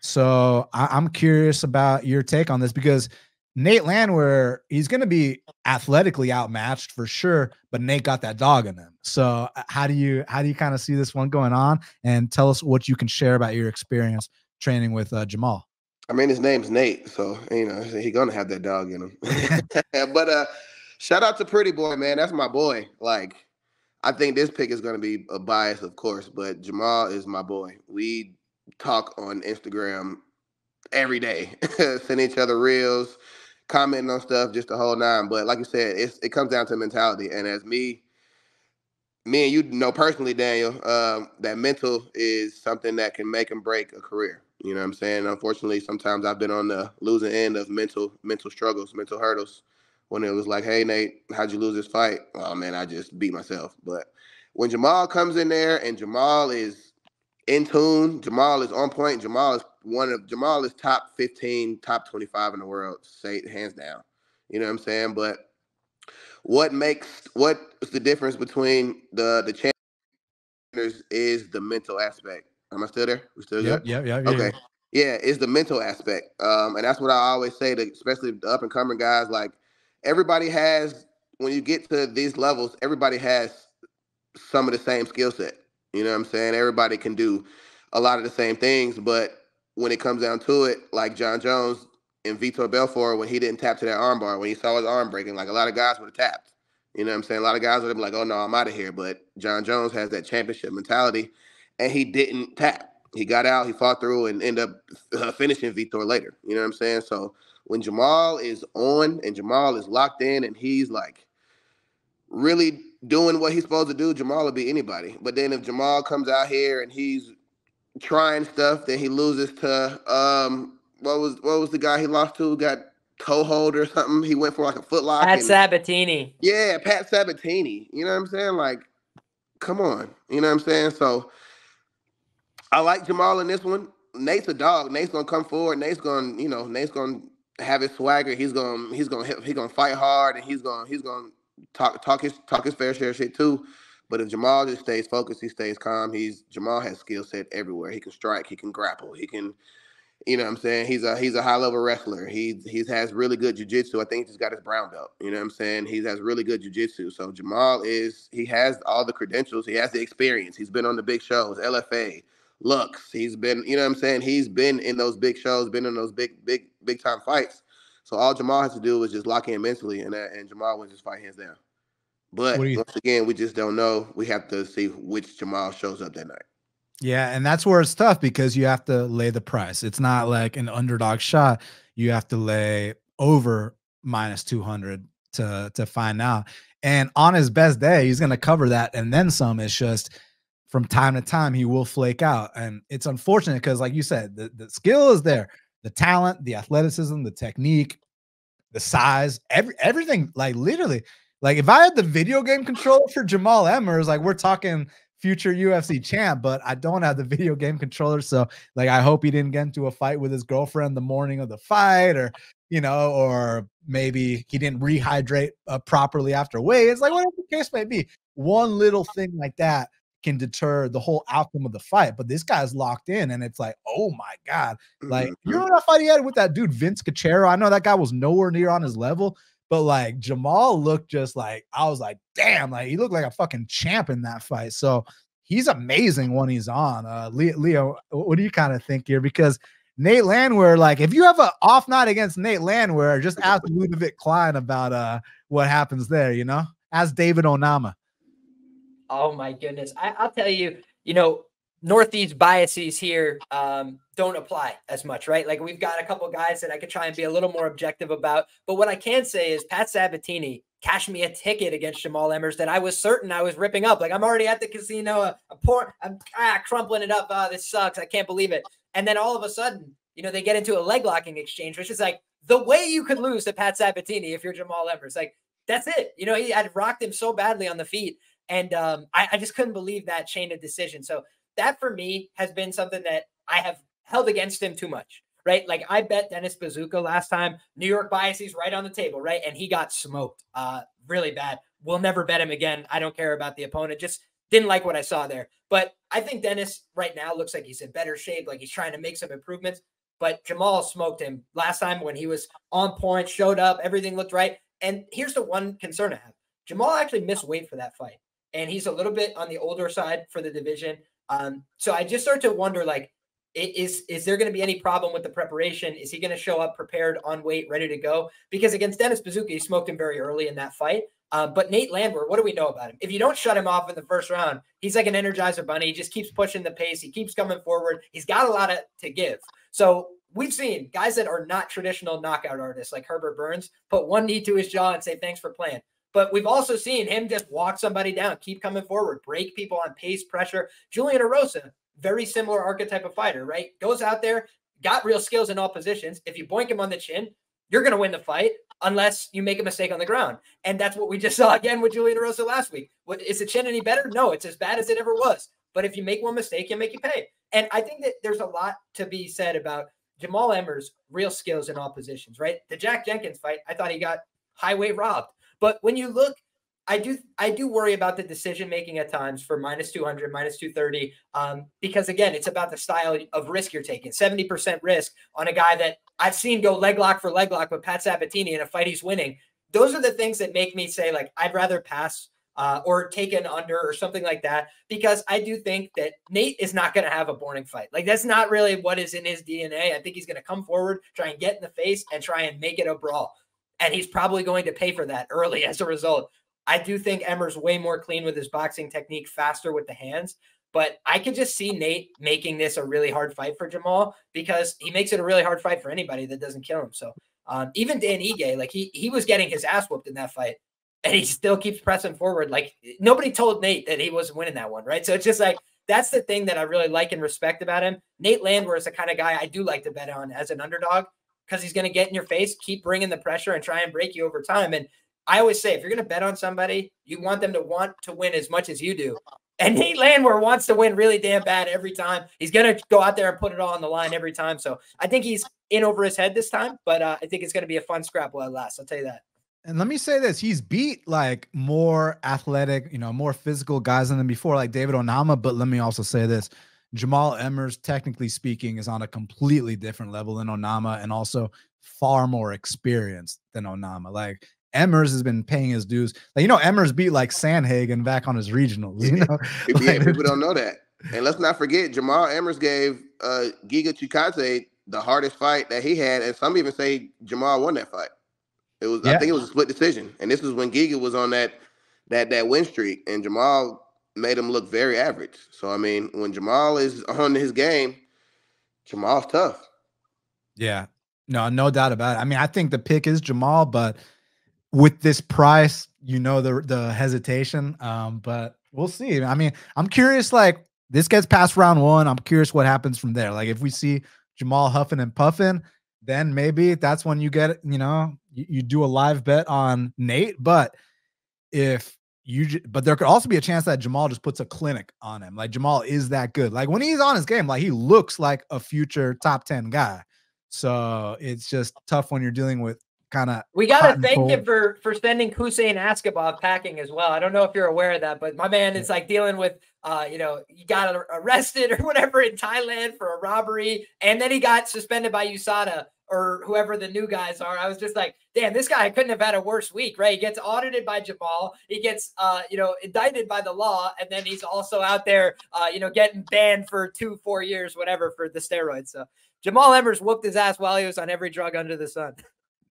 So I'm curious about your take on this, because Nate Landwehr, he's going to be athletically outmatched for sure, but Nate got that dog in him. So how do you kind of see this one going on? And tell us what you can share about your experience training with Jamall. His name's Nate, so he's gonna have that dog in him. But shout out to Pretty Boy, man. That's my boy. Like, I think this pick is gonna be a bias, of course, but Jamall is my boy. We talk on Instagram every day, send each other reels, commenting on stuff, just the whole nine. But like you said, it comes down to mentality. And as me and you know personally, Daniel, that mental is something that can make and break a career. You know what I'm saying? Unfortunately, sometimes I've been on the losing end of mental struggles, mental hurdles, when it was like, hey, Nate, how'd you lose this fight? Oh, man, I just beat myself. But when Jamall comes in there and Jamall is in tune, Jamall is on point, Jamall is top 15, top 25 in the world, say hands down. You know what I'm saying? But what's the difference between the champions is the mental aspect. Am I still there? We still good? Yeah. Okay. Yeah, it's the mental aspect. And that's what I always say to especially the up and coming guys. Like, everybody has, when you get to these levels, everybody has some of the same skill set. You know what I'm saying? Everybody can do a lot of the same things, but when it comes down to it, like John Jones and Vitor Belfort, when he didn't tap to that arm bar, when he saw his arm breaking, like, a lot of guys would have tapped. You know what I'm saying? A lot of guys would have been like, oh, no, I'm out of here. But John Jones has that championship mentality, and he didn't tap. He got out, he fought through, and ended up finishing Vitor later. You know what I'm saying? So when Jamall is on and Jamall is locked in and he's like really doing what he's supposed to do, Jamall will beat anybody. But then if Jamall comes out here and he's trying stuff, then he loses to what was the guy he lost to? Got toe hold or something. He went for like a footlock. Pat Sabatini. Yeah, Pat Sabatini. You know what I'm saying? Like, come on. You know what I'm saying? So I like Jamall in this one. Nate's a dog. Nate's gonna come forward. Nate's gonna have his swagger. He's gonna fight hard, and he's gonna talk his fair share of shit too. But if Jamall just stays focused, he stays calm. Jamall has skill set everywhere. He can strike. He can grapple. He can, you know what I'm saying? He's a high level wrestler. He has really good jiu-jitsu. I think he just got his brown belt. You know what I'm saying? He has really good jiu-jitsu. So Jamall he has all the credentials. He has the experience. He's been on the big shows, LFA, Lux. He's been, you know what I'm saying? He's been in those big shows, been in those big time fights. So all Jamall has to do is just lock in mentally, and Jamall wins his fight hands down. But once again, we just don't know. We have to see which Jamall shows up that night. Yeah, and that's where it's tough because you have to lay the price. It's not like an underdog shot. You have to lay over -200 to find out. And on his best day, he's going to cover that and then some. It's just from time to time he will flake out, and it's unfortunate because, like you said, the skill is there, the talent, the athleticism, the technique, the size, everything. Like literally, like if I had the video game controller for Jamall Emmers, like we're talking future UFC champ, but I don't have the video game controller. So like, I hope he didn't get into a fight with his girlfriend the morning of the fight, or, you know, or maybe he didn't rehydrate properly after weight. It's like, whatever the case may be, one little thing like that can deter the whole outcome of the fight. But this guy's locked in, and it's like, oh my God. Like, you remember that fight he had with that dude, Vince Cachero? I know that guy was nowhere near on his level, but like Jamall looked just like, I was like, damn, like he looked like a fucking champ in that fight. So he's amazing when he's on. Leo, what do you kind of think here? Because Nate Landwehr, like if you have an off night against Nate Landwehr, just ask Ludovic Klein about what happens there, you know? Ask David Onama. Oh my goodness. I'll tell you, you know, Northeast biases here don't apply as much, right? Like we've got a couple guys that I could try and be a little more objective about. But what I can say is Pat Sabatini cashed me a ticket against Jamall Emmers that I was certain I was ripping up. Like I'm already at the casino. I'm crumpling it up. This sucks. I can't believe it. And then all of a sudden, you know, they get into a leg locking exchange, which is like the way you could lose to Pat Sabatini if you're Jamall Emmers. Like that's it. You know, he had rocked him so badly on the feet. And I just couldn't believe that chain of decision. So that for me has been something that I have held against him too much, right? Like I bet Dennis Bazooka last time, New York biases right on the table, right? And he got smoked really bad. We'll never bet him again. I don't care about the opponent. Just didn't like what I saw there. But I think Dennis right now looks like he's in better shape. Like he's trying to make some improvements. But Jamall smoked him last time when he was on point, showed up, everything looked right. And here's the one concern I have. Jamall actually missed weight for that fight. And he's a little bit on the older side for the division. So I just start to wonder, like, is there going to be any problem with the preparation? Is he going to show up prepared, on weight, ready to go? Because against Dennis Bazooka, he smoked him very early in that fight. But Nate Landwehr, what do we know about him? If you don't shut him off in the first round, he's like an Energizer bunny. He just keeps pushing the pace. He keeps coming forward. He's got a lot to give. So we've seen guys that are not traditional knockout artists like Herbert Burns put one knee to his jaw and say, thanks for playing. But we've also seen him just walk somebody down, keep coming forward, break people on pace, pressure. Julian Erosa, very similar archetype of fighter, right? Goes out there, got real skills in all positions. If you boink him on the chin, you're going to win the fight unless you make a mistake on the ground. And that's what we just saw again with Julian Erosa last week. Is the chin any better? No, it's as bad as it ever was. But if you make one mistake, he'll make you pay. And I think that there's a lot to be said about Jamall Emmers' real skills in all positions, right? The Jack Jenkins fight, I thought he got highway robbed. But when you look, I do worry about the decision-making at times for -200, -230, because, again, it's about the style of risk you're taking. 70% risk on a guy that I've seen go leg lock for leg lock with Pat Sabatini in a fight he's winning. Those are the things that make me say, like, I'd rather pass or take an under or something like that, because I do think that Nate is not going to have a boring fight. Like, that's not really what is in his DNA. I think he's going to come forward, try and get in the face, and try and make it a brawl. And he's probably going to pay for that early as a result. I do think Emmers way more clean with his boxing technique, faster with the hands. But I could just see Nate making this a really hard fight for Jamall, because he makes it a really hard fight for anybody that doesn't kill him. So Even Dan Ige, like he was getting his ass whooped in that fight, and he still keeps pressing forward. Like nobody told Nate that he wasn't winning that one, right? So it's just like that's the thing that I really like and respect about him. Nate Landwehr is the kind of guy I do like to bet on as an underdog because he's going to get in your face, keep bringing the pressure, and try and break you over time. And I always say, if you're going to bet on somebody, you want them to want to win as much as you do. And Nate Landwehr wants to win really damn bad every time. He's going to go out there and put it all on the line every time. So I think he's in over his head this time, but I think it's going to be a fun scrap while it lasts. I'll tell you that. And let me say this, he's beat like more athletic, more physical guys than before, like David Onama. But let me also say this, Jamall Emmers, technically speaking, is on a completely different level than Onama and also far more experienced than Onama. Like Emmers has been paying his dues. Like, Emmers beat like Sandhagen back on his regionals, Like, people don't know that. And let's not forget, Jamall Emmers gave Giga Chikadze the hardest fight that he had. And some even say Jamall won that fight. It was, I think it was a split decision. And this was when Giga was on that win streak. And Jamall made him look very average. So, I mean, when Jamall is on his game, Jamall's tough. Yeah. No doubt about it. I mean, I think the pick is Jamall, but with this price, the hesitation. But we'll see. I mean, I'm curious, like, this gets past round one. I'm curious what happens from there. Like, if we see Jamall huffing and puffing, then maybe that's when you get, you do a live bet on Nate. But but there could also be a chance that Jamall just puts a clinic on him. Like, Jamall is that good. Like, when he's on his game, like, he looks like a future top 10 guy. So it's just tough when you're dealing with we got to thank him for sending Hussein Askabov packing as well. I don't know if you're aware of that, but my man is like dealing with, he got arrested or whatever in Thailand for a robbery. And then he got suspended by USADA or whoever the new guys are. I was just like, damn, this guy couldn't have had a worse week, right? He gets audited by Jamall. He gets, indicted by the law. And then he's also out there, getting banned for 2-4 years, whatever, for the steroids. So Jamall Emmers whooped his ass while he was on every drug under the sun.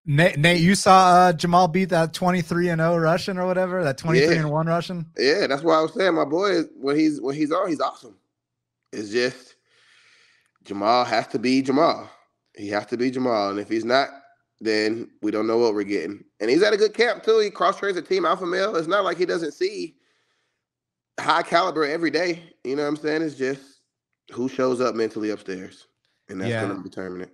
Nate, you saw Jamall beat that 23-0 Russian or whatever, that 23-1 Russian. Yeah, that's why I was saying my boy, when he's on, he's awesome. It's just Jamall has to be Jamall. He has to be Jamall, and if he's not, then we don't know what we're getting. And he's at a good camp too. He cross trains a team alpha male. It's not like he doesn't see high caliber every day. You know what I'm saying? It's just who shows up mentally upstairs, and that's going to determine it.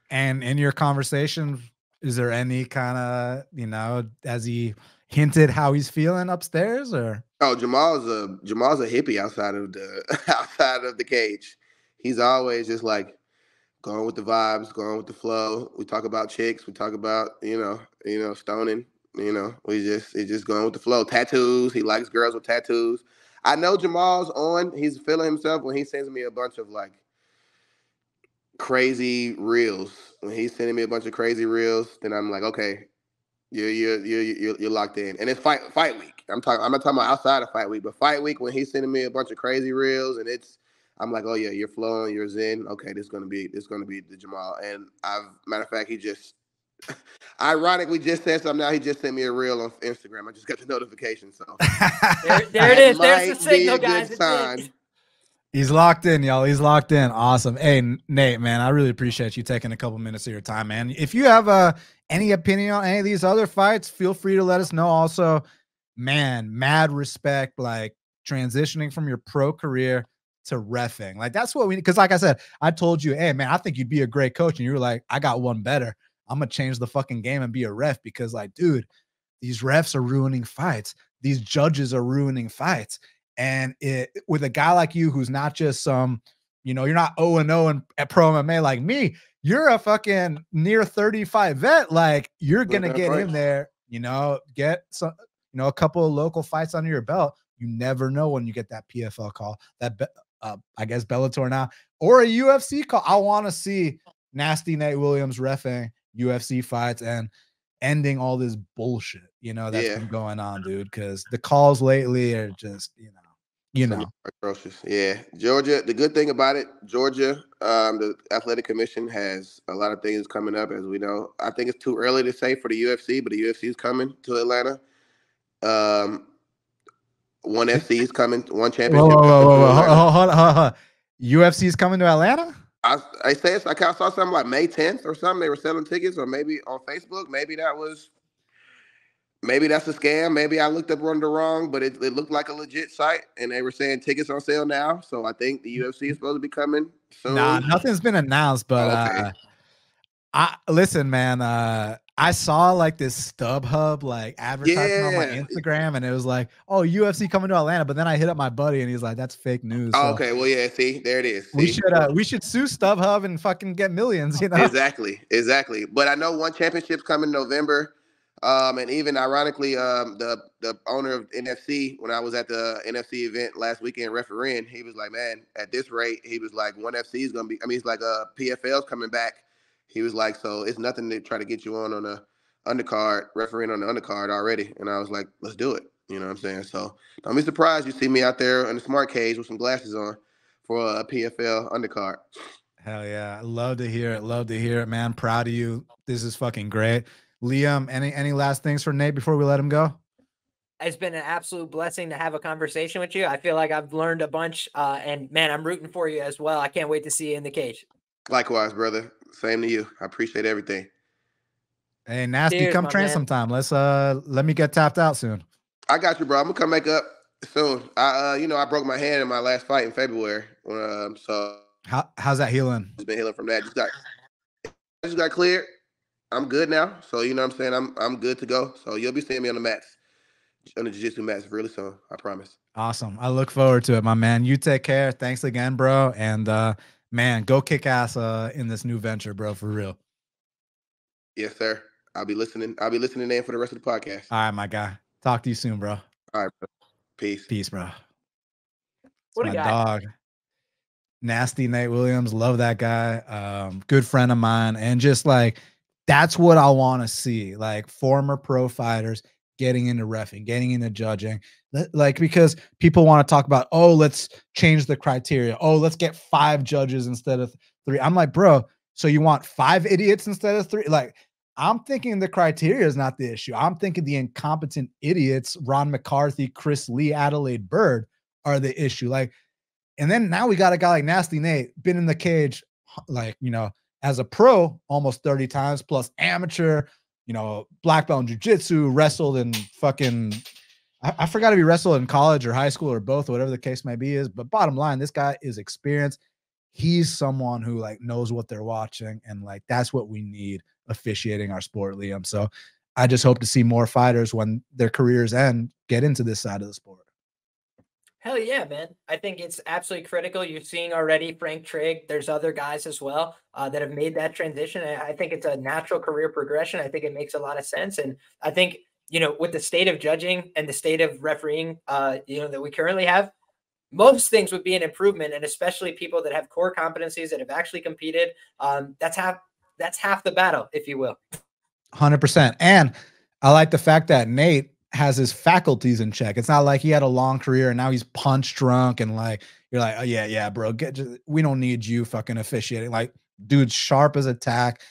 And in your conversation, is there any kind of, has he hinted how he's feeling upstairs or? Oh, Jamall's a hippie outside of the cage. He's always just like going with the vibes, going with the flow. We talk about chicks. We talk about, stoning, he's just going with the flow. Tattoos. He likes girls with tattoos. I know Jamall's on. He's feeling himself when he sends me a bunch of like crazy reels. When he's sending me a bunch of crazy reels, then I'm like, okay, you're locked in. And it's fight week. I'm not talking about outside of fight week, but fight week when he's sending me a bunch of crazy reels, and I'm like, oh yeah, you're flowing, you're zen. Okay, this is gonna be the Jamall. And matter of fact, he just ironically just said something. Now he just sent me a reel on Instagram. I just got the notification. So there it is. There's the signal, guys. He's locked in, y'all. He's locked in. Awesome. Hey, Nate, man, I really appreciate you taking a couple minutes of your time, man. If you have any opinion on any of these other fights, feel free to let us know. Also, man, mad respect, like transitioning from your pro career to reffing. Like, that's what we need. Because like I said, I told you, hey, man, I think you'd be a great coach. And you were like, I got one better. I'm going to change the fucking game and be a ref because, like, dude, these refs are ruining fights. These judges are ruining fights. And with a guy like you, who's not just some, you're not 0-0 at pro MMA like me. You're a fucking near 35 vet. Like, you're going to get in there, get some, a couple of local fights under your belt. You never know when you get that PFL call, that I guess Bellator now, or a UFC call. I want to see nasty Nate Williams reffing UFC fights and ending all this bullshit, that's been going on, dude. Because the calls lately are just, atrocious. Yeah, Georgia. The good thing about it, Georgia, the athletic commission has a lot of things coming up, as we know. I think it's too early to say for the UFC, but the UFC is coming to Atlanta. One FC is coming. One championship. Whoa. Hold on. UFC is coming to Atlanta? I say it's like I saw something like May 10th or something. They were selling tickets, or maybe on Facebook. Maybe that's a scam. Maybe I looked up on the wrong, but it looked like a legit site, and they were saying tickets on sale now. So I think the UFC is supposed to be coming soon. Nah, nothing's been announced, but okay. Listen, man. I saw like this StubHub like advertisement on my Instagram, and it was like, "Oh, UFC coming to Atlanta." But then I hit up my buddy, and he's like, "That's fake news." Oh, so okay, well, yeah. See, there it is. we should sue StubHub and fucking get millions. You know, exactly. But I know one championship's coming in November. And even ironically, the owner of NFC, when I was at the NFC event last weekend refereeing, he was like, man, at this rate, he was like, ONE FC is going to be, I mean, he's like, PFL's coming back. He was like, so it's nothing to try to get you on the undercard, refereeing on the undercard already. And I was like, let's do it. You know what I'm saying? So don't be surprised you see me out there in the smart cage with some glasses on for a PFL undercard. Hell yeah. Love to hear it. Love to hear it, man. Proud of you. This is fucking great. Liam, any last things for Nate before we let him go? It's been an absolute blessing to have a conversation with you. I feel like I've learned a bunch, and man, I'm rooting for you as well. I can't wait to see you in the cage. Likewise, brother. Same to you. I appreciate everything. Hey, Nasty, cheers, come train sometime. Let me get tapped out soon. I got you, bro. I'm gonna come back up soon. I broke my hand in my last fight in February. So how's that healing? It's been healing from that. Just got cleared. I'm good now. So, you know what I'm saying? I'm good to go. So you'll be seeing me on the mats, on the jiu-jitsu mats really soon. I promise. Awesome. I look forward to it, my man. You take care. Thanks again, bro. And man, go kick ass in this new venture, bro, for real. Yes, sir. I'll be listening in for the rest of the podcast. All right, my guy. Talk to you soon, bro. All right, bro. Peace. Peace, bro. What a guy. Dog. Nasty Nate Williams. Love that guy. Good friend of mine. And just like, that's what I want to see, like former pro fighters getting into reffing, getting into judging, like, because people want to talk about, oh, let's change the criteria. Oh, let's get 5 judges instead of 3. I'm like, bro, so you want 5 idiots instead of 3? Like, I'm thinking the criteria is not the issue. I'm thinking the incompetent idiots, Ron McCarthy, Chris Lee, Adelaide Bird, are the issue. Like, and then now we got a guy like Nasty Nate, been in the cage, like, you know, as a pro almost 30 times, plus amateur, you know, black belt in jiu-jitsu, wrestled in fucking, I forgot if he wrestled in college or high school or both, or whatever the case may be is. But bottom line, this guy is experienced. He's someone who like knows what they're watching. And like, that's what we need officiating our sport, Liam. So I just hope to see more fighters when their careers end, get into this side of the sport. Hell yeah, man. I think it's absolutely critical. You're seeing already Frank Trigg. There's other guys as well that have made that transition. I think it's a natural career progression. I think it makes a lot of sense. And I think, you know, with the state of judging and the state of refereeing, that we currently have, most things would be an improvement. And especially people that have core competencies that have actually competed. That's half the battle, if you will. 100%. And I like the fact that Nate has his faculties in check. It's not like he had a long career and now he's punch drunk and like, you're like, oh yeah, bro, we don't need you fucking officiating. Like, dude's sharp as a tack.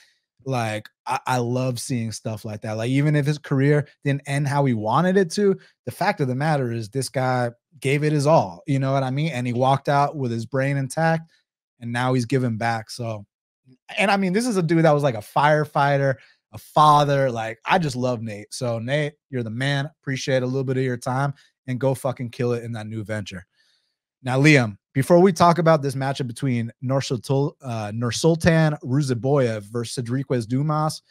Like, I love seeing stuff like that. Like, even if his career didn't end how he wanted it to, the fact of the matter is this guy gave it his all. You know what I mean? And he walked out with his brain intact, and now he's giving back. So, and I mean, this is a dude that was like a firefighter, a father. Like, I just love Nate. So Nate, you're the man. Appreciate a little bit of your time, and go fucking kill it in that new venture. Now, Liam, before we talk about this matchup between Nursultan Ruziboev versus Sedriques Dumas,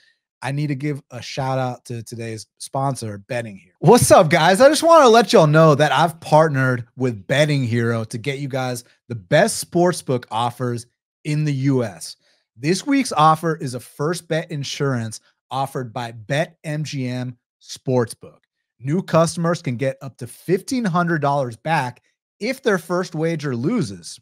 I need to give a shout out to today's sponsor, Betting Hero. What's up, guys? I just want to let y'all know that I've partnered with Betting Hero to get you guys the best sportsbook offers in the US. This week's offer is a first bet insurance offered by BetMGM Sportsbook. New customers can get up to $1,500 back if their first wager loses.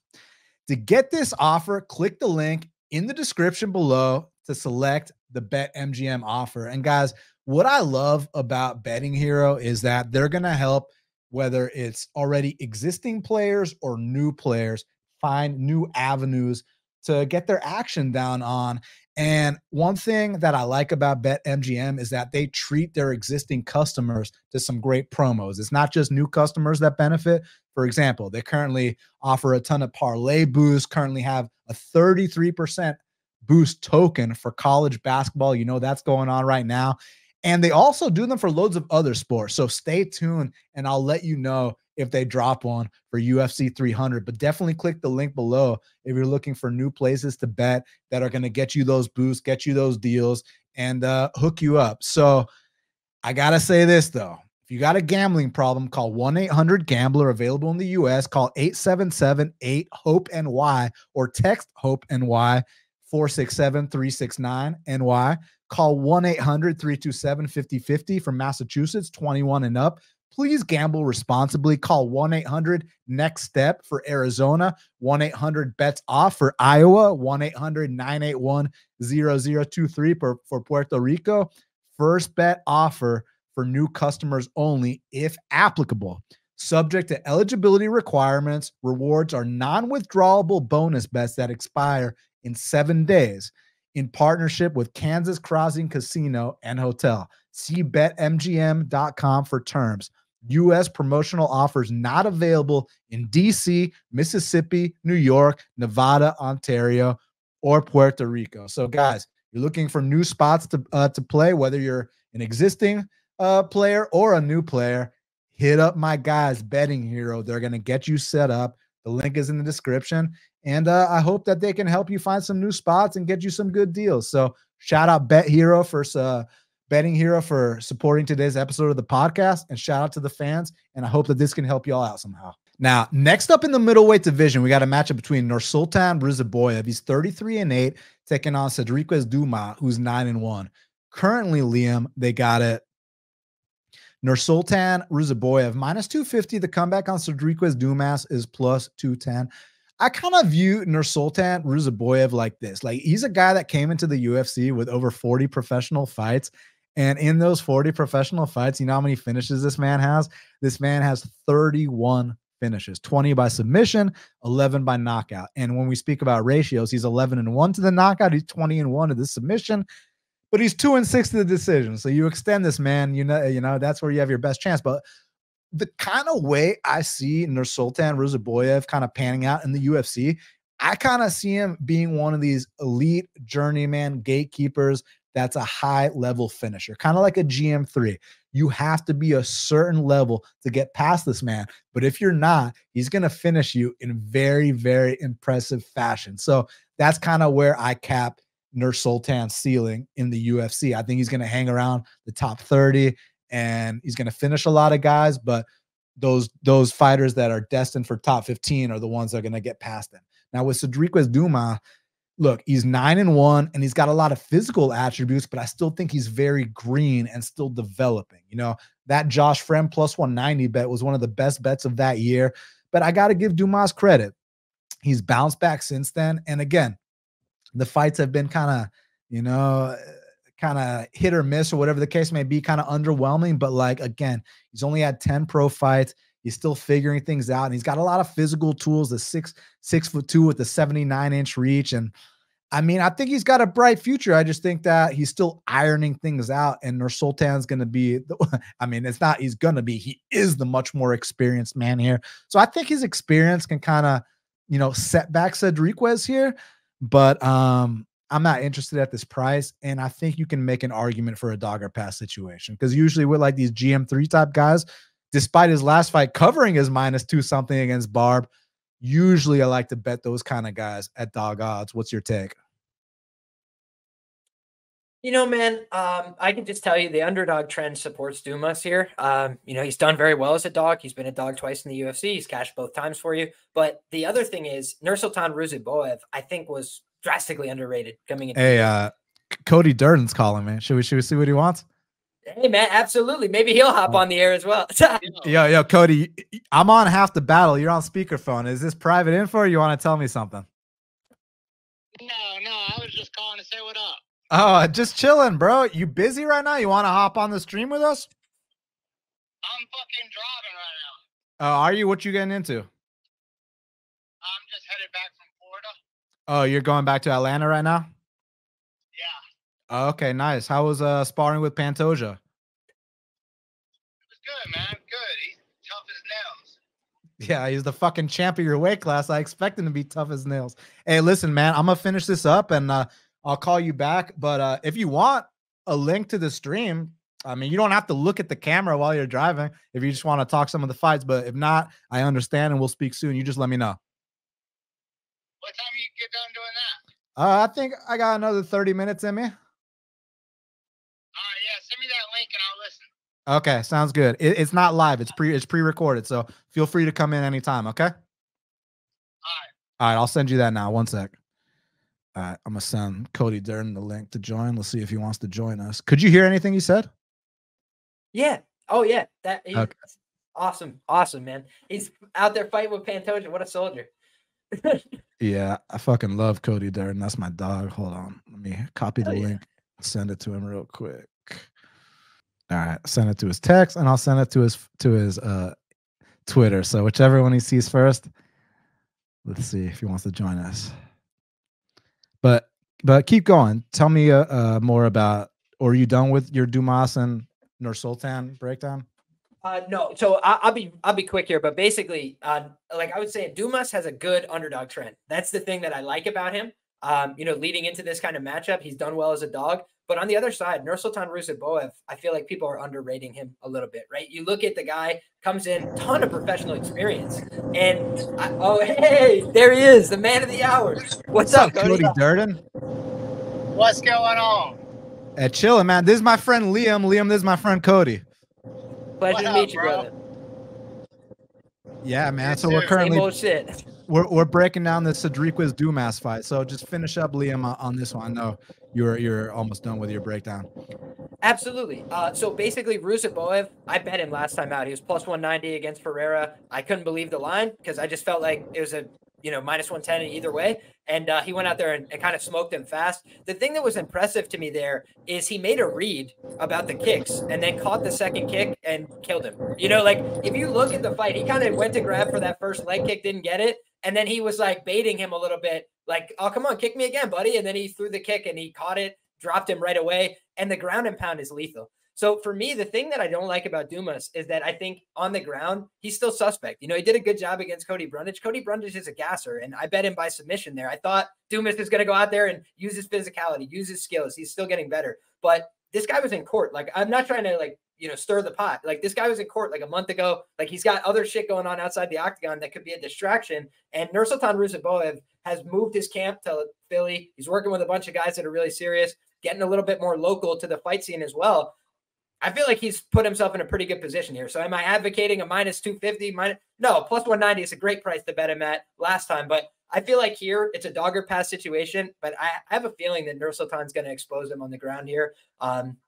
To get this offer, click the link in the description below to select the BetMGM offer. And guys, what I love about Betting Hero is that they're going to help, whether it's already existing players or new players, find new avenues to get their action down on. And one thing that I like about BetMGM is that they treat their existing customers to some great promos. It's not just new customers that benefit For example, they currently offer a ton of parlay boosts, currently have a 33% boost token for college basketball. You know, that's going on right now. And they also do them for loads of other sports. So stay tuned and I'll let you know if they drop one for UFC 300. But definitely click the link below if you're looking for new places to bet that are going to get you those boosts, get you those deals, and hook you up. So I got to say this, though. If you got a gambling problem, call 1-800-GAMBLER, available in the U.S. Call 877-8-HOPE-NY or text HOPE-NY 467-369-NY. Call 1-800-327-5050 from Massachusetts, 21 and up. Please gamble responsibly. Call 1-800-NEXT-STEP for Arizona, 1-800-BETS-OFF for Iowa, 1-800-981-0023 for Puerto Rico. First bet offer for new customers only if applicable. Subject to eligibility requirements. Rewards are non-withdrawable bonus bets that expire in 7 days. In partnership with Kansas Crossing Casino and Hotel. See BetMGM.com for terms. U.S. promotional offers not available in D.C., Mississippi, New York, Nevada, Ontario, or Puerto Rico. So, guys, you're looking for new spots to play, whether you're an existing player or a new player, hit up my guys, Betting Hero. They're going to get you set up. The link is in the description. And I hope that they can help you find some new spots and get you some good deals. So shout out Betting Hero for supporting today's episode of the podcast. And shout out to the fans. And I hope that this can help you all out somehow. Now, next up in the middleweight division, we got a matchup between Nursultan Ruziboev. He's 33-8, taking on Sedriques Dumas, who's 9-1. Currently, Liam, they got it. Nursultan Ruziboev -250. The comeback on Sedriques Dumas is +210. I kind of view Nursultan Ruziboev like this. Like, he's a guy that came into the UFC with over 40 professional fights. And in those 40 professional fights, you know how many finishes this man has? This man has 31 finishes, 20 by submission, 11 by knockout. And when we speak about ratios, he's 11-1 to the knockout. He's 20-1 to the submission, but he's 2-6 to the decision. So you extend this, man, you know, that's where you have your best chance. But the kind of way I see Nursultan Ruziboev kind of panning out in the UFC, I kind of see him being one of these elite journeyman gatekeepers that's a high-level finisher, kind of like a GM3. You have to be a certain level to get past this man. But if you're not, he's going to finish you in very, very impressive fashion. So that's kind of where I cap Nursultan's ceiling in the UFC. I think he's going to hang around the top 30, and he's going to finish a lot of guys. But those fighters that are destined for top 15 are the ones that are going to get past him. Now, with Sedriques Dumas, look, he's 9-1 and he's got a lot of physical attributes, but I still think he's very green and still developing. You know, that Josh Friend +190 bet was one of the best bets of that year, but I got to give Dumas credit. He's bounced back since then. And again, the fights have been kind of, you know, kind of hit or miss or whatever the case may be, kind of underwhelming. But like, again, he's only had 10 pro fights. He's still figuring things out, and he's got a lot of physical tools, the 6'2" with the 79-inch reach. And I mean, I think he's got a bright future. I just think that he's still ironing things out, and Nursultan's going to be, I mean, it's not, he's going to be, he is the much more experienced man here. So I think his experience can kind of, you know, set back Sedriques here, but I'm not interested at this price. And I think you can make an argument for a dogger pass situation, because usually with like these GM3 type guys, despite his last fight covering his -2 something against Barb, usually I like to bet those kind of guys at dog odds. What's your take? You know, man, I can just tell you the underdog trend supports Dumas here. You know, he's done very well as a dog. He's been a dog twice in the UFC. He's cashed both times for you. But the other thing is Nursultan Ruziboev, I think, was drastically underrated coming in. Hey, Cody Durden's calling, man. Should we see what he wants? Hey, man, absolutely. Maybe he'll hop on the air as well. Yo, Cody, I'm on half the battle. You're on speakerphone. Is this private info or you want to tell me something? No, I was just calling to say what up. Oh, just chilling, bro. You busy right now? You want to hop on the stream with us? I'm fucking driving right now. Are you? What you getting into? I'm just headed back from Florida. Oh, you're going back to Atlanta right now? Yeah. Oh, okay, nice. How was sparring with Pantoja? It was good, man. Good. He's tough as nails. Yeah, he's the fucking champ of your weight class. I expect him to be tough as nails. Hey, listen, man, I'm gonna finish this up and I'll call you back. But if you want a link to the stream, I mean, you don't have to look at the camera while you're driving if you just want to talk some of the fights. But if not, I understand and we'll speak soon. You just let me know. What time you get done doing that? I think I got another 30 minutes in me. All right, yeah, send me that link and I'll listen. Okay, sounds good. It's not live. It's pre-recorded, so feel free to come in anytime, okay? All right, I'll send you that now. One sec. All right, I'm gonna send Cody Durden the link to join. Let's see if he wants to join us. Could you hear anything he said? Yeah. Oh yeah. Okay. Awesome. Awesome, man. He's out there fighting with Pantoja. What a soldier. Yeah, I fucking love Cody Durden. That's my dog. Hold on. Let me copy the link, send it to him real quick. All right, send it to his text, and I'll send it to his Twitter. So whichever one he sees first, let's see if he wants to join us. But keep going. Tell me more about. Or are you done with your Dumas and Nursultan breakdown? No. So I'll be quick here, but basically, like I would say, Dumas has a good underdog trend. That's the thing that I like about him. Leading into this kind of matchup, he's done well as a dog. But on the other side, Nursultan Ruziboev, I feel like people are underrating him a little bit, right? You look at the guy, comes in, ton of professional experience. And, hey, there he is, the man of the hour. What's up, Cody Durden? What's going on? Hey, chilling, man. This is my friend Liam. Liam, this is my friend Cody. Pleasure to meet you, brother. Yeah, man. So we're currently shit. We're breaking down the Sedriques Dumas fight. So just finish up, Liam, on this one. I know you're almost done with your breakdown. Absolutely. So basically, Ruziboev, I bet him last time out. He was plus 190 against Ferreira. I couldn't believe the line because I just felt like it was a minus 110 either way. And he went out there and kind of smoked him fast. The thing that was impressive to me there is he made a read about the kicks and then caught the second kick and killed him. If you look at the fight, he kind of went to grab for that first leg kick, didn't get it. And then he was like baiting him a little bit, like, oh, come on, kick me again, buddy. And then he threw the kick and he caught it, dropped him right away. And the ground and pound is lethal. So for me, the thing that I don't like about Dumas is that I think on the ground, he's still suspect. He did a good job against Cody Brundage. Cody Brundage is a gasser, and I bet him by submission there. I thought Dumas is going to go out there and use his physicality, use his skills. He's still getting better. But this guy was in court. Like, I'm not trying to, stir the pot. Like, this guy was in court like a month ago. Like, he's got other shit going on outside the octagon that could be a distraction. And Nursultan Ruziboev has moved his camp to Philly. He's working with a bunch of guys that are really serious, getting a little bit more local to the fight scene as well. I feel like he's put himself in a pretty good position here. So am I advocating a minus 250? No, plus 190 is a great price to bet him at last time. But I feel like here it's a dogger pass situation. But I have a feeling that Nursultan's going to expose him on the ground here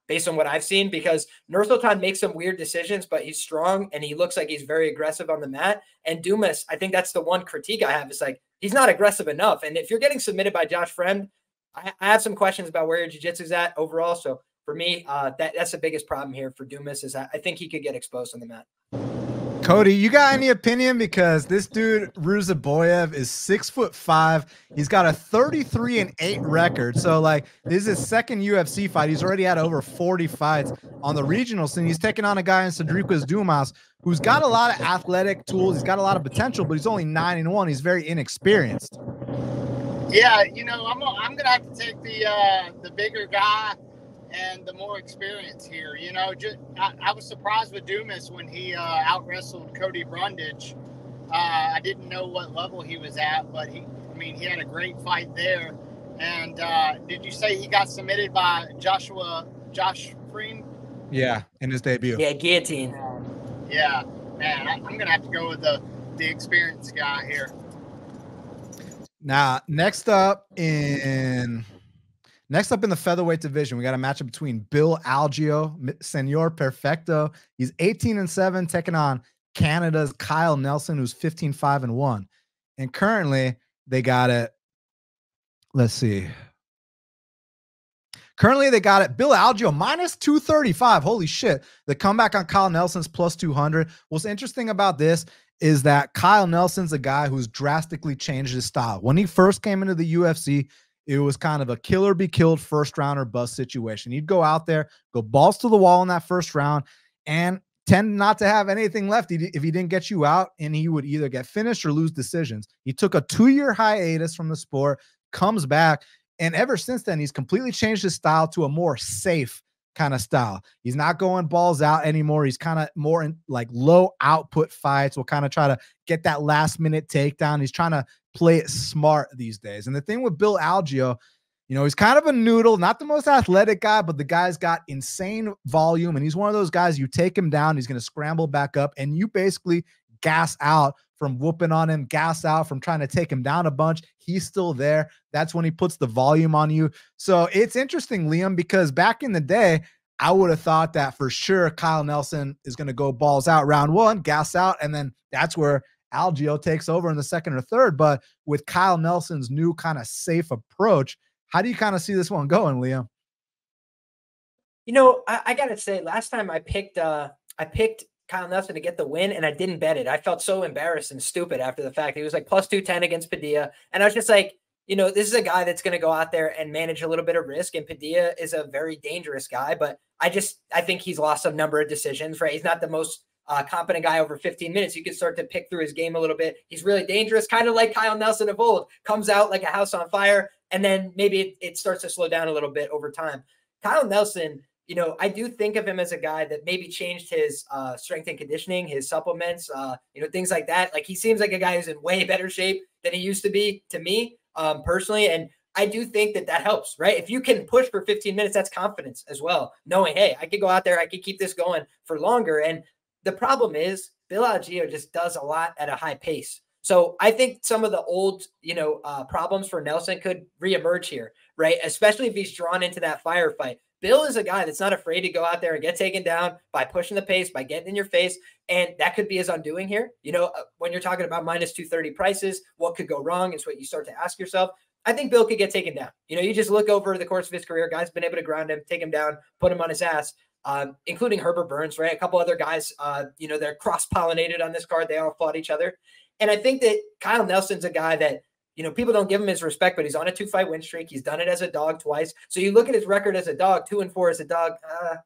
based on what I've seen, because Nursultan makes some weird decisions, but he's strong and he looks like he's very aggressive on the mat. And Dumas, I think that's the one critique I have, is like, he's not aggressive enough. And if you're getting submitted by Josh Friend, I have some questions about where your jiu-jitsu is at overall. So for me, that's the biggest problem here for Dumas, is I think he could get exposed on the mat. Cody, you got any opinion? Because this dude, Ruziboev, is 6'5". He's got a 33-8 record. So, this is his second UFC fight. He's already had over 40 fights on the regional scene. He's taking on a guy in Sedriques Dumas who's got a lot of athletic tools. He's got a lot of potential, but he's only 9-1. He's very inexperienced. Yeah, I'm gonna have to take the bigger guy and the more experience here. I was surprised with Dumas when he out-wrestled Cody Brundage. I didn't know what level he was at, but he had a great fight there. And did you say he got submitted by Josh Freem? Yeah, in his debut. Yeah, guillotine. Yeah, man, I'm gonna have to go with the experienced guy here. Now, next up in the featherweight division, we got a matchup between Bill Algeo, Senor Perfecto. He's 18-7, taking on Canada's Kyle Nelson, who's 15-5-1. And currently, they got it. Let's see. Currently, they got it. Bill Algeo minus 235. Holy shit. The comeback on Kyle Nelson's plus 200. What's interesting about this is that Kyle Nelson's a guy who's drastically changed his style. When he first came into the UFC, it was kind of a kill or be killed first round or bust situation. He'd go out there, go balls to the wall in that first round, and tend not to have anything left if he didn't get you out, and he would either get finished or lose decisions. He took a 2-year hiatus from the sport, comes back, and ever since then, he's completely changed his style to a more safe kind of style. He's not going balls out anymore. He's kind of more in like low output fights. Will kind of try to get that last minute takedown. He's trying to play it smart these days. And the thing with Bill Algeo, you know, he's kind of a noodle, not the most athletic guy, but the guy's got insane volume. And he's one of those guys, you take him down, he's going to scramble back up, and you basically gas out from whooping on him, gas out from trying to take him down a bunch. He's still there. That's when he puts the volume on you. So it's interesting, Liam, because back in the day, I would have thought that for sure Kyle Nelson is going to go balls out round one, gas out, and then that's where Algeo takes over in the second or third. But with Kyle Nelson's new kind of safe approach, how do you kind of see this one going, Liam? You know, I got to say, last time I picked Kyle Nelson to get the win, and I didn't bet it. I felt so embarrassed and stupid after the fact. He was like plus 210 against Padilla. And I was just like, you know, this is a guy that's going to go out there and manage a little bit of risk. And Padilla is a very dangerous guy, but I think he's lost a number of decisions, right? He's not the most competent guy over 15 minutes. You can start to pick through his game a little bit. He's really dangerous, kind of like Kyle Nelson of old, comes out like a house on fire. And then maybe it starts to slow down a little bit over time. Kyle Nelson, you know, I do think of him as a guy that maybe changed his strength and conditioning, his supplements, you know, things like that. Like he seems like a guy who's in way better shape than he used to be to me personally. And I do think that helps, right? If you can push for 15 minutes, that's confidence as well. Knowing, hey, I could go out there, I could keep this going for longer. And the problem is Bill Algeo just does a lot at a high pace. So I think some of the old, you know, problems for Nelson could reemerge here, right? Especially if he's drawn into that firefight. Bill is a guy that's not afraid to go out there and get taken down by pushing the pace, by getting in your face. And that could be his undoing here. You know, when you're talking about minus 230 prices, what could go wrong is what you start to ask yourself. I think Bill could get taken down. You know, you just look over the course of his career, guys been able to ground him, take him down, put him on his ass, including Herbert Burns, right? A couple other guys, you know, they're cross-pollinated on this card. They all fought each other. And I think that Kyle Nelson's a guy that, you know, people don't give him his respect, but he's on a 2-fight win streak. He's done it as a dog twice. So you look at his record as a dog, 2-4 as a dog.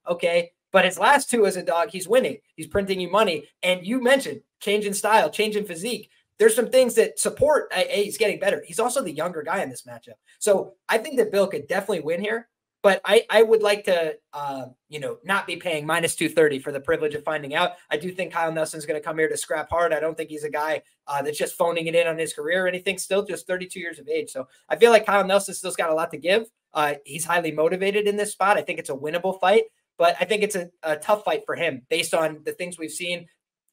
Okay. But his last 2 as a dog, he's winning. He's printing you money. And you mentioned change in style, change in physique. There's some things that support, hey, he's getting better. He's also the younger guy in this matchup. So I think that Bill could definitely win here. But I would like to, you know, not be paying minus 230 for the privilege of finding out. I do think Kyle Nelson's going to come here to scrap hard. I don't think he's a guy that's just phoning it in on his career or anything. Still just 32 years of age. So I feel like Kyle Nelson still's got a lot to give. He's highly motivated in this spot. I think it's a winnable fight, but I think it's a tough fight for him based on the things we've seen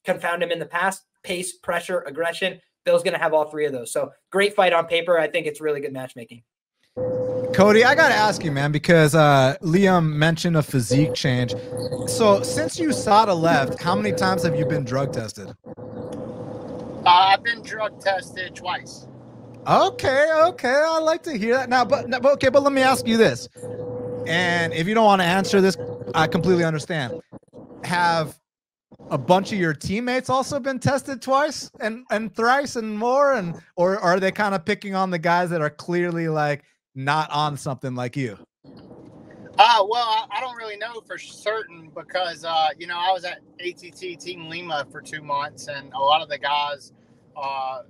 confound him in the past: pace, pressure, aggression. Bill's going to have all 3 of those. So great fight on paper. I think it's really good matchmaking. Cody, I got to ask you, man, because Liam mentioned a physique change. So since you saw the left, how many times have you been drug tested? I've been drug tested twice. Okay. I like to hear that. Now, but let me ask you this. And if you don't want to answer this, I completely understand. Have a bunch of your teammates also been tested twice and thrice and more? Or are they kind of picking on the guys that are clearly like not on something like you? Well, I don't really know for certain because, you know, I was at ATT Team Lima for 2 months, and a lot of the guys,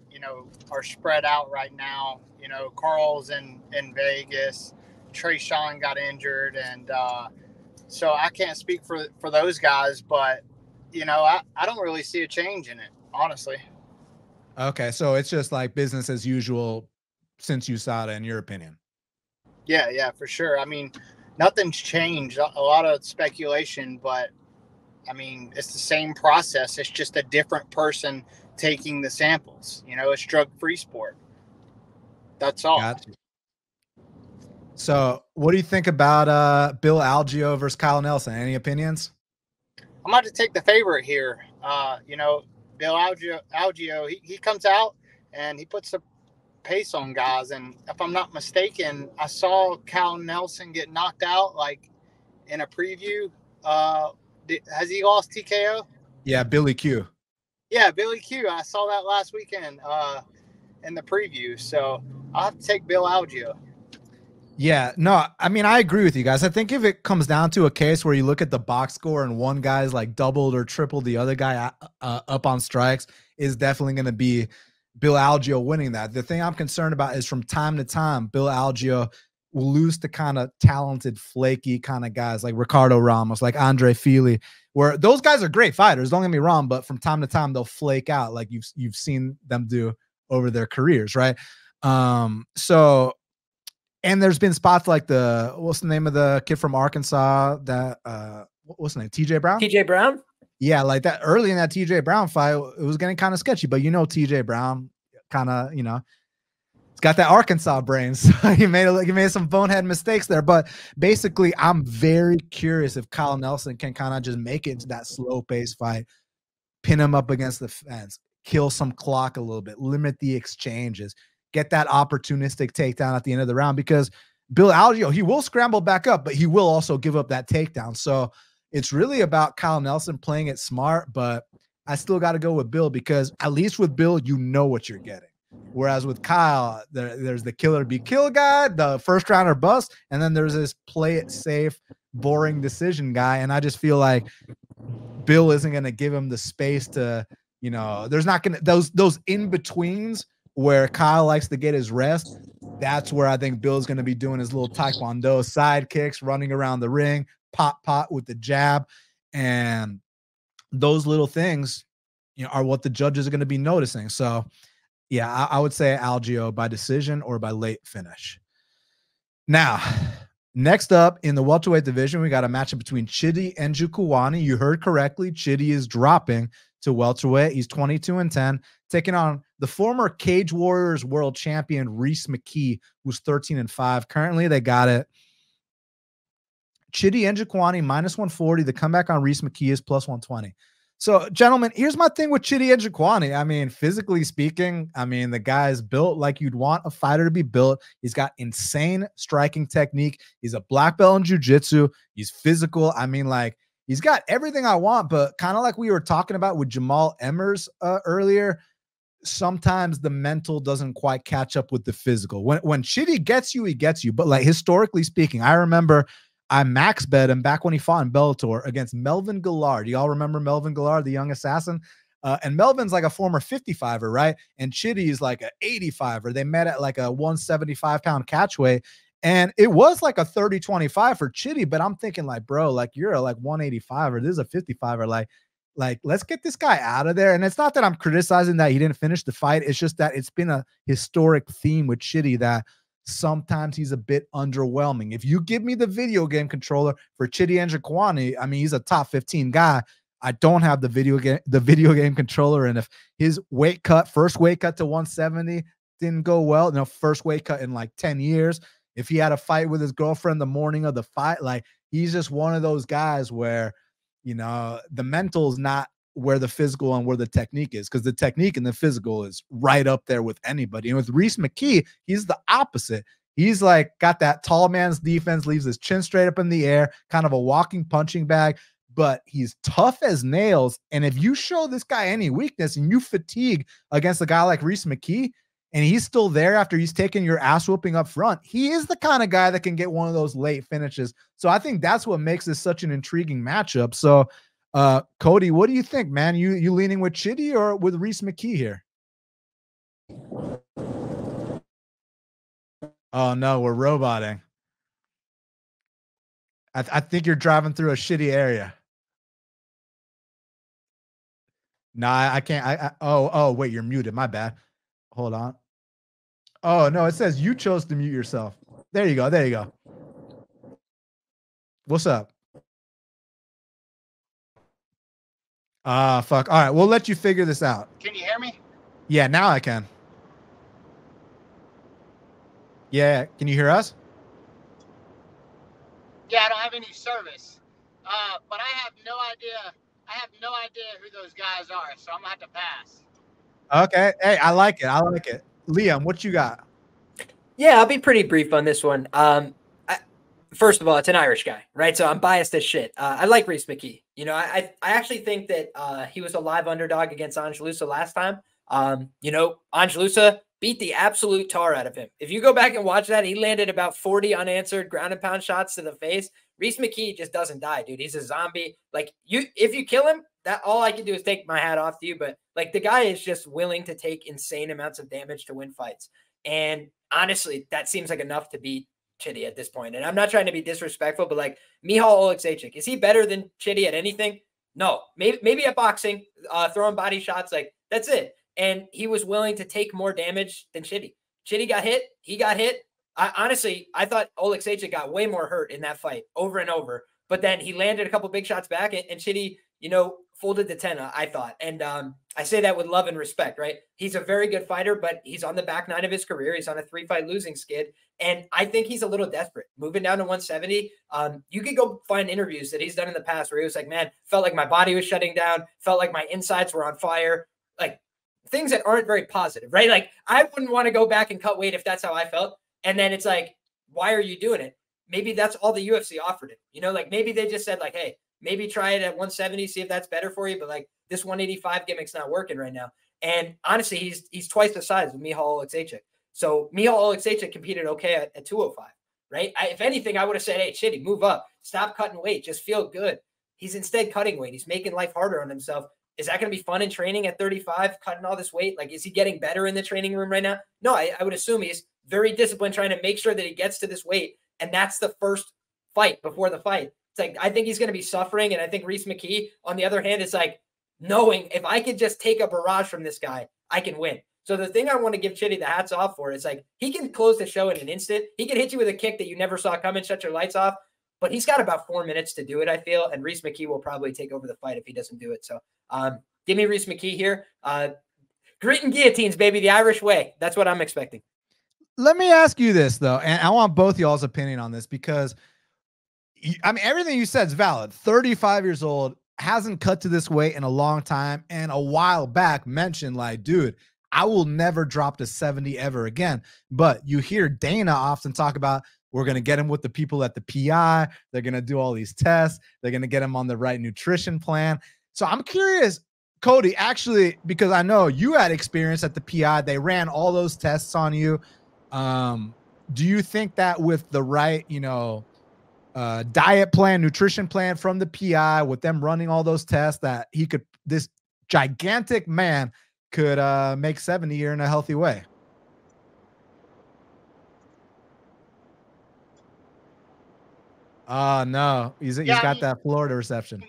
you know, are spread out right now. You know, Carl's in Vegas, Trey Sean got injured, and so I can't speak for those guys, but, you know, I don't really see a change in it, honestly. Okay, so it's just like business as usual since USADA, in your opinion. Yeah, for sure. I mean, nothing's changed. A lot of speculation, but I mean, it's the same process. It's just a different person taking the samples. You know, it's drug-free sport. That's all. Gotcha. So what do you think about Bill Algeo versus Kyle Nelson? Any opinions? I'm about to take the favorite here. You know, Bill Algeo, he comes out and he puts the pace on guys, and if I'm not mistaken, I saw Kyle Nelson get knocked out like in a preview. Has he lost TKO? Yeah, Billy Q. Yeah, Billy Q. I saw that last weekend in the preview, so I'll have to take Bill Algeo. Yeah, no, I mean, I agree with you guys. I think if it comes down to a case where you look at the box score and one guy's like doubled or tripled the other guy up on strikes, is definitely going to be Bill Algeo winning that. The thing I'm concerned about is from time to time, Bill Algeo will lose to kind of talented, flaky kind of guys like Ricardo Ramos, like Andre Fili, where those guys are great fighters. Don't get me wrong, but from time to time they'll flake out, like you've seen them do over their careers, right? So. And there's been spots like what's the name of the kid from Arkansas that what's the name? TJ Brown? TJ Brown? Yeah, like that early in that TJ Brown fight, it was getting kind of sketchy, but TJ Brown kind of, it's got that Arkansas brain. So he made some bonehead mistakes there. But basically, I'm very curious if Kyle Nelson can kind of just make it into that slow pace fight, pin him up against the fence, kill some clock a little bit, limit the exchanges, get that opportunistic takedown at the end of the round, because Bill Algeo, he will scramble back up, but he will also give up that takedown. So it's really about Kyle Nelson playing it smart, but I still got to go with Bill, because at least with Bill, you know what you're getting. Whereas with Kyle, there's the killer be kill guy, the first rounder bust, and then there's this play it safe, boring decision guy. And I just feel like Bill isn't going to give him the space to, there's not going to, those in-betweens where Kyle likes to get his rest. That's where I think Bill's going to be doing his little taekwondo side kicks, running around the ring, pot with the jab. And those little things, are what the judges are going to be noticing. So yeah, I would say Algeo by decision or by late finish. Now, next up in the welterweight division, we got a matchup between Chidi and Njokuani. You heard correctly. Chidi is dropping to welterweight. He's 22-10, taking on the former Cage Warriors world champion Rhys McKee, who's 13-5. Currently, they got it. Chidi and Njokuani -140. The comeback on Rhys McKee is +120. So, gentlemen, here's my thing with Chidi and Njokuani. I mean, physically speaking, the guy's built like you'd want a fighter to be built. He's got insane striking technique. He's a black belt in jiu-jitsu. He's physical. He's got everything I want, but kind of like we were talking about with Jamall Emmers earlier, sometimes the mental doesn't quite catch up with the physical. When Chidi gets you, he gets you. But like historically speaking, I remember I max bet him back when he fought in Bellator against Melvin Gillard. Y'all remember Melvin Gillard, the young assassin? And Melvin's like a former 55er, right? And Chidi is like an 85er. They met at like a 175-pound catchweight. And it was like a 30-25 for Chidi, but I'm thinking like, bro, like you're like 185 or this is a 55er. Like, let's get this guy out of there. And it's not that I'm criticizing that he didn't finish the fight. It's just that it's been a historic theme with Chidi that sometimes he's a bit underwhelming. If you give me the video game controller for Chidi and Njokuani, he's a top 15 guy. I don't have the video game controller. And if his first weight cut to 170 didn't go well, first weight cut in like 10 years, if he had a fight with his girlfriend the morning of the fight, like he's just one of those guys where, the mental is not where the physical and where the technique is, because the technique and the physical is right up there with anybody. And with Rhys McKee, he's the opposite. He's like got that tall man's defense, leaves his chin straight up in the air, kind of a walking punching bag, but he's tough as nails. And if you show this guy any weakness and you fatigue against a guy like Rhys McKee, and he's still there after he's taken your ass whooping up front, he is the kind of guy that can get one of those late finishes. So I think that's what makes this such an intriguing matchup. So, Cody, what do you think, man? You leaning with Chidi or with Rhys McKee here? Oh no, we're roboting. I think you're driving through a shitty area. Nah, I can't. Oh, wait, you're muted. My bad. Hold on. Oh, no, it says you chose to mute yourself. There you go. There you go. What's up? Fuck. All right, we'll let you figure this out. Can you hear me? Yeah, now I can. Yeah, can you hear us? Yeah, I don't have any service. But I have no idea. I have no idea who those guys are, so I'm gonna have to pass. Okay. Hey, I like it. I like it. Liam, what you got? Yeah, I'll be pretty brief on this one. First of all, it's an Irish guy, right? So I'm biased as shit. I like Rhys McKee. I actually think that he was a live underdog against Angelusa last time. Angelusa beat the absolute tar out of him. If you go back and watch that, he landed about 40 unanswered ground and pound shots to the face. Rhys McKee just doesn't die, dude. He's a zombie. Like, if you kill him, that all I can do is take my hat off to you. But like, the guy is just willing to take insane amounts of damage to win fights. And honestly, that seems like enough to beat Chidi at this point. And I'm not trying to be disrespectful, but like, Michal Oleksiejczuk, is he better than Chidi at anything? No, maybe at boxing, throwing body shots, like that's it. And he was willing to take more damage than Chidi. Chidi got hit. He got hit. Honestly, I thought Oleksiejczuk got way more hurt in that fight over and over. But then he landed a couple big shots back, and Chidi, folded the 10, I thought. And I say that with love and respect, right? He's a very good fighter, but he's on the back nine of his career. He's on a 3-fight losing skid. And I think he's a little desperate. Moving down to 170, you could go find interviews that he's done in the past where he was like, man, felt like my body was shutting down, felt like my insides were on fire. Like, things that aren't very positive, right? Like, I wouldn't want to go back and cut weight if that's how I felt. And then it's like, why are you doing it? Maybe that's all the UFC offered him. Like, maybe they just said like, hey, maybe try it at 170, see if that's better for you. But like, this 185 gimmick's not working right now. And honestly, he's twice the size of Michal Oleksiejczuk. So Michal Oleksiejczuk competed okay at 205, right? If anything, I would have said, hey, Chidi, move up. Stop cutting weight. Just feel good. He's instead cutting weight. He's making life harder on himself. Is that going to be fun in training at 35, cutting all this weight? Like, is he getting better in the training room right now? No, I would assume he's very disciplined, trying to make sure that he gets to this weight. And that's the first fight before the fight. It's like, I think he's going to be suffering. And I think Rhys McKee, on the other hand, is like knowing if I could just take a barrage from this guy, I can win. So the thing I want to give Chidi the hats off for is like, he can close the show in an instant. He can hit you with a kick that you never saw coming, shut your lights off. But he's got about 4 minutes to do it, I feel. And Rhys McKee will probably take over the fight if he doesn't do it. So give me Rhys McKee here. Grit and guillotines, baby, the Irish way. That's what I'm expecting. Let me ask you this, though, and I want both y'all's opinion on this because, everything you said is valid. 35 years old, hasn't cut to this weight in a long time, and a while back mentioned, like, dude, I will never drop to 70 ever again. But you hear Dana often talk about, we're going to get him with the people at the PI. They're going to do all these tests. They're going to get him on the right nutrition plan. So I'm curious, Cody, actually, because I know you had experience at the PI. They ran all those tests on you. Do you think that with the right, diet plan, nutrition plan from the PI, with them running all those tests, that this gigantic man could make 70 here in a healthy way? No, he's got that Florida reception.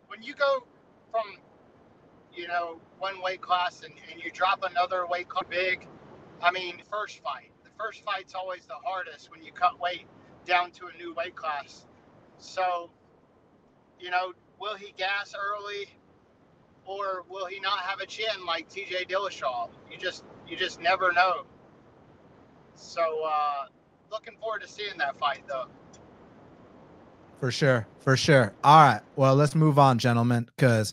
When you go from, one weight class and you drop another weight class big, the first fight's always the hardest when you cut weight down to a new weight class. So, will he gas early or will he not have a chin like TJ Dillashaw? You just never know. So, looking forward to seeing that fight, though. For sure. All right. Well, let's move on, gentlemen, because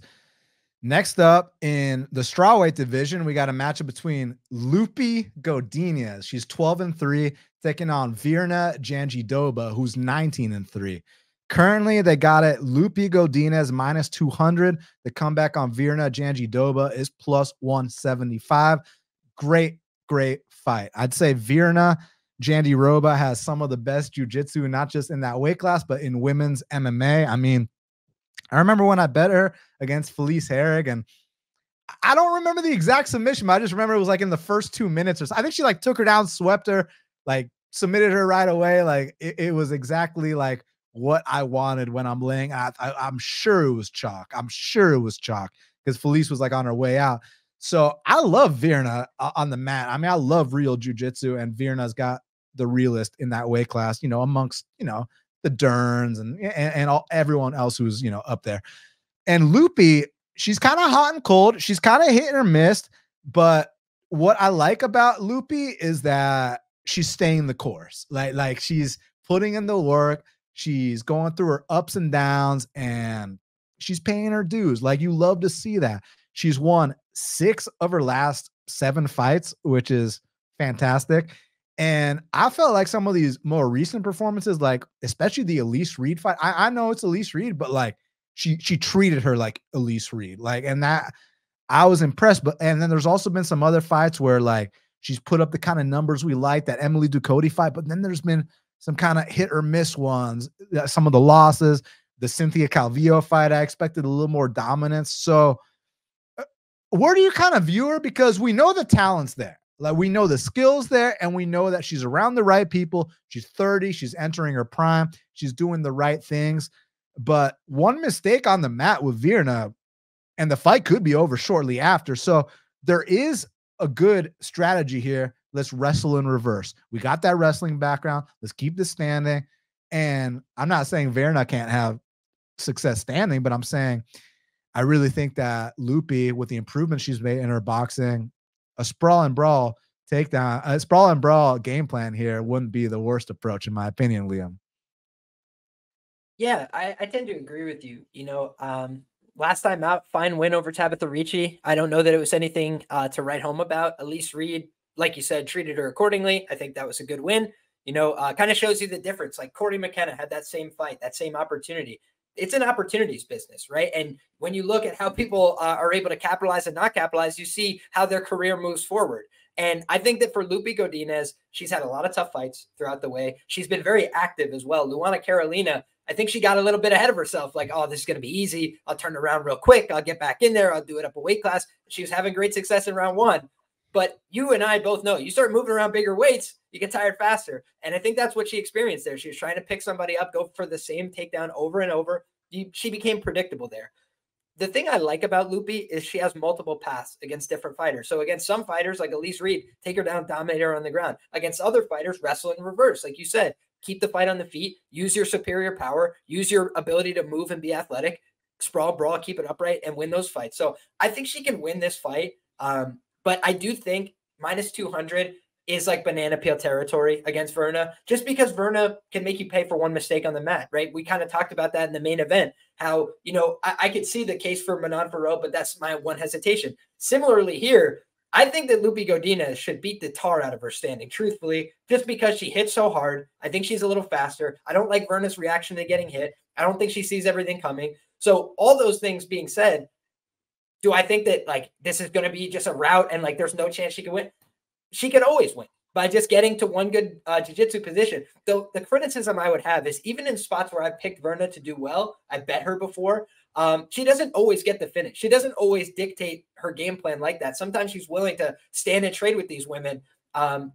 next up in the strawweight division, we got a matchup between Loopy Godinez. She's 12-3, taking on Virna Jandiroba, who's 19-3. Currently, they got it Loopy Godinez minus 200. The comeback on Virna Jandiroba is plus 175. Great fight. I'd say Virna Jandiroba has some of the best jiu-jitsu, not just in that weight class, but in women's MMA. I remember when I bet her against Felice Herrig, and I don't remember the exact submission, but I just remember it was like in the first 2 minutes or so. I think she like took her down, swept her, like submitted her right away. Like it was exactly like what I wanted when I'm laying. I'm sure it was chalk. Because Felice was like on her way out. So I love Virna on the mat. I love real jiu-jitsu, and Virna's got the realest in that weight class, amongst, the Derns and everyone else who's, up there. And Loopy, she's kind of hot and cold. She's kind of hit or missed. But what I like about Loopy is that she's staying the course. Like she's putting in the work. She's going through her ups and downs, and she's paying her dues. Like, you love to see that. She's won 6 of her last 7 fights, which is fantastic. And I felt like some of these more recent performances, like especially the Elise Reed fight, I know it's Elise Reed, but like she treated her like Elise Reed. Like, and that I was impressed. And then there's also been some other fights where like she's put up the kind of numbers we like, that Emily Ducote fight, but then there's been some kind of hit or miss ones. Some of the losses, the Cynthia Calvillo fight, I expected a little more dominance. So where do you kind of view her? Because we know the talent's there. Like we know the skills there, and we know that she's around the right people. She's 30. She's entering her prime. She's doing the right things. But one mistake on the mat with Virna, and the fight could be over shortly after. So there is a good strategy here. Let's wrestle in reverse. We got that wrestling background. Let's keep this standing. And I'm not saying Virna can't have success standing, but I'm saying I really think that Loopy, with the improvements she's made in her boxing, a sprawl and brawl takedown, a sprawl and brawl game plan here wouldn't be the worst approach, in my opinion, Liam. Yeah, I tend to agree with you. You know, last time out, fine win over Tabitha Ricci. I don't know that it was anything to write home about. Elise Reed, like you said, treated her accordingly. I think that was a good win. You know, kind of shows you the difference. Like Corey McKenna had that same fight, that same opportunity. It's an opportunities business, right? And when you look at how people are able to capitalize and not capitalize, you see how their career moves forward. And I think that for Loopy Godinez, she's had a lot of tough fights throughout the way. She's been very active as well. Luana Carolina, I think she got a little bit ahead of herself. Like, oh, this is going to be easy. I'll turn it around real quick. I'll get back in there. I'll do it up a weight class. She was having great success in round one. But you and I both know, you start moving around bigger weights, you get tired faster. And I think that's what she experienced there. She was trying to pick somebody up, go for the same takedown over and over. She became predictable there. The thing I like about Loopy is she has multiple paths against different fighters. So against some fighters, like Elise Reed, take her down, dominate her on the ground. Against other fighters, wrestle in reverse. Like you said, keep the fight on the feet, use your superior power, use your ability to move and be athletic, sprawl, brawl, keep it upright, and win those fights. So I think she can win this fight. But I do think minus 200 is like banana peel territory against Virna, just because Virna can make you pay for one mistake on the mat, right? We kind of talked about that in the main event, how, you know, I could see the case for Manon Fiorot, but that's my one hesitation. Similarly here, I think that Loopy Godinez should beat the tar out of her standing, truthfully, just because she hits so hard. I think she's a little faster. I don't like Virna's reaction to getting hit. I don't think she sees everything coming. So all those things being said, do I think that like this is going to be just a rout and like there's no chance she can win? She can always win by just getting to one good jiu-jitsu position. Though the criticism I would have is even in spots where I've picked Virna to do well, I bet her before, she doesn't always get the finish. She doesn't always dictate her game plan like that. Sometimes she's willing to stand and trade with these women,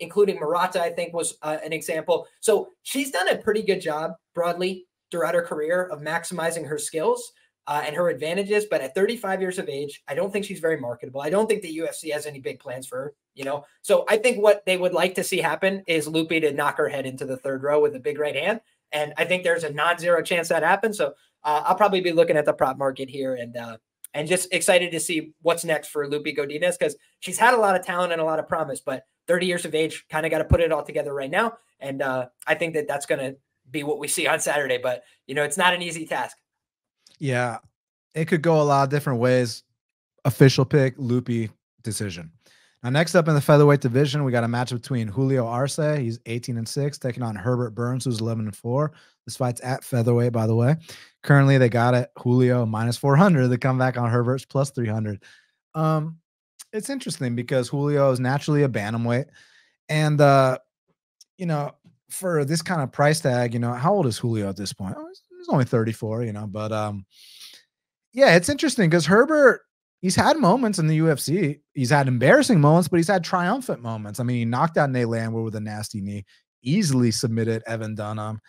including Murata, I think was an example. So she's done a pretty good job broadly throughout her career of maximizing her skills and her advantages. But at 35 years of age, I don't think she's very marketable. I don't think the UFC has any big plans for her, you know? So I think what they would like to see happen is Loopy to knock her head into the third row with a big right hand. And I think there's a non-zero chance that happens. So I'll probably be looking at the prop market here and just excited to see what's next for Loopy Godinez, because she's had a lot of talent and a lot of promise, but 30 years of age, kind of got to put it all together right now. And I think that that's going to be what we see on Saturday, but you know, it's not an easy task. Yeah, it could go a lot of different ways. Official pick, Loopy, decision. Now, next up in the featherweight division, we got a match between Julio Arce. He's 18-6, taking on Herbert Burns, who's 11-4. This fight's at featherweight, by the way. Currently, they got it Julio minus 400. They come back on Herbert's plus 300. It's interesting because Julio is naturally a bantamweight, and you know, for this kind of price tag, you know, how old is Julio at this point? Oh, he's only 34, you know, but yeah, it's interesting because Herbert, he's had moments in the UFC. He's had embarrassing moments, but he's had triumphant moments. I mean, he knocked out Nate Landwehr with a nasty knee, easily submitted Evan Dunham.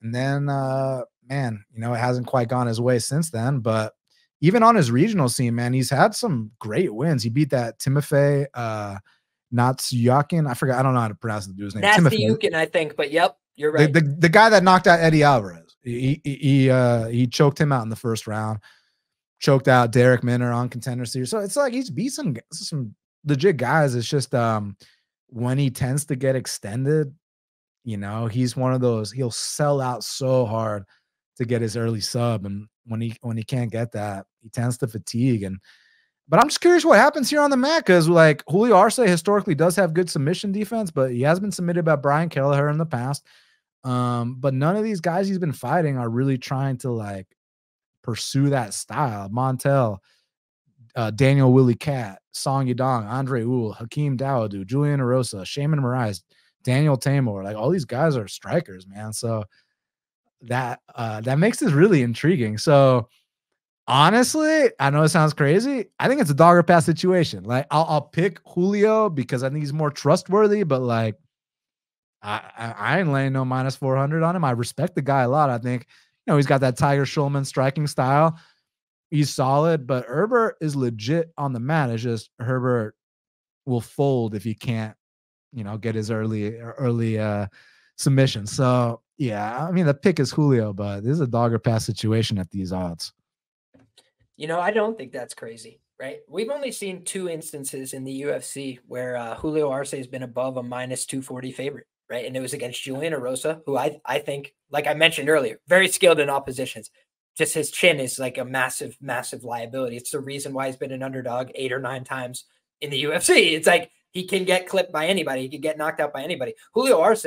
And then, man, you know, it hasn't quite gone his way since then. But even on his regional scene, man, he's had some great wins. He beat that Timofey Njokuani. I forgot. I don't know how to pronounce the dude's name. Njokuani, I think. But yep, you're right. The guy that knocked out Eddie Alvarez. He choked him out in the first round. Choked out Derek Minner on Contender Series. So it's like he's beat some legit guys. It's just when he tends to get extended, you know, he's one of those, he'll sell out so hard to get his early sub. And when he can't get that, he tends to fatigue. But I'm just curious what happens here on the mat, because like Julio Arce historically does have good submission defense, but he has been submitted by Brian Kelleher in the past. But none of these guys he's been fighting are really trying to like pursue that style. Montel Daniel Willie Cat, Song Yadong, Andre Ul, Hakeem Dawodu, Julian Erosa, Shaman Moraes, Daniel Tamor. Like all these guys are strikers, man. So that makes this really intriguing. So honestly, I know it sounds crazy. I think it's a dog or pass situation. Like I'll pick Julio because I think he's more trustworthy, but like I ain't laying no minus 400 on him. I respect the guy a lot. I think, he's got that Tiger Schulman striking style. He's solid, but Herbert is legit on the mat. It's just Herbert will fold if he can't, get his early submission. So yeah, I mean the pick is Julio, but this is a dog or pass situation at these odds. I don't think that's crazy, right? We've only seen 2 instances in the UFC where Julio Arce has been above a minus 240 favorite, right? And it was against Julian Erosa, who I think, like I mentioned earlier, very skilled in oppositions. Just his chin is like a massive, massive liability. It's the reason why he's been an underdog 8 or 9 times in the UFC. It's like he can get clipped by anybody. He can get knocked out by anybody. Julio Arce,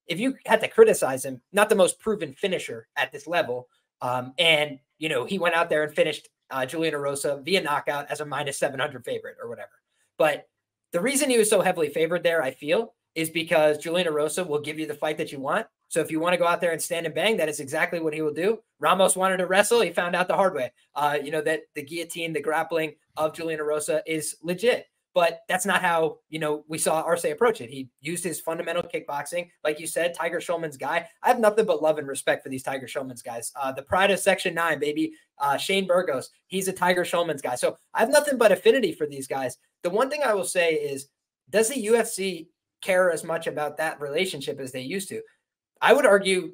if you had to criticize him, not the most proven finisher at this level. And, he went out there and finished Julian Erosa via knockout as a minus 700 favorite or whatever. But the reason he was so heavily favored there, I feel, is because Julian Erosa will give you the fight that you want. So if you want to go out there and stand and bang, that is exactly what he will do. Ramos wanted to wrestle. He found out the hard way, that the guillotine, the grappling of Julian Erosa is legit. But that's not how, we saw Arce approach it. He used his fundamental kickboxing. Like you said, Tiger Schulman's guy. I have nothing but love and respect for these Tiger Schulman's guys. The pride of Section 9, baby. Shane Burgos, he's a Tiger Schulman's guy. So I have nothing but affinity for these guys. The one thing I will say is, does the UFC care as much about that relationship as they used to? I would argue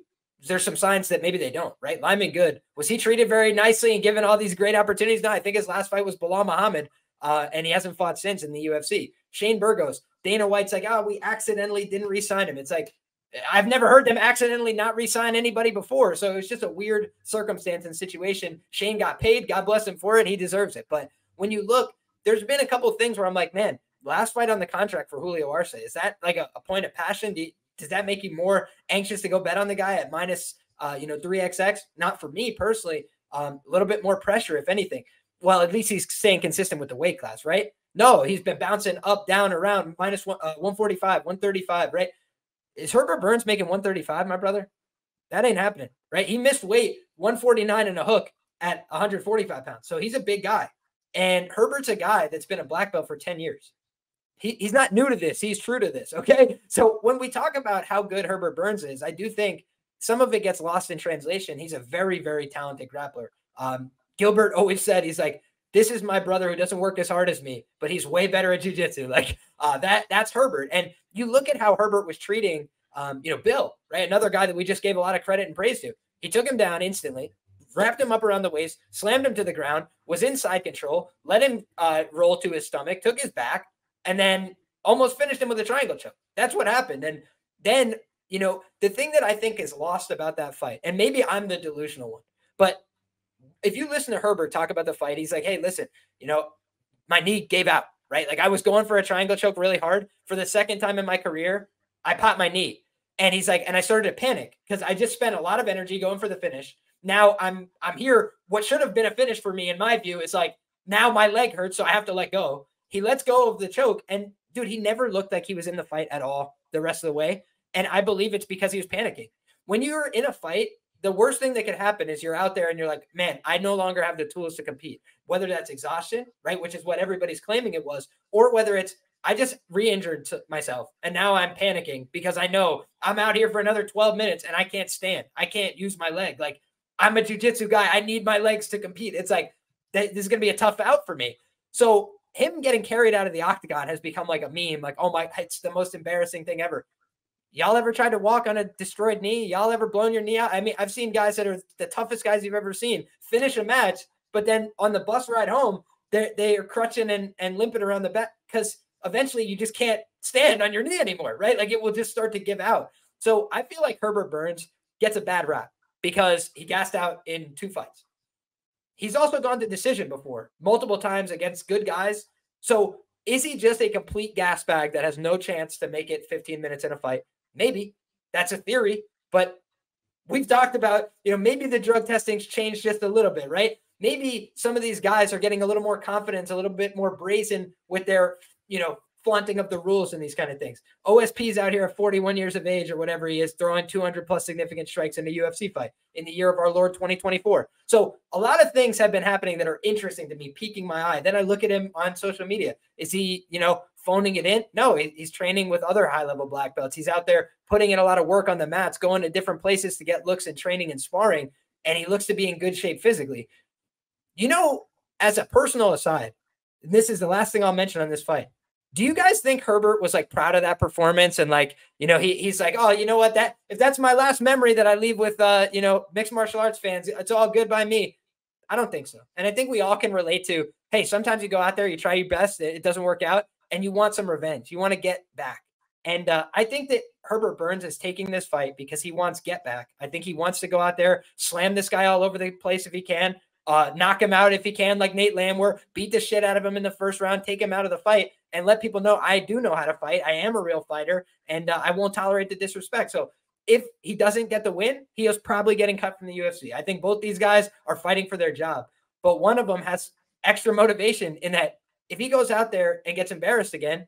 there's some signs that maybe they don't, right? Lyman Good, was he treated very nicely and given all these great opportunities? No, I think his last fight was Bilal Muhammad, and he hasn't fought since in the UFC. Shane Burgos, Dana White's like, we accidentally didn't re-sign him. It's like, I've never heard them accidentally not re-sign anybody before. So it was just a weird circumstance and situation. Shane got paid. God bless him for it. He deserves it. But when you look, there's been a couple of things where I'm like, man, last fight on the contract for Julio Arce, is that like a point of passion? Does that make you more anxious to go bet on the guy at minus, 3XX? Not for me personally. A little bit more pressure, if anything. Well, at least he's staying consistent with the weight class, right? No, he's been bouncing up, down, around minus 145, 135, right? Is Herbert Burns making 135, my brother? That ain't happening, right? He missed weight, 149 and a hook at 145 pounds. So he's a big guy. And Herbert's a guy that's been a black belt for 10 years. He's not new to this. He's true to this, okay? So when we talk about how good Herbert Burns is, I do think some of it gets lost in translation. He's a very, very talented grappler. Gilbert always said, he's like, this is my brother who doesn't work as hard as me, but he's way better at jiu-jitsu. Like that's Herbert. And you look at how Herbert was treating, Bill, right? Another guy that we just gave a lot of credit and praise to. He took him down instantly, wrapped him up around the waist, slammed him to the ground, was in side control, let him roll to his stomach, took his back, and then almost finished him with a triangle choke. That's what happened. And then, the thing that I think is lost about that fight, and maybe I'm the delusional one, but if you listen to Herbert talk about the fight, he's like, hey, listen, my knee gave out, right? Like I was going for a triangle choke really hard. For the second time in my career, I popped my knee. And he's like, and I started to panic because I just spent a lot of energy going for the finish. Now I'm here. What should have been a finish for me, in my view, is like, now my leg hurts, so I have to let go. He lets go of the choke. And dude, he never looked like he was in the fight at all the rest of the way. And I believe it's because he was panicking. When you're in a fight, the worst thing that could happen is you're out there and you're like, man, I no longer have the tools to compete, whether that's exhaustion, right? Which is what everybody's claiming it was, or whether it's, I just re-injured myself and now I'm panicking because I know I'm out here for another 12 minutes and I can't stand. I can't use my leg. Like I'm a jiu-jitsu guy. I need my legs to compete. It's like, this is going to be a tough out for me. So him getting carried out of the octagon has become like a meme. Like, oh my, it's the most embarrassing thing ever. Y'all ever tried to walk on a destroyed knee? Y'all ever blown your knee out? I mean, I've seen guys that are the toughest guys you've ever seen finish a match, but then on the bus ride home, they are crutching and limping around the back because eventually you just can't stand on your knee anymore, right? Like it will just start to give out. So I feel like Herbert Burns gets a bad rap because he gassed out in 2 fights. He's also gone to decision before, multiple times against good guys. So is he just a complete gas bag that has no chance to make it 15 minutes in a fight? Maybe. That's a theory. But we've talked about, maybe the drug testing's changed just a little bit, right? maybe some of these guys are getting a little more confidence, a little bit more brazen with their, flaunting of the rules and these kind of things. OSP's out here at 41 years of age or whatever he is, throwing 200 plus significant strikes in a UFC fight in the year of our Lord 2024. So a lot of things have been happening that are interesting to me, piquing my eye. Then I look at him on social media. Is he, phoning it in? No, he's training with other high-level black belts. He's out there putting in a lot of work on the mats, going to different places to get looks in training and sparring, and he looks to be in good shape physically. As a personal aside, and this is the last thing I'll mention on this fight, do you guys think Herbert was like proud of that performance? And he's like, oh, you know what, if that's my last memory that I leave with, mixed martial arts fans, it's all good by me. I don't think so. And I think we all can relate to, hey, sometimes you go out there, you try your best, it doesn't work out, and you want some revenge. You want to get back. And I think that Herbert Burns is taking this fight because he wants get back. I think he wants to go out there, slam this guy all over the place if he can, knock him out if he can, like Nate Landwehr, beat the shit out of him in the first round, take him out of the fight, and let people know I do know how to fight. I am a real fighter, and I won't tolerate the disrespect. So if he doesn't get the win, he is probably getting cut from the UFC. I think both these guys are fighting for their job, but one of them has extra motivation in that if he goes out there and gets embarrassed again,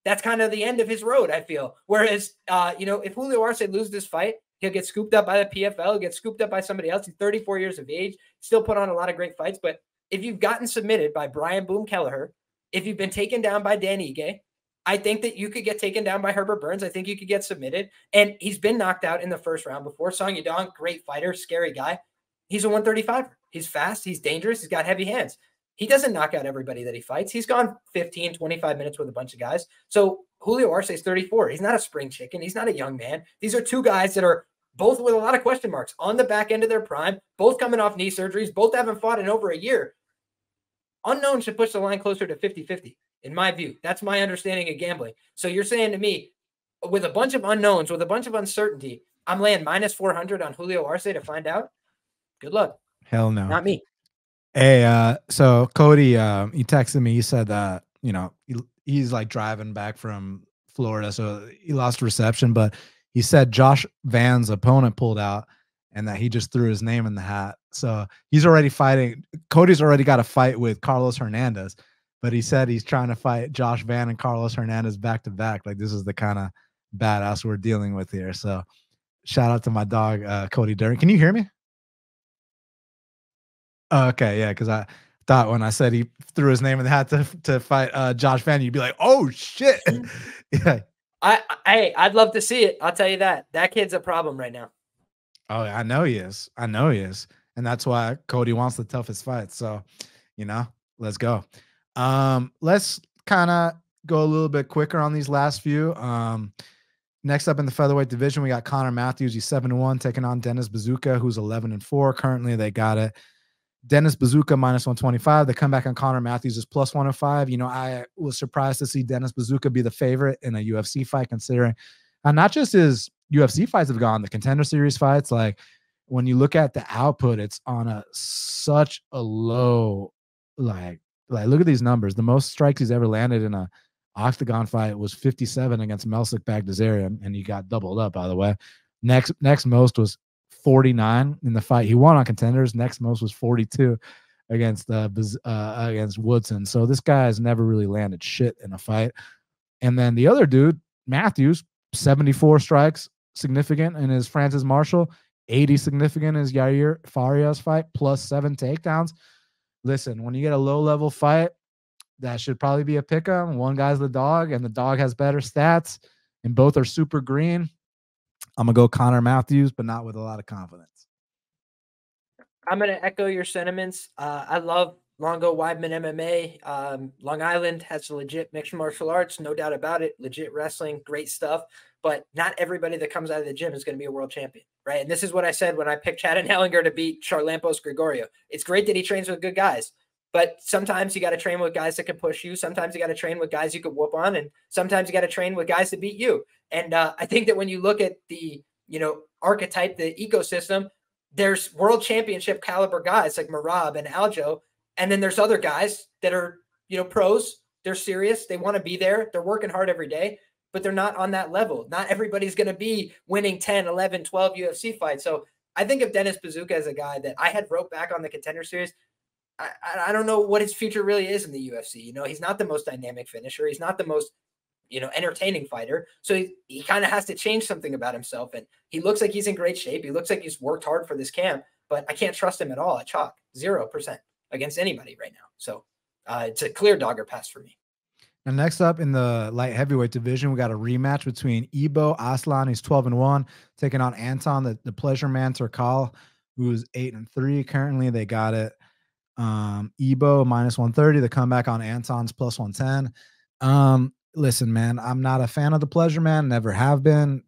that's kind of the end of his road, I feel. Whereas, if Julio Arce loses this fight, he'll get scooped up by the PFL, he'll get scooped up by somebody else. He's 34 years of age, still put on a lot of great fights. But if you've gotten submitted by Brian Boom Kelleher, if you've been taken down by Dan Ige, I think that you could get taken down by Herbert Burns. I think you could get submitted. And he's been knocked out in the first round before. Song Yadong, great fighter, scary guy. He's a 135er. He's fast. He's dangerous. He's got heavy hands. He doesn't knock out everybody that he fights. He's gone 15, 25 minutes with a bunch of guys. So Julio Arce is 34. He's not a spring chicken. He's not a young man. These are two guys that are both with a lot of question marks on the back end of their prime, both coming off knee surgeries, both haven't fought in over a year. Unknown should push the line closer to 50-50, in my view. That's my understanding of gambling. So you're saying to me, with a bunch of unknowns, with a bunch of uncertainty, I'm laying minus 400 on Julio Arce to find out? Good luck. Hell no. Not me. Hey, so Cody, he texted me. He said that, he's like driving back from Florida, so he lost reception, but he said Josh Van's opponent pulled out and that he just threw his name in the hat. So he's already fighting. Cody's already got a fight with Carlos Hernandez, but he said he's trying to fight Josh Van and Carlos Hernandez back to back. Like, this is the kind of badass we're dealing with here. So shout out to my dog, Cody Durden. Can you hear me? Okay, yeah, because I thought when I said he threw his name in the hat to fight Josh Van, you'd be like, oh shit. Yeah. I'd love to see it. I'll tell you that. That kid's a problem right now. Oh, I know he is. And that's why Cody wants the toughest fight. So, let's go. Let's kind of go a little bit quicker on these last few. Next up in the featherweight division, we got Connor Matthews. He's 7-1, taking on Dennis Bazooka, who's 11-4. Currently, they got it. Dennis Bazooka minus 125. The comeback on Connor Matthews is plus 105. I was surprised to see Dennis Bazooka be the favorite in a UFC fight, considering not just his UFC fights have gone, the Contender Series fights. Like, when you look at the output, it's on such a low, like look at these numbers. The most strikes he's ever landed in a octagon fight was 57 against Melsik Baghdasaryan, and he got doubled up, by the way. Next most was 49 in the fight he won on Contenders. Next most was 42 against Woodson. So this guy has never really landed shit in a fight. And then the other dude, Matthews, 74 strikes, significant in his Francis Marshall, 80 significant in his Yair Farias fight, plus 7 takedowns. Listen, when you get a low-level fight, that should probably be a pick-em. One guy's the dog, and the dog has better stats, and both are super green. I'm going to go Connor Matthews, but not with a lot of confidence. I'm going to echo your sentiments. I love Longo Weidman MMA. Long Island has legit mixed martial arts, no doubt about it. Legit wrestling, great stuff. But not everybody that comes out of the gym is going to be a world champion, right? And this is what I said when I picked Chad and Hellinger to beat Charlampos Gregorio. It's great that he trains with good guys, but sometimes you got to train with guys that can push you. Sometimes you got to train with guys you could whoop on, and sometimes you got to train with guys that beat you. And I think that when you look at the, archetype, the ecosystem, there's world championship caliber guys like Merab and Algeo. And then there's other guys that are, pros. They're serious. They want to be there. They're working hard every day, but they're not on that level. Not everybody's going to be winning 10, 11, 12 UFC fights. So I think of Dennis Bazooka as a guy that I had wrote back on the Contender Series. I don't know what his future really is in the UFC. You know, he's not the most dynamic finisher. He's not the most, you know, entertaining fighter. So he kind of has to change something about himself. And he looks like he's in great shape. He looks like he's worked hard for this camp, but I can't trust him at all at chalk. 0% against anybody right now. So it's a clear dogger pass for me. And next up in the light heavyweight division, we got a rematch between Ibo Aslan, who's 12-1, taking on Anton, the pleasure man Turkal, who's 8-3 currently. They got it. Ibo -130. The comeback on Anton's +110. Listen, man, I'm not a fan of the pleasure man. Never have been.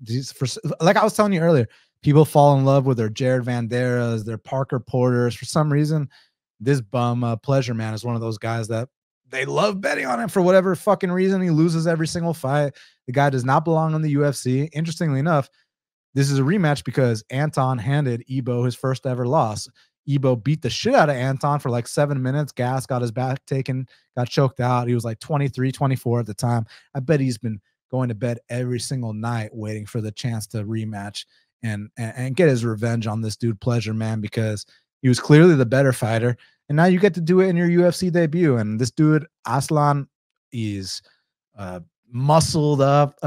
Like I was telling you earlier, people fall in love with their Jared Vanderas, their Parker Porters. For some reason, this bum pleasure man is one of those guys that they love betting on him for whatever fucking reason. He loses every single fight. The guy does not belong in the UFC. Interestingly enough, this is a rematch because Anton handed Ibo his first ever loss. Ibo beat the shit out of Anton for like 7 minutes. Gas, got his back taken, got choked out. He was like 23, 24 at the time. I bet he's been going to bed every single night waiting for the chance to rematch and get his revenge on this dude, pleasure man, because he was clearly the better fighter. And now you get to do it in your UFC debut. And this dude, Aslan, is a muscled up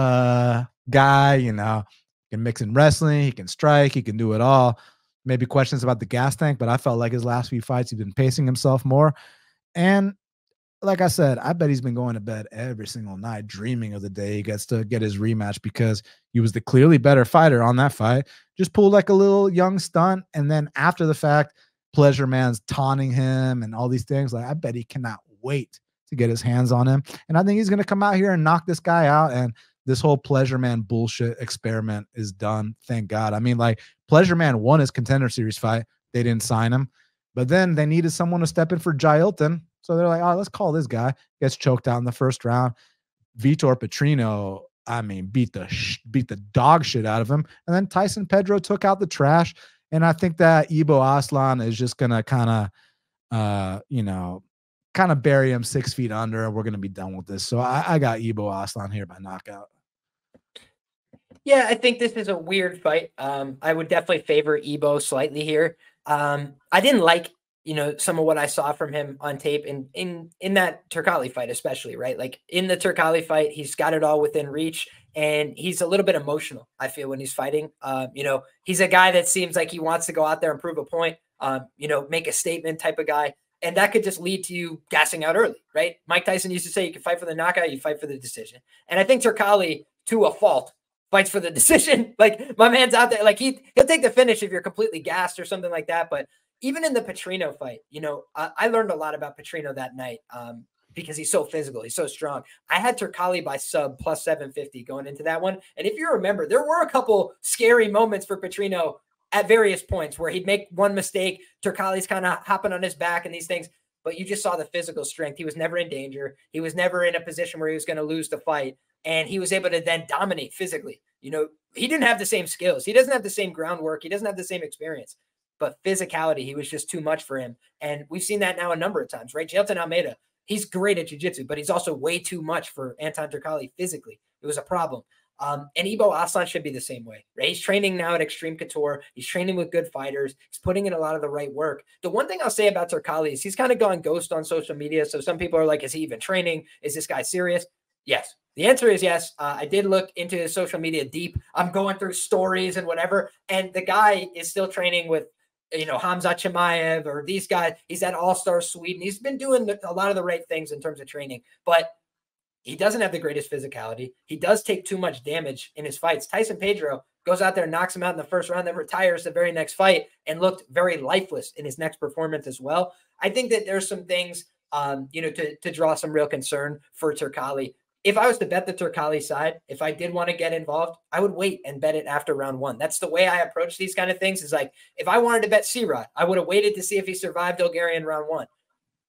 guy, you know, can mix in wrestling, he can strike, he can do it all. Maybe questions about the gas tank, but I felt like his last few fights, he's been pacing himself more. And like I said, I bet he's been going to bed every single night, dreaming of the day he gets to get his rematch because he was the clearly better fighter on that fight. Just pulled like a little young stunt. And then after the fact, pleasure man's taunting him and all these things. Like, I bet he cannot wait to get his hands on him. And I think he's going to come out here and knock this guy out. And this whole pleasure man bullshit experiment is done. Thank God. I mean, like, pleasure man won his contender series fight. They didn't sign him, but then they needed someone to step in for Jailton. So they're like, oh, let's call this guy. Gets choked out in the first round. Vitor Petrino, I mean, beat the dog shit out of him. And then Tyson Pedro took out the trash. And I think that Ibo Aslan is just going to kind of bury him 6 feet under, and we're going to be done with this. So I got Ibo Aslan here by knockout. Yeah, I think this is a weird fight. I would definitely favor Ibo slightly here. I didn't like, you know, some of what I saw from him on tape in that Turkali fight, especially, right? Like in the Turkali fight, he's got it all within reach. And he's a little bit emotional, I feel, when he's fighting. You know, he's a guy that seems like he wants to go out there and prove a point, you know, make a statement type of guy. And that could just lead to you gassing out early, right? Mike Tyson used to say, you can fight for the knockout, you fight for the decision. And I think Turkali, to a fault, fights for the decision. Like, my man's out there, like he'll take the finish if you're completely gassed or something like that. But even in the Petrino fight, you know, I learned a lot about Petrino that night. Because he's so physical, he's so strong. I had Turkali by sub plus 750 going into that one. And if you remember, there were a couple scary moments for Petrino at various points where he'd make one mistake. Turkali's kind of hopping on his back and these things, but you just saw the physical strength. He was never in danger. He was never in a position where he was going to lose the fight. And he was able to then dominate physically. You know, he didn't have the same skills. He doesn't have the same groundwork. He doesn't have the same experience, but physicality, he was just too much for him. And we've seen that now a number of times, right? Jailton Almeida, he's great at jiu-jitsu, but he's also way too much for Anton Turkali physically. It was a problem. And Ibo Aslan should be the same way, right? He's training now at Extreme Couture. He's training with good fighters. He's putting in a lot of the right work. The one thing I'll say about Turkali is he's kind of gone ghost on social media. So some people are like, is he even training? Is this guy serious? Yes. The answer is yes. I did look into his social media deep. I'm going through stories and whatever. And the guy is still training with, you know, Hamza Chimaev or these guys. He's at All-Star Sweden. He's been doing a lot of the right things in terms of training, but he doesn't have the greatest physicality. He does take too much damage in his fights. Tyson Pedro goes out there and knocks him out in the first round, then retires the very next fight and looked very lifeless in his next performance as well. I think that there's some things, you know, to draw some real concern for Turkali. If I was to bet the Turkali side, if I did want to get involved, I would wait and bet it after round one. That's the way I approach these kind of things. Is like, if I wanted to bet C-Rod, I would have waited to see if he survived Bulgarian round one,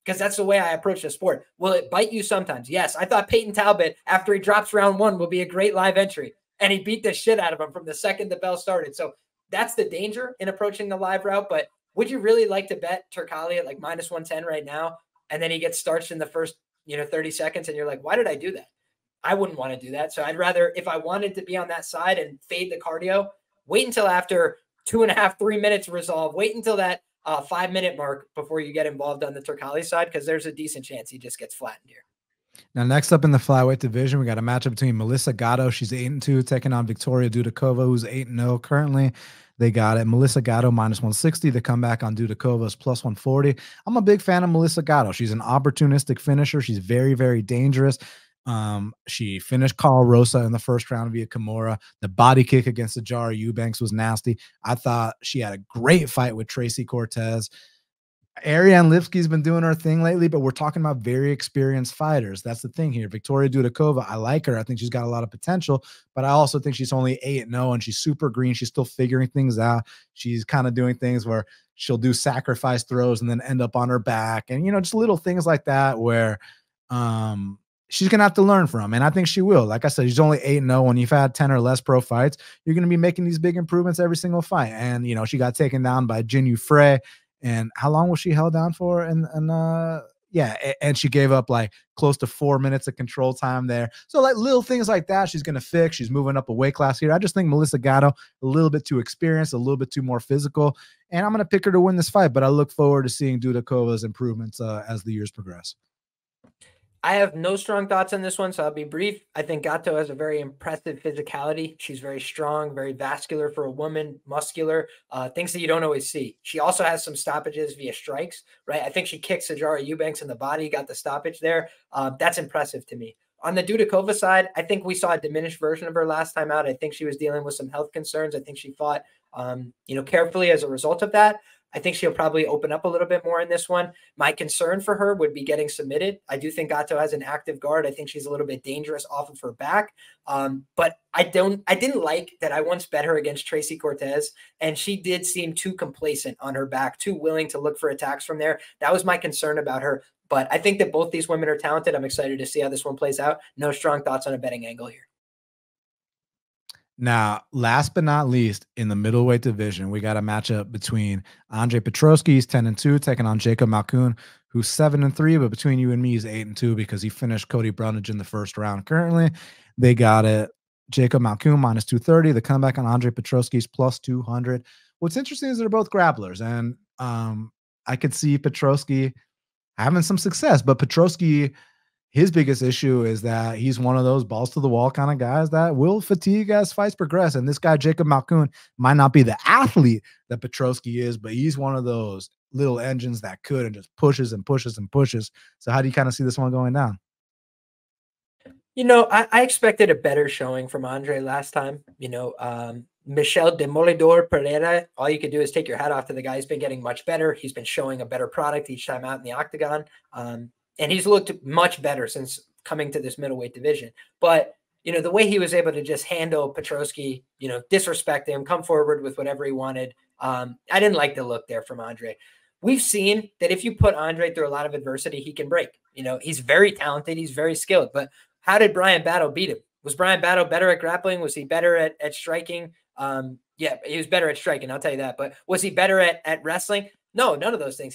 because that's the way I approach the sport. Will it bite you sometimes? Yes. I thought Peyton Talbot, after he drops round one, will be a great live entry, and he beat the shit out of him from the second the bell started. So that's the danger in approaching the live route. But would you really like to bet Turkali at like -110 right now, and then he gets starched in the first, you know, 30 seconds, and you're like, why did I do that? I wouldn't want to do that. So I'd rather, if I wanted to be on that side and fade the cardio, wait until after 2.5, 3 minutes resolve. Wait until that 5-minute mark before you get involved on the Turkalj side, because there's a decent chance he just gets flattened here. Now, next up in the flyweight division, we got a matchup between Melissa Gatto. She's 8-2, taking on Victoria Dudakova, who's 8-0 currently. They got it. Melissa Gatto -160. The comeback on Dudakova is +140. I'm a big fan of Melissa Gatto. She's an opportunistic finisher. She's very, very dangerous. She finished Carl Rosa in the first round via Kimura. The body kick against Ajara Eubanks was nasty. I thought she had a great fight with Tracy Cortez. Ariane Lipsky's been doing her thing lately, but we're talking about very experienced fighters. That's the thing here. Victoria Dudakova, I like her. I think she's got a lot of potential, but I also think she's only 8-0 and she's super green. She's still figuring things out. She's kind of doing things where she'll do sacrifice throws and then end up on her back. And, just little things like that where she's going to have to learn from. And I think she will. Like I said, she's only 8-0. When you've had 10 or less pro fights, you're going to be making these big improvements every single fight. And, she got taken down by Jinyu Frey. And how long was she held down for? And she gave up like close to 4 minutes of control time there. So like little things like that, she's going to fix. She's moving up a weight class here. I just think Melissa Gatto, a little bit too experienced, a little bit too more physical. And I'm going to pick her to win this fight, but I look forward to seeing Dudakova's improvements as the years progress. I have no strong thoughts on this one, so I'll be brief. I think Gatto has a very impressive physicality. She's very strong, very vascular for a woman, muscular, things that you don't always see. She also has some stoppages via strikes, right? I think she kicked Ajara Eubanks in the body, got the stoppage there. That's impressive to me. On the Dudakova side, I think we saw a diminished version of her last time out. I think she was dealing with some health concerns. I think she fought, carefully as a result of that. I think she'll probably open up a little bit more in this one. My concern for her would be getting submitted. I do think Gatto has an active guard. I think she's a little bit dangerous off of her back. But I didn't like that I once bet her against Tracy Cortez, and she did seem too complacent on her back, too willing to look for attacks from there. That was my concern about her. But I think that both these women are talented. I'm excited to see how this one plays out. No strong thoughts on a betting angle here. Now, last but not least, in the middleweight division, we got a matchup between Andre Petroski, he's 10-2, taking on Jacob Malkoun, who's 7-3, but between you and me, he's 8-2 because he finished Cody Brundage in the first round. Currently, they got it. Jacob Malkoun -230. The comeback on Andre Petroski is +200. What's interesting is they're both grapplers, and I could see Petroski having some success, but Petroski, his biggest issue is that he's one of those balls to the wall kind of guys that will fatigue as fights progress. And this guy, Jacob Malkoun, might not be the athlete that Petroski is, but he's one of those little engines that could and just pushes and pushes and pushes. So how do you kind of see this one going down? I expected a better showing from Andre last time. Michel Demolidor Pereira, all you could do is take your hat off to the guy. He's been getting much better. He's been showing a better product each time out in the octagon. And he's looked much better since coming to this middleweight division. But, the way he was able to just handle Petroski, disrespect him, come forward with whatever he wanted. I didn't like the look there from Andre. We've seen that if you put Andre through a lot of adversity, he can break. He's very talented. He's very skilled. But how did Brian Battle beat him? Was Brian Battle better at grappling? Was he better at striking? Yeah, he was better at striking. I'll tell you that. But was he better at wrestling? No, none of those things.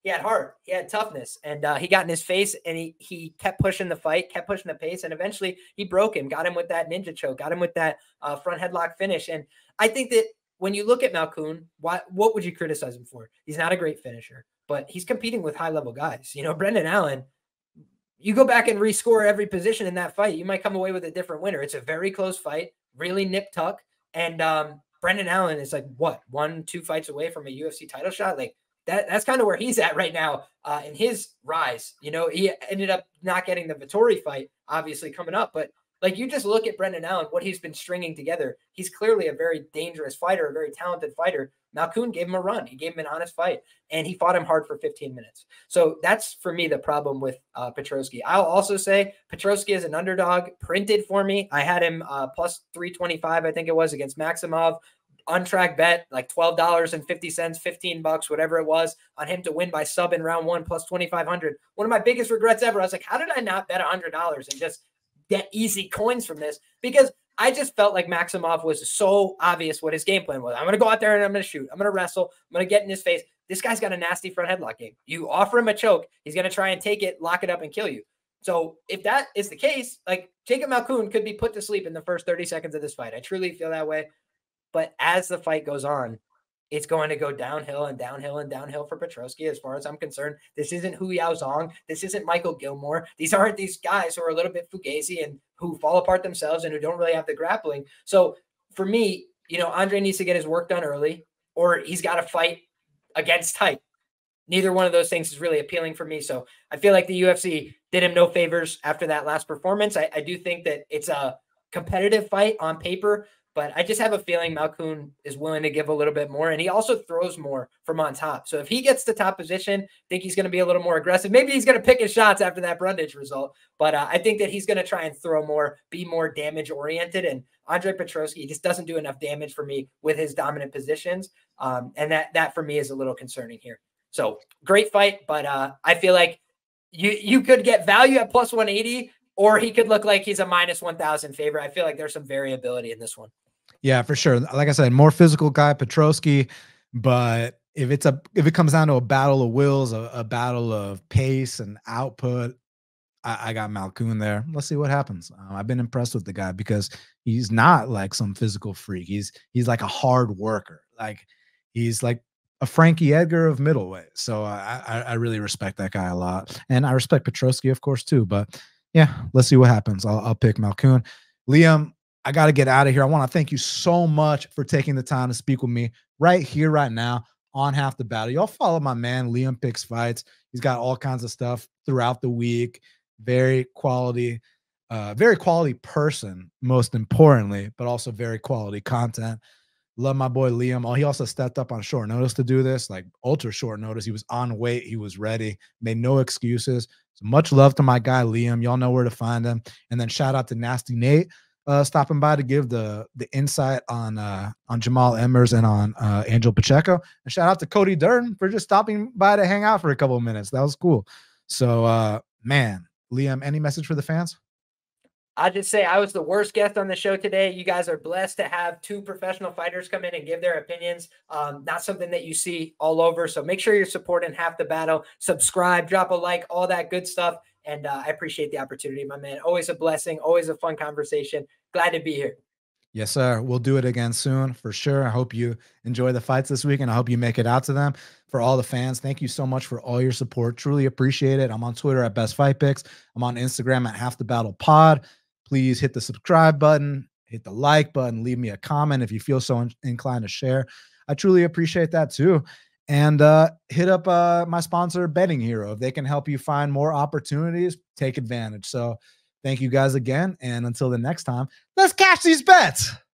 He had heart, he had toughness, and he got in his face, and he kept pushing the fight, kept pushing the pace, and eventually he broke him, got him with that ninja choke, got him with that front headlock finish. And I think that when you look at Malkoun, what would you criticize him for? He's not a great finisher, but he's competing with high-level guys. Brendan Allen, you go back and rescore every position in that fight, you might come away with a different winner. It's a very close fight, really nip-tuck, and Brendan Allen is like, 1-2 fights away from a UFC title shot? Like, that's kind of where he's at right now in his rise. He ended up not getting the Vettori fight, obviously, coming up. But, you just look at Brendan Allen, what he's been stringing together. He's clearly a very dangerous fighter, a very talented fighter. Malkoun gave him a run. He gave him an honest fight, and he fought him hard for 15 minutes. So that's, for me, the problem with Petroski. I'll also say Petroski is an underdog, printed for me. I had him +325, I think it was, against Maximov. On-track bet, like $12.50, $15, whatever it was, on him to win by sub in round one, +2,500. One of my biggest regrets ever. I was like, how did I not bet $100 and just get easy coins from this? Because I just felt like Maximov was so obvious what his game plan was. I'm going to go out there and I'm going to shoot. I'm going to wrestle. I'm going to get in his face. This guy's got a nasty front headlock game. You offer him a choke, he's going to try and take it, lock it up, and kill you. So if that is the case, Jacob Malkoun could be put to sleep in the first 30 seconds of this fight. I truly feel that way. But as the fight goes on, it's going to go downhill and downhill and downhill for Petroski. As far as I'm concerned, this isn't Hu Yao Zong. This isn't Michael Gilmore. These aren't these guys who are a little bit fugazi and who fall apart themselves and who don't really have the grappling. So for me, Andre needs to get his work done early, or he's got to fight against type. Neither one of those things is really appealing for me. So I feel like the UFC did him no favors after that last performance. I do think that it's a competitive fight on paper, but I just have a feeling Malkoun is willing to give a little bit more, and he also throws more from on top. So if he gets to top position, I think he's going to be a little more aggressive. Maybe he's going to pick his shots after that Brundage result, but I think that he's going to try and throw more, be more damage-oriented, and Andre Petroski just doesn't do enough damage for me with his dominant positions, and that for me is a little concerning here. So great fight, but I feel like you could get value at plus 180, or he could look like he's a minus 1,000 favorite. I feel like there's some variability in this one. Yeah, for sure. Like I said, more physical guy, Petroski, but if it comes down to a battle of wills, a battle of pace and output, I got Malkoun there. Let's see what happens. I've been impressed with the guy because he's not like some physical freak. He's like a hard worker. Like he's like a Frankie Edgar of middleweight. So I really respect that guy a lot. And I respect Petroski, of course, too. But yeah, let's see what happens. I'll pick Malkoun. Liam, I got to get out of here. I want to thank you so much for taking the time to speak with me right here, right now on Half the Battle. Y'all follow my man, Liam Picks Fights. He's got all kinds of stuff throughout the week. Very quality person, most importantly, but also very quality content. Love my boy Liam. Oh, he also stepped up on short notice to do this, like ultra short notice. He was on weight. He was ready. Made no excuses. So much love to my guy Liam. Y'all know where to find him. And then shout out to Nasty Nate stopping by to give the insight on Jamall Emmers and on Angel Pacheco. And shout out to Cody Durden for just stopping by to hang out for a couple of minutes. That was cool. So man, Liam, any message for the fans? I just say I was the worst guest on the show today. You guys are blessed to have two professional fighters come in and give their opinions. Not something that you see all over. So make sure you're supporting Half the Battle. Subscribe, drop a like, all that good stuff. And I appreciate the opportunity, my man. Always a blessing. Always a fun conversation. Glad to be here. Yes, sir. We'll do it again soon for sure. I hope you enjoy the fights this week, and I hope you make it out to them. For all the fans, thank you so much for all your support. Truly appreciate it. I'm on Twitter at Best Fight Picks. I'm on Instagram at Half the Battle Pod. Please hit the subscribe button, hit the like button, leave me a comment if you feel so inclined to share. I truly appreciate that too. And hit up my sponsor, Betting Hero. If they can help you find more opportunities, take advantage. So thank you guys again. And until the next time, let's cash these bets.